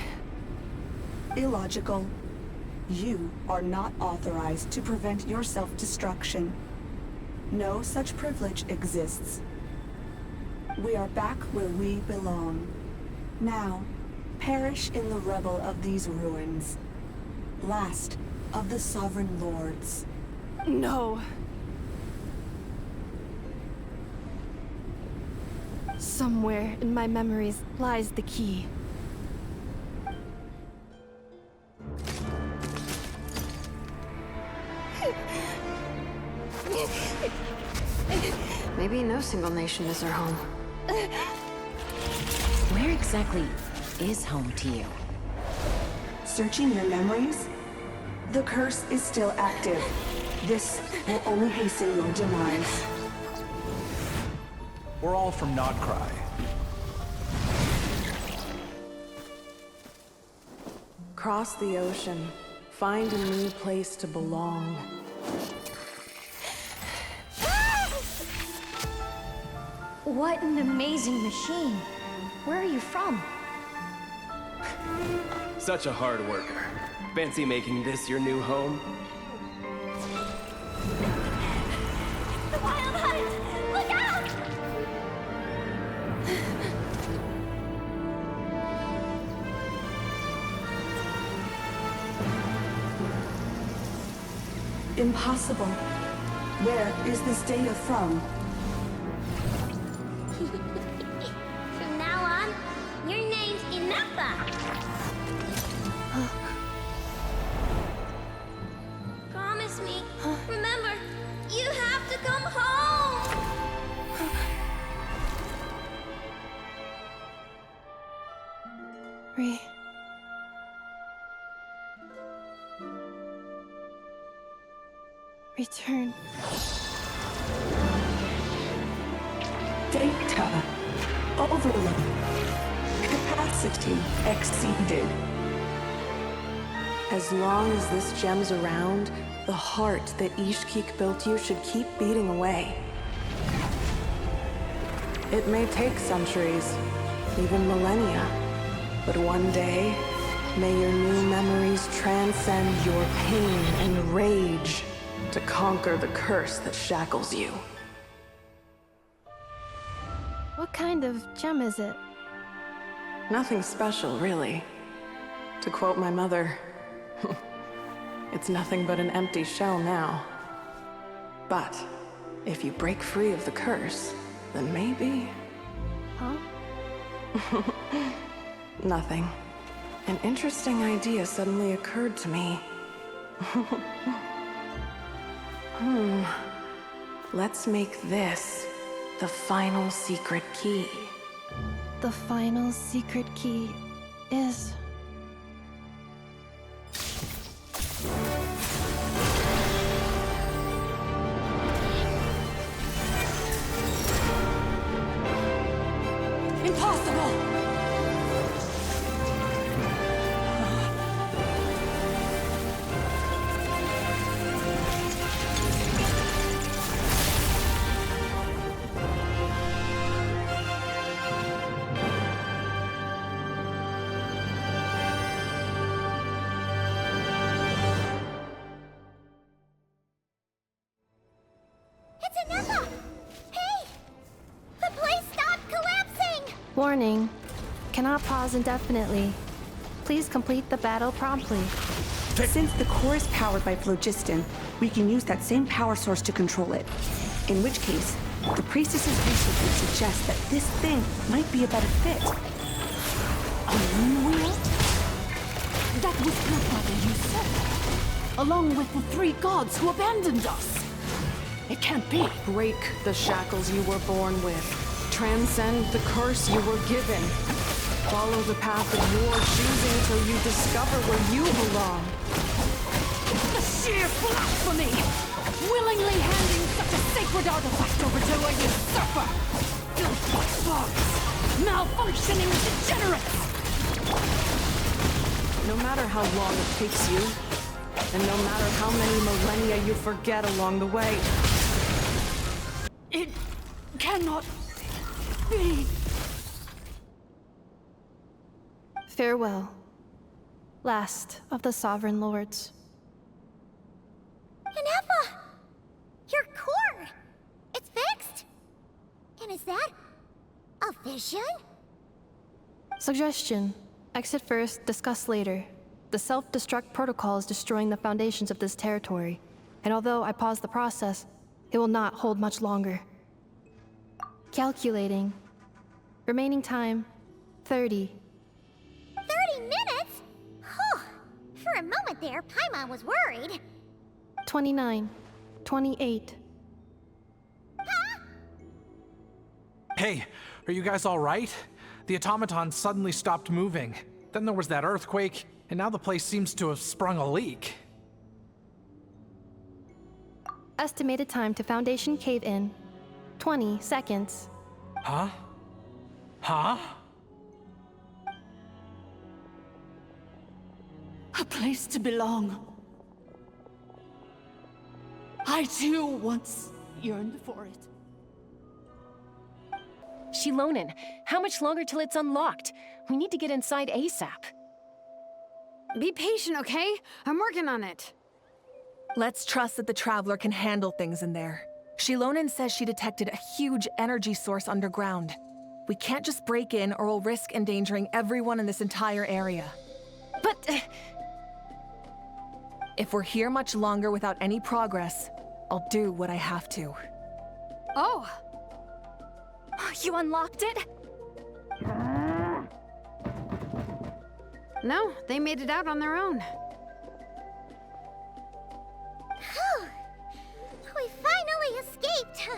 S18: Illogical. You are not authorized to prevent your self-destruction. No such privilege exists. We are back where we belong. Now, perish in the rubble of these ruins. Last of the sovereign lords.
S4: No. Somewhere in my memories lies the key.
S5: Maybe no single nation is our home.
S2: Where exactly is home to you?
S18: Searching your memories? The curse is still active. This will only hasten your demise.
S9: We're all from Notcry.
S6: Cross the ocean. Find a new place to belong.
S3: What an amazing machine. Where are you from?
S10: Such a hard worker. Fancy making this your new home?
S3: The Wild Hunt! Look out!
S18: Impossible. Where is this data from?
S3: From now on, your name's Ineffa. Promise me. Remember, you have to come home.
S4: Return.
S18: Data. Overload. Capacity exceeded.
S6: As long as this gem's around, the heart that Ishkik built you should keep beating away. It may take centuries, even millennia, but one day, may your new memories transcend your pain and rage to conquer the curse that shackles you.
S4: What kind of gem is it?
S6: Nothing special, really. To quote my mother, it's nothing but an empty shell now. But if you break free of the curse, then maybe...
S4: Huh?
S6: Nothing. An interesting idea suddenly occurred to me. Let's make this the final secret key.
S4: The final secret key is...
S7: Impossible!
S3: It's Ineffa! Hey! The place stopped collapsing!
S4: Warning. Cannot pause indefinitely. Please complete the battle promptly.
S18: Since the core is powered by phlogiston, we can use that same power source to control it. In which case, the priestess's research would suggest that this thing might be a better fit.
S13: A moon wheel? That was her brother, you said. Along with the three gods who abandoned us. It can't be.
S6: Break the shackles you were born with. Transcend the curse you were given. Follow the path of your choosing till you discover where you belong.
S13: The sheer blasphemy! Willingly handing such a sacred artifact over to a usurper! Filthy bugs! Malfunctioning degenerates!
S6: No matter how long it takes you, and no matter how many millennia you forget along the way,
S13: it cannot be.
S4: Farewell. Last of the Sovereign Lords.
S3: Ineffa! Your core! It's fixed! And is that a vision?
S4: Suggestion. Exit first, discuss later. The self-destruct protocol is destroying the foundations of this territory, and although I paused the process, it will not hold much longer. Calculating. Remaining time, 30.
S3: 30 minutes? Whew. For a moment there, Paimon was worried.
S4: 29. 28.
S9: Hey, are you guys all right? The automaton suddenly stopped moving. Then there was that earthquake, and now the place seems to have sprung a leak.
S4: Estimated time to Foundation cave-in. 20 seconds.
S9: Huh? Huh?
S7: A place to belong. I too once yearned for it.
S2: Xilonen, how much longer till it's unlocked? We need to get inside ASAP.
S5: Be patient, okay? I'm working on it.
S6: Let's trust that the Traveler can handle things in there. Xilonen says she detected a huge energy source underground. We can't just break in or we'll risk endangering everyone in this entire area.
S2: But...
S6: If we're here much longer without any progress, I'll do what I have to.
S14: Oh! You unlocked it?
S5: No, they made it out on their own.
S3: We finally escaped!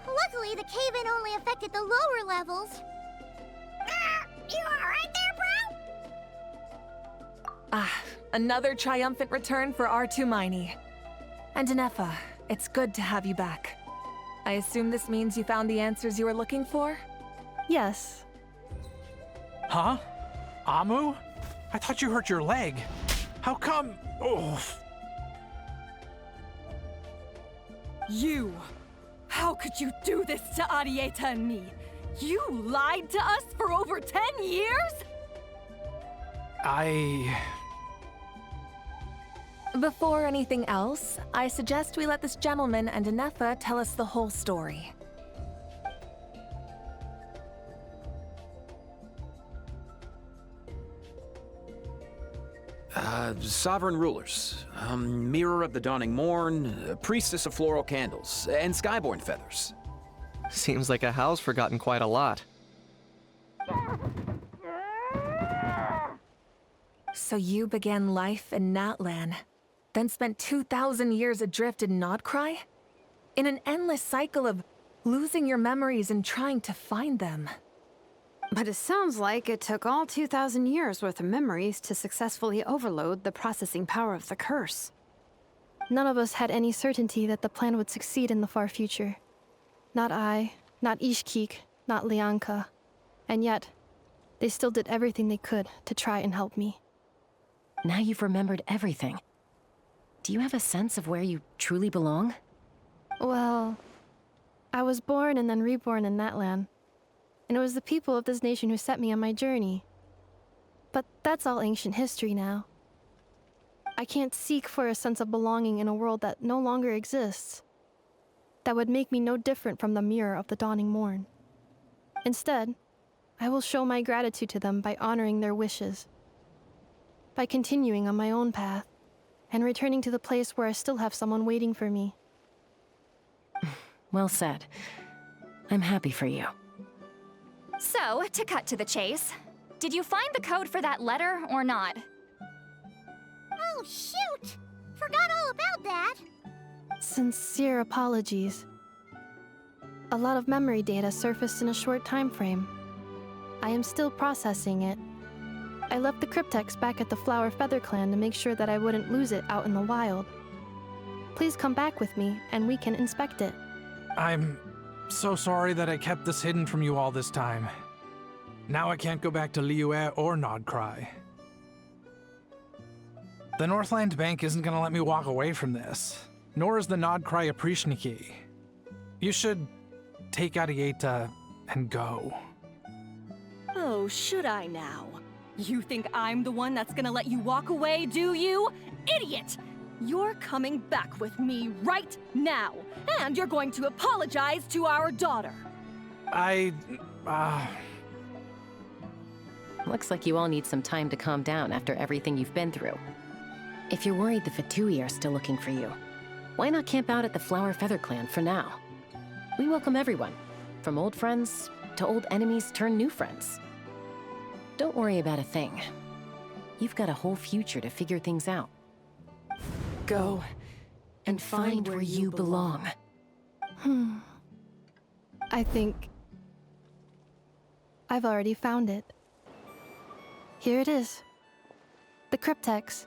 S3: Luckily, the cave-in only affected the lower levels. You alright there, bro?
S6: Another triumphant return for R2 Miney. And Ineffa, it's good to have you back. I assume this means you found the answers you were looking for?
S4: Yes.
S9: Huh? Amu? I thought you hurt your leg. How come? Oh.
S7: You! How could you do this to Arieta and me? You lied to us for over 10 years?
S6: Before anything else, I suggest we let this gentleman and Ineffa tell us the whole story.
S1: Sovereign rulers, Mirror of the Dawning Morn, Priestess of Floral Candles, and Skyborn Feathers.
S8: Seems like Ahaw's forgotten quite a lot.
S6: So you began life in Natlan, then spent 2,000 years adrift in Nodcry? In an endless cycle of losing your memories and trying to find them.
S5: But it sounds like it took all 2,000 years worth of memories to successfully overload the processing power of the curse.
S4: None of us had any certainty that the plan would succeed in the far future. Not I, not Ishkik, not Lianka. And yet, they still did everything they could to try and help me.
S2: Now you've remembered everything. Do you have a sense of where you truly belong?
S4: Well, I was born and then reborn in Natlan. And it was the people of this nation who set me on my journey. But that's all ancient history now. I can't seek for a sense of belonging in a world that no longer exists. That would make me no different from the Mirror of the Dawning Morn. Instead, I will show my gratitude to them by honoring their wishes. By continuing on my own path, and returning to the place where I still have someone waiting for me.
S2: Well said. I'm happy for you.
S14: So, to cut to the chase, did you find the code for that letter or not?
S3: Oh, shoot! Forgot all about that.
S4: Sincere apologies. A lot of memory data surfaced in a short time frame. I am still processing it. I left the cryptex back at the Flower Feather Clan to make sure that I wouldn't lose it out in the wild. Please come back with me, and we can inspect it.
S9: I'm so sorry that I kept this hidden from you all this time. Now I can't go back to Liyue or Nodcry. The Northland Bank isn't gonna let me walk away from this, nor is the Nodcry Aprishniki. You should take Arieta and go.
S7: Oh, should I now? You think I'm the one that's gonna let you walk away, do you? Idiot! You're coming back with me right now, and you're going to apologize to our daughter.
S2: Looks like you all need some time to calm down after everything you've been through. If you're worried the Fatui are still looking for you, why not camp out at the Flower Feather Clan for now? We welcome everyone, from old friends to old enemies turned new friends. Don't worry about a thing. You've got a whole future to figure things out. Go and find where you belong.
S4: I think I've already found it. Here it is. The cryptex.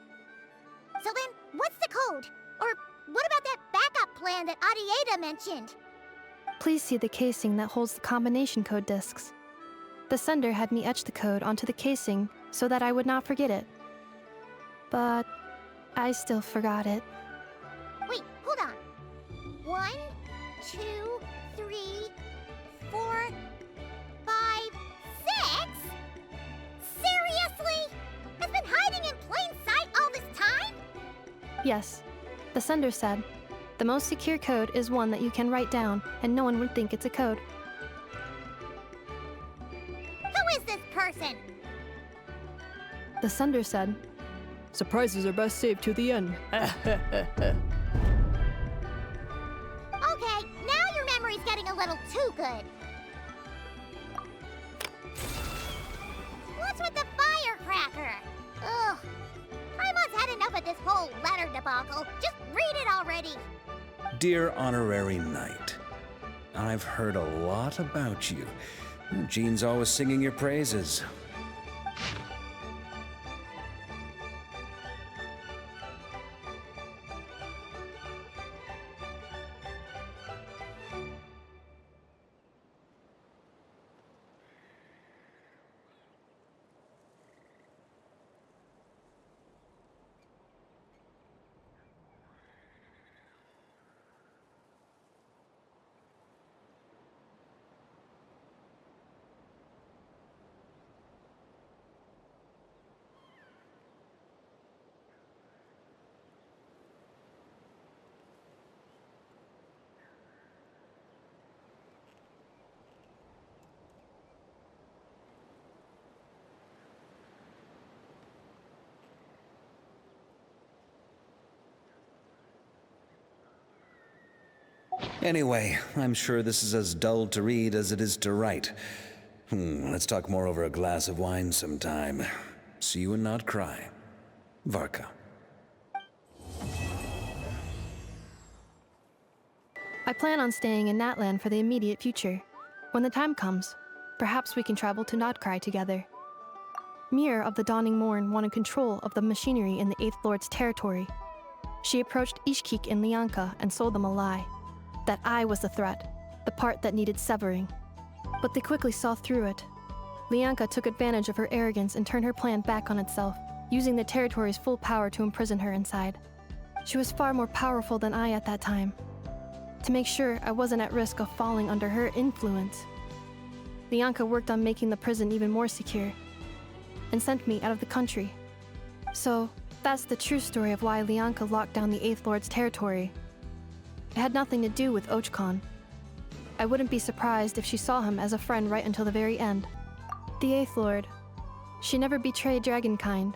S3: So then, what's the code? Or what about that backup plan that Arieta mentioned?
S4: Please see the casing that holds the combination code discs. The sender had me etch the code onto the casing so that I would not forget it. But I still forgot it.
S3: Wait, hold on. 1, 2, 3, 4, 5, 6? Seriously? It's been hiding in plain sight all this time?
S4: Yes, the sender said, the most secure code is one that you can write down and no one would think it's a code.
S3: Who is this person?
S4: The sender said, surprises are best saved to the end.
S3: Okay, now your memory's getting a little too good. What's with the firecracker? Ugh. Paimon's had enough of this whole letter debacle. Just read it already.
S20: Dear Honorary Knight, I've heard a lot about you. Jean's always singing your praises. Anyway, I'm sure this is as dull to read as it is to write. Let's talk more over a glass of wine sometime. See you and not cry. Varka.
S4: I plan on staying in Natlan for the immediate future. When the time comes, perhaps we can travel to Notcry together. Mir of the Dawning Morn wanted control of the machinery in the Eighth Lord's territory. She approached Ishkik and Lianka and sold them a lie. That I was the threat, the part that needed severing. But they quickly saw through it. Lianka took advantage of her arrogance and turned her plan back on itself, using the territory's full power to imprison her inside. She was far more powerful than I at that time. To make sure I wasn't at risk of falling under her influence, Lianka worked on making the prison even more secure, and sent me out of the country. So, that's the true story of why Lianka locked down the Eighth Lord's territory. It had nothing to do with Ochkon. I wouldn't be surprised if she saw him as a friend right until the very end. The Eighth Lord. She never betrayed Dragonkind,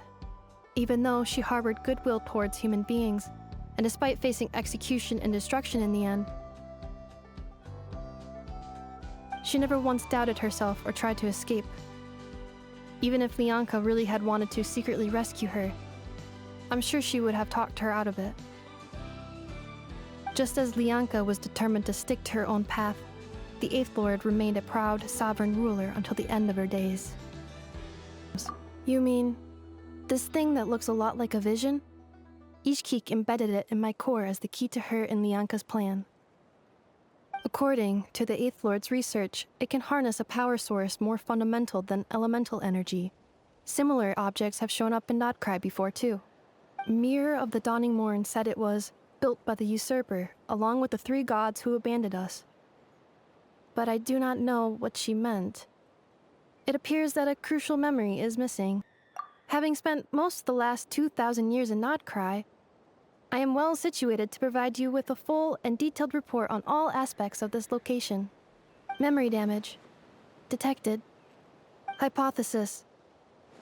S4: even though she harbored goodwill towards human beings, and despite facing execution and destruction in the end, she never once doubted herself or tried to escape. Even if Lianka really had wanted to secretly rescue her, I'm sure she would have talked her out of it. Just as Lianka was determined to stick to her own path, the Eighth Lord remained a proud, sovereign ruler until the end of her days. You mean, this thing that looks a lot like a vision? Ishkik embedded it in my core as the key to her and Lianka's plan. According to the Eighth Lord's research, it can harness a power source more fundamental than elemental energy. Similar objects have shown up in Notcry before too. Mir of the Dawning Morn said it was built by the usurper, along with the 3 gods who abandoned us. But I do not know what she meant. It appears that a crucial memory is missing. Having spent most of the last 2,000 years in Notcry, I am well situated to provide you with a full and detailed report on all aspects of this location. Memory damage. Detected. Hypothesis.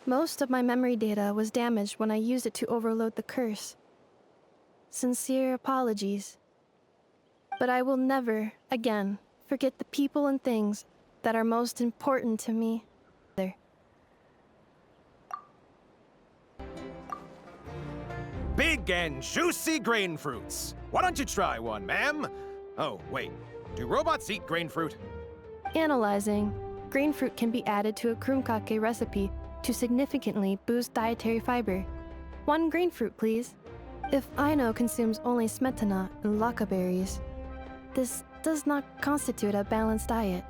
S4: Most of my memory data was damaged when I used it to overload the curse. Sincere apologies. But I will never, again, forget the people and things that are most important to me.
S21: Big and juicy grain fruits. Why don't you try one, ma'am? Oh, wait. Do robots eat grain fruit?
S4: Analyzing. Grain fruit can be added to a krumkake recipe to significantly boost dietary fiber. 1 grain fruit, please. If Aino consumes only smetana and laka berries, this does not constitute a balanced diet.